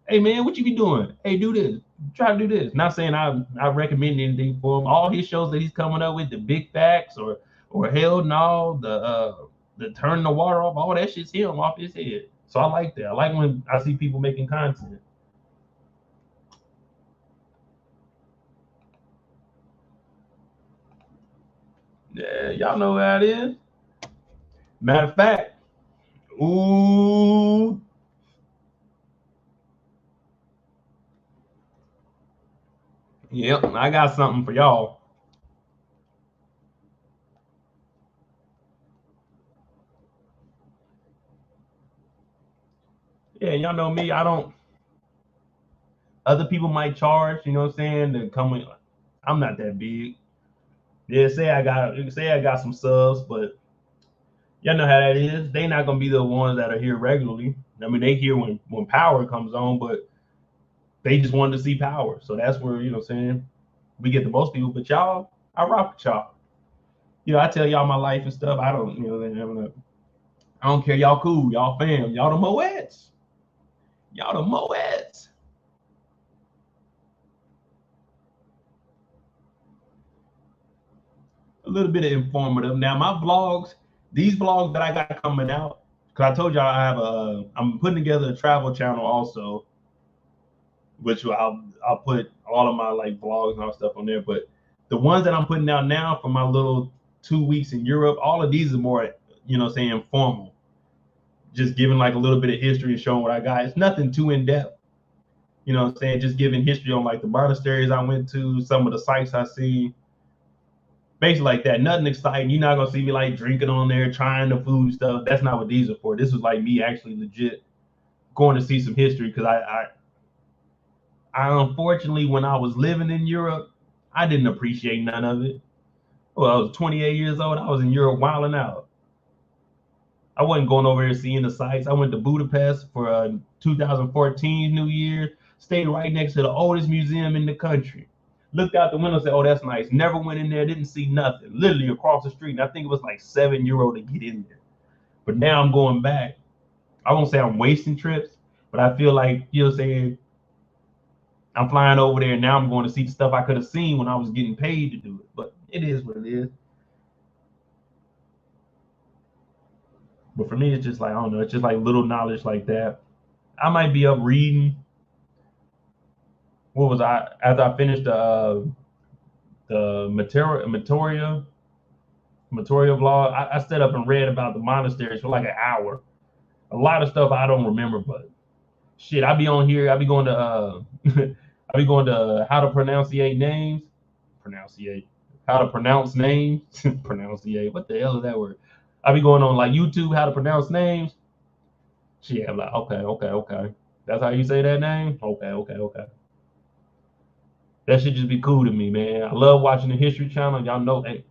Hey man, what you be doing? Hey, do this. Try to do this. Not saying I recommend anything for him. All his shows that he's coming up with, the big facts or hell no, the turning the water off, all that shit's him off his head. So I like that. I like when I see people making content. Yeah, y'all know how it is. Matter of fact, ooh. Yep, I got something for y'all. Yeah, y'all know me. I don't. Other people might charge, you know what I'm saying, to come in. I'm not that big. Yeah, say I got some subs, but y'all know how that is. They not gonna be the ones that are here regularly. I mean, they here when power comes on, but they just wanted to see power. So that's where, you know what I'm saying, we get the most people. But y'all, I rock with y'all. You know, I tell y'all my life and stuff. I don't, you know, I don't care. Y'all cool. Y'all fam. Y'all the Moeds. Y'all the Moeds. A little bit of informative. Now, my vlogs, these vlogs that I got coming out, because I told y'all I'm putting together a travel channel also, which I'll put all of my like vlogs and all stuff on there. But the ones that I'm putting out now for my little 2 weeks in Europe, all of these are more, you know, saying informal. Just giving like a little bit of history and showing what I got. It's nothing too in depth. You know what I'm saying? Just giving history on like the monasteries I went to, some of the sites I see. Basically like that. Nothing exciting. You're not gonna see me like drinking on there, trying the food stuff. That's not what these are for. This was like me actually legit going to see some history, because I unfortunately, when I was living in Europe, I didn't appreciate none of it. Well, I was 28 years old. I was in Europe wilding out. I wasn't going over there seeing the sights. I went to Budapest for 2014 New Year. Stayed right next to the oldest museum in the country. Looked out the window and said, oh, that's nice. Never went in there, didn't see nothing. Literally across the street. And I think it was like €7 to get in there. But now I'm going back. I won't say I'm wasting trips, but I feel like, you know what I'm saying, I'm flying over there and now I'm going to see the stuff I could have seen when I was getting paid to do it. But it is what it is. But for me, it's just like, I don't know, it's just like little knowledge like that. I might be up reading. What was I after I finished the Materia vlog? I stood up and read about the monasteries for like an hour. A lot of stuff I don't remember, but shit, I be on here. I be going to I be going to how to pronunciate names. Pronunciate. How to pronounce names. Pronunciate. What the hell is that word? I be going on like YouTube how to pronounce names. Shit, I'm like, okay. That's how you say that name? Okay. That should just be cool to me, man. I love watching the History Channel. Y'all know, hey,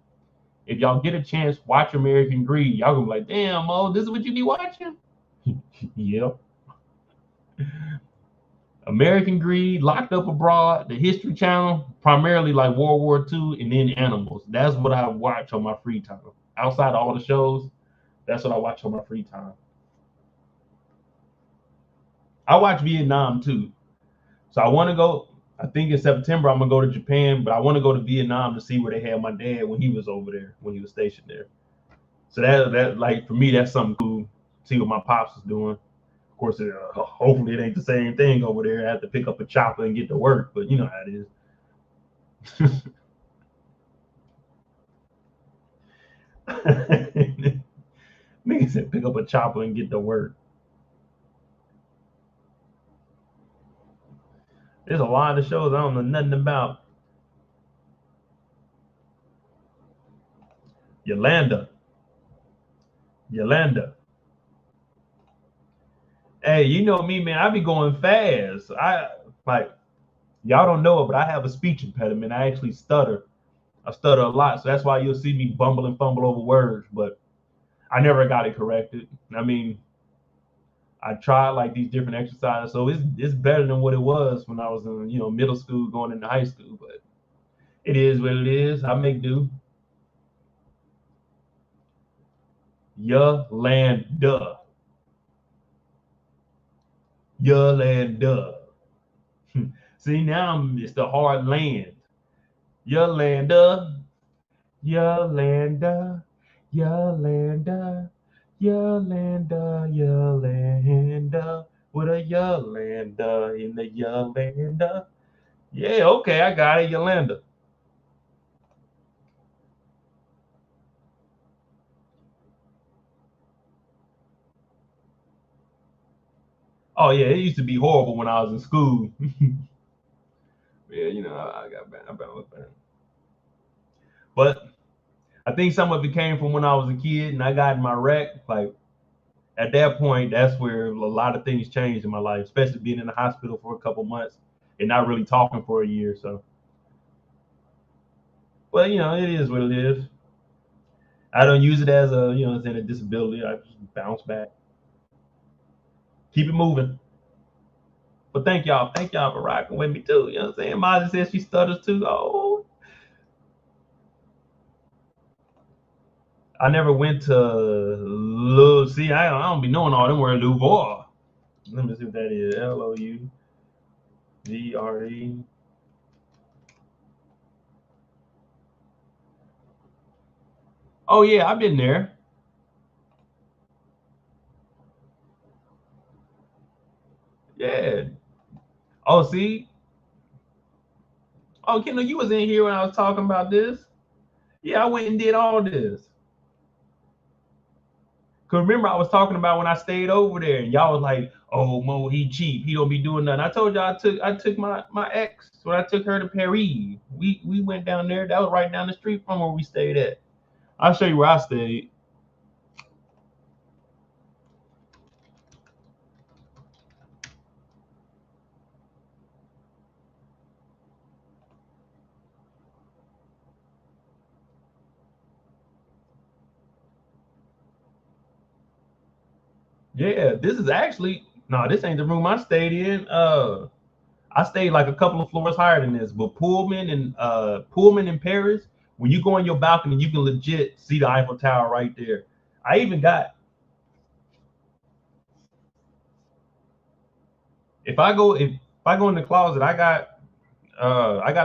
if y'all get a chance, watch American Greed. Y'all gonna be like, damn, Mo, this is what you be watching? Yep. American Greed, Locked Up Abroad, the History Channel, primarily like World War II, and then animals. That's what I watch on my free time. Outside of all the shows, that's what I watch on my free time. I watch Vietnam too. So I want to go, I think in September I'm gonna go to Japan, but I want to go to Vietnam to see where they had my dad when he was over there, when he was stationed there. So that like for me, that's something cool. See what my pops is doing. Of course, hopefully it ain't the same thing over there. I have to pick up a chopper and get to work, but you know how it is. Nigga said pick up a chopper and get to work. There's a lot of shows I don't know nothing about. Yolanda. Hey, you know me, man. I be going fast. I like y'all don't know it, but I have a speech impediment. I actually stutter. I stutter a lot, so that's why you'll see me bumble and fumble over words. But I never got it corrected. I mean, I tried like these different exercises, so it's better than what it was when I was in middle school going into high school. But it is what it is. I make do. Yolanda. See, now it's the hard land. Yolanda. With a Yolanda in the Yolanda. Yeah, okay, I got it, Yolanda. Oh yeah, it used to be horrible when I was in school. Yeah, I got bounced back. But I think some of it came from when I was a kid and I got in my wreck. Like at that point, that's where a lot of things changed in my life, especially being in the hospital for a couple months and not really talking for a year. So, well, it is what it is. I don't use it as as a disability. I just bounce back, keep it moving. But thank y'all for rocking with me too. You know what I'm saying? Mozzie says she stutters too. Oh, I never went to see. I don't be knowing all them words. Louvois. Let me see what that is. Louvre. Oh yeah, I've been there. Yeah. Oh, see. Oh, Kendall, you was in here when I was talking about this. Yeah, I went and did all this. Cause remember I was talking about when I stayed over there, and y'all was like, "Oh, Mo, he cheap. He don't be doing nothing." I told y'all I took my ex when I took her to Paris. We went down there. That was right down the street from where we stayed at. I'll show you where I stayed. Yeah, this is actually no, this ain't the room I stayed in. I stayed like a couple of floors higher than this, but Pullman in Paris, when you go on your balcony, you can legit see the Eiffel Tower right there. I even got if I go in the closet, I got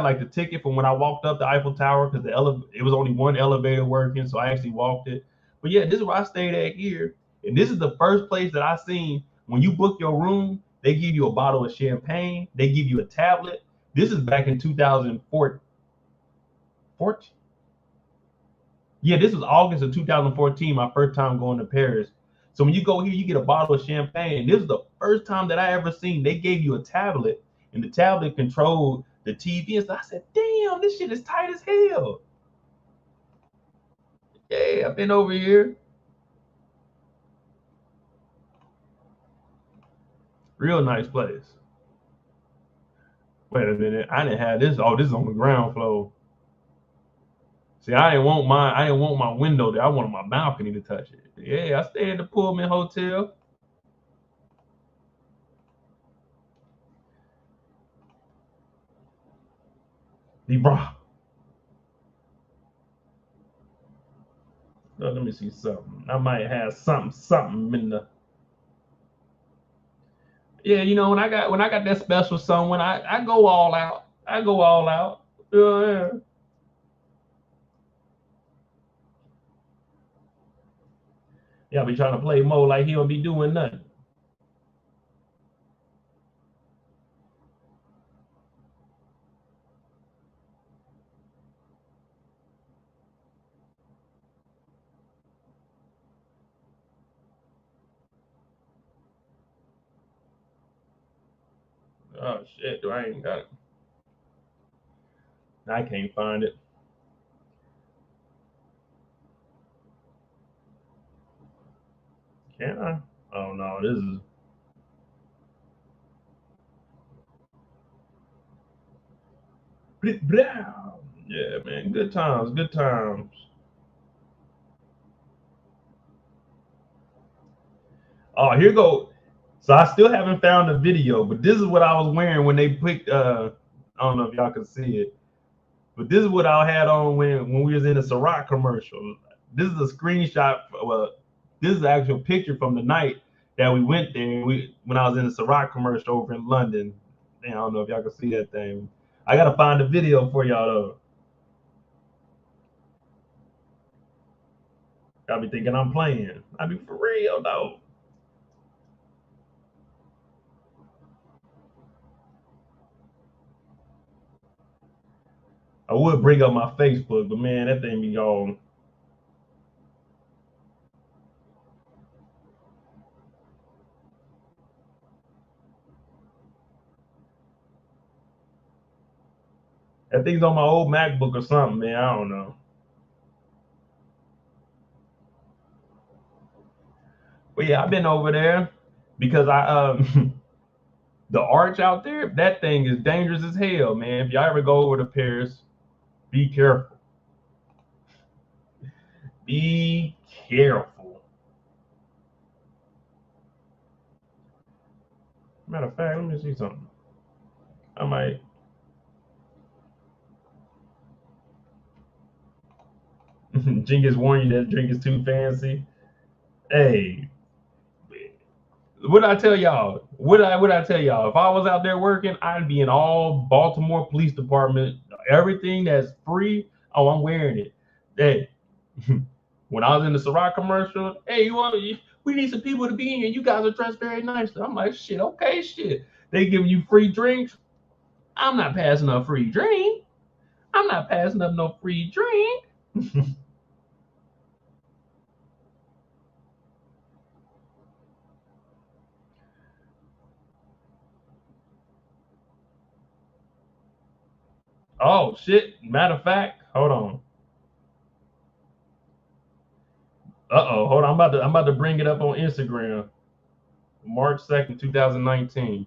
like the ticket from when I walked up the Eiffel Tower because it was only one elevator working, so I actually walked it. But yeah, this is where I stayed at here, and this is the first place that I seen when you book your room. They give you a bottle of champagne. They give you a tablet. This is back in 2014. Yeah, this was August of 2014, my first time going to Paris. So when you go here, you get a bottle of champagne. This is the first time that I ever seen they gave you a tablet, and the tablet controlled the TV. And so I said, damn, this shit is tight as hell. Yeah, I've been over here. Real nice place. Wait a minute, I didn't have this. Oh, this is on the ground floor. See, I didn't want my window there. I wanted my balcony to touch it. Yeah, I stay in the Pullman Hotel. Bro. Oh, let me see something. I might have something in the. Yeah, you know, when I got that special someone, I go all out. I go all out. Yeah. Yeah, I be trying to play Mo like he don't be doing nothing. Oh shit, I ain't got it. I can't find it. Can I? Oh no, this is. Yeah, man, good times, good times. Oh, here go. So I still haven't found a video, but this is what I was wearing when they picked. I don't know if y'all can see it, but this is what I had on when we was in the Ciroc commercial. This is a screenshot. Well, this is the actual picture from the night that we went there. When I was in the Ciroc commercial over in London. Man, I don't know if y'all can see that thing. I gotta find a video for y'all though. Y'all be thinking I'm playing. I be for real though. I would bring up my Facebook, but man, that thing be gone. That thing's on my old MacBook or something, man. I don't know. But yeah, I've been over there because the arch out there, that thing is dangerous as hell, man. If y'all ever go over to Paris, be careful. Be careful. Matter of fact, let me see something. I might. Jenkins warned you that drink is too fancy. Hey, what I tell y'all? What I tell y'all? If I was out there working, I'd be in all Baltimore Police Department. Everything that's free, oh, I'm wearing it. Hey, when I was in the Ciroc commercial, hey, we need some people to be in here. You guys are dressed very nicely. I'm like, shit, okay, shit. They giving you free drinks. I'm not passing up free drink. I'm not passing up no free drink. Oh shit. Matter of fact, hold on. Uh-oh, hold on. I'm about to bring it up on Instagram. March 2nd, 2019.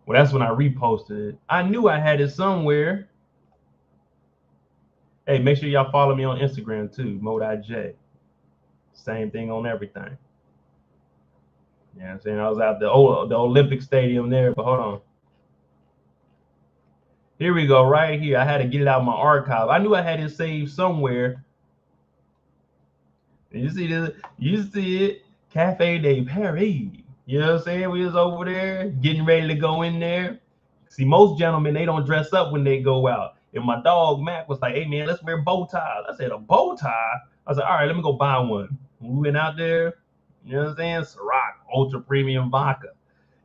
Well, that's when I reposted it. I knew I had it somewhere. Hey, make sure y'all follow me on Instagram too, Moedotj. Same thing on everything. You know what I'm saying? I was at the Olympic Stadium there, but hold on. Here we go, right here. I had to get it out of my archive. I knew I had it saved somewhere. And you see this? You see it? Cafe de Paris. You know what I'm saying? We was over there getting ready to go in there. See, most gentlemen, they don't dress up when they go out. And my dog Mac was like, hey man, let's wear bow ties. I said, a bow tie? I said, all right, let me go buy one. We went out there. You know what I'm saying? Ciroc, ultra premium vodka.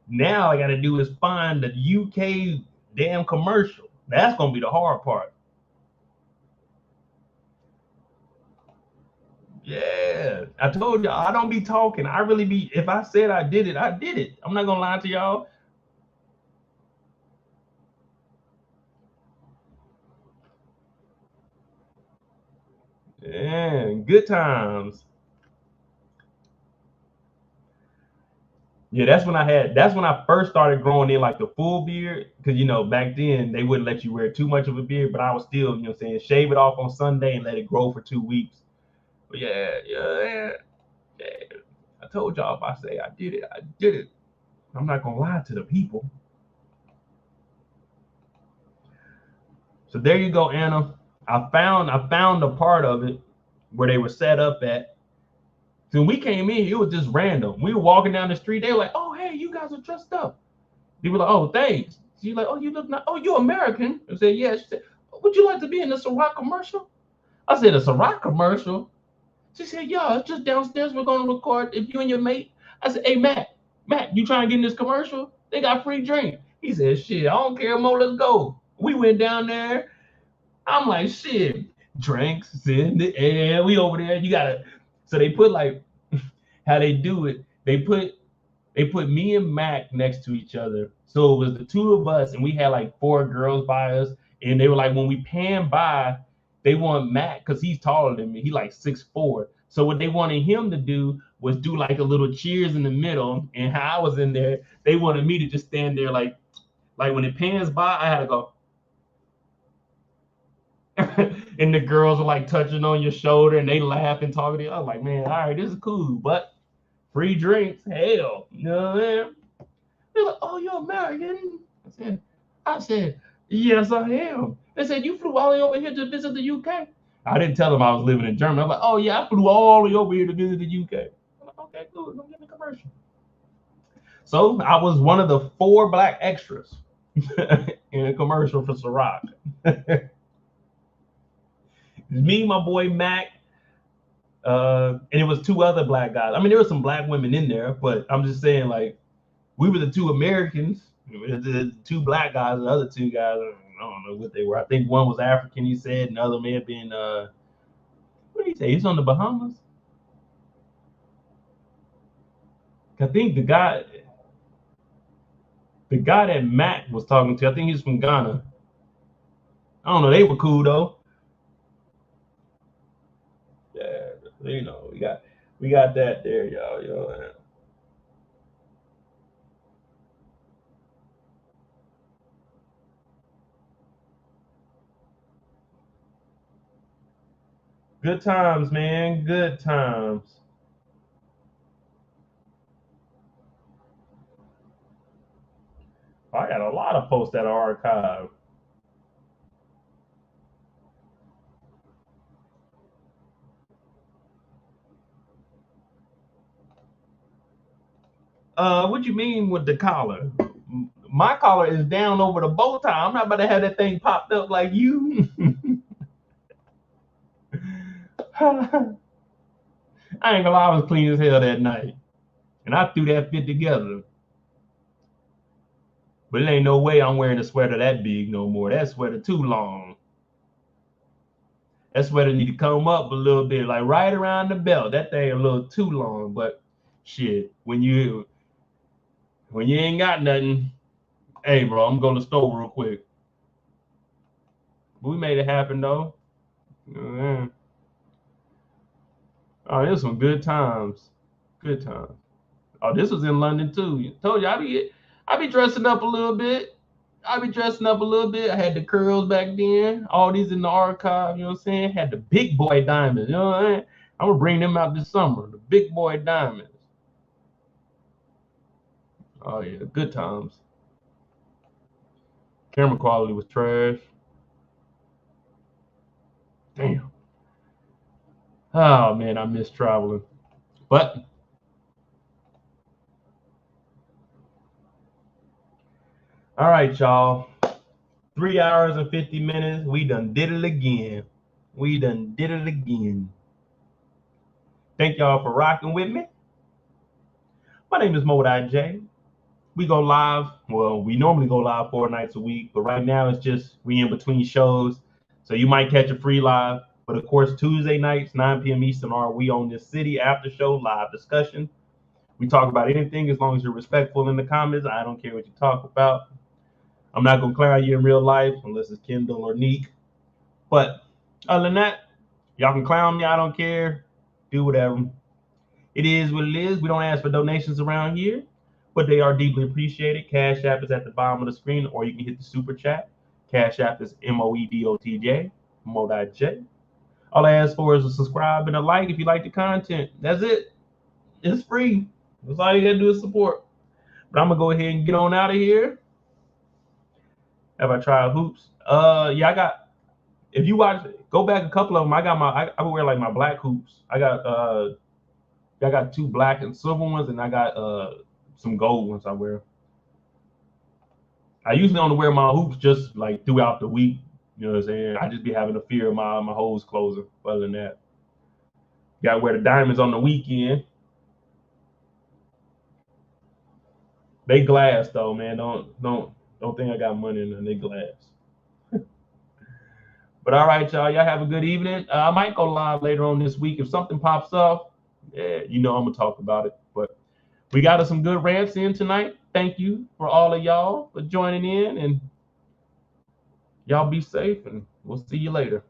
Now all I gotta do is find the UK damn commercial. That's gonna be the hard part. Yeah, I told y'all I don't be talking. I really be. If I said I did it, I did it. I'm not gonna lie to y'all. Yeah, good times. Yeah, that's when I first started growing in like the full beard. Cause you know, back then they wouldn't let you wear too much of a beard, but I was still, you know what I'm saying, shave it off on Sunday and let it grow for 2 weeks. But yeah. I told y'all if I say I did it, I did it. I'm not gonna lie to the people. So there you go, Anna. I found a part of it where they were set up at. So when we came in, it was just random. We were walking down the street. They were like, "Oh, hey, you guys are dressed up." People were like, "Oh, thanks." She's like, "Oh, you look nice. Oh, you American?" I said, "Yeah." She said, "Would you like to be in the Ciroc commercial?" I said, "A Ciroc commercial?" She said, "Yeah, it's just downstairs. We're gonna record if you and your mate." I said, "Hey, Matt, you trying to get in this commercial? They got free drink." He said, "Shit, I don't care, Mo. Let's go." We went down there. I'm like, "Shit, drinks in the air. We over there. You gotta." So they put like how they do it. They put me and Mac next to each other. So it was the two of us, and we had like four girls by us. And they were like, when we pan by, they want Mac because he's taller than me. He like 6'4". So what they wanted him to do was do like a little cheers in the middle. And how I was in there, they wanted me to just stand there like when it pans by, I had to go. And the girls were like touching on your shoulder and they laugh and talking to you. I was like, man, all right, this is cool, but free drinks, hell, you know what I mean? They're like, "Oh, you're American?" I said, "Yes, I am." They said, "You flew all the way over here to visit the UK?" I didn't tell them I was living in Germany. I'm like, "Oh yeah, I flew all the way over here to visit the UK." I'm like, "Okay, cool. Don't get the commercial." So I was one of the four black extras in a commercial for Ciroc. Me, my boy Mac, and it was two other black guys. I mean, there were some black women in there, but I'm just saying, like, we were the two Americans, the two black guys, the other two guys, I don't know what they were. I think one was African, he said, and the other may have been, what did he say? He's on the Bahamas? I think the guy that Matt was talking to, I think he's from Ghana. I don't know, they were cool though. Yeah, you know, we got that there, y'all. You know, good times, man. Good times. I got a lot of posts that are archived. What you mean with the collar? My collar is down over the bow tie. I'm not about to have that thing popped up like you. I ain't gonna lie, I was clean as hell that night. And I threw that fit together. But it ain't no way I'm wearing a sweater that big no more. That sweater too long. That sweater need to come up a little bit, like right around the belt. That thing a little too long. But shit, when you ain't got nothing, hey bro, I'm going to the store real quick. But we made it happen though. Mm-hmm. Oh, it was some good times. Good times. Oh, this was in London too. Told you I be dressing up a little bit. I be dressing up a little bit. I had the curls back then. All these in the archive, you know what I'm saying? Had the big boy diamonds, you know what I mean? I'm gonna bring them out this summer. The big boy diamonds. Oh yeah, good times. Camera quality was trash. Damn. Oh man, I miss traveling. But all right, y'all. 3 hours and 50 minutes. We done did it again. We done did it again. Thank y'all for rocking with me. My name is Moedotj. We go live. Well, we normally go live 4 nights a week, but right now it's just we in between shows. So you might catch a free live. But of course, Tuesday nights, 9 p.m. Eastern, are We Own This City after show live discussion. We talk about anything as long as you're respectful in the comments. I don't care what you talk about. I'm not going to clown you in real life unless it's Kendall or Neek. But other than that, y'all can clown me. I don't care. Do whatever. It is what it is. We don't ask for donations around here, but they are deeply appreciated. Cashapp is at the bottom of the screen, or you can hit the super chat. Cashapp is Moedotj, Moedotj. All I ask for is a subscribe and a like if you like the content. That's it. It's free. That's all you gotta do is support. But I'm gonna go ahead and get on out of here. Have I tried hoops? Yeah, I got. If you watch, go back a couple of them. I got I wear like my black hoops. I got 2 black and silver ones, and I got some gold ones I wear. I usually only wear my hoops just like throughout the week. You know what I'm saying? I just be having a fear of my holes closing. Other than that, gotta wear the diamonds on the weekend. They glass though, man. Don't think I got money in them. They glass. But all right, y'all have a good evening. I might go live later on this week if something pops up. Yeah, you know I'm gonna talk about it. But we got us some good rants in tonight. Thank you for all of y'all for joining in, and y'all be safe, and we'll see you later.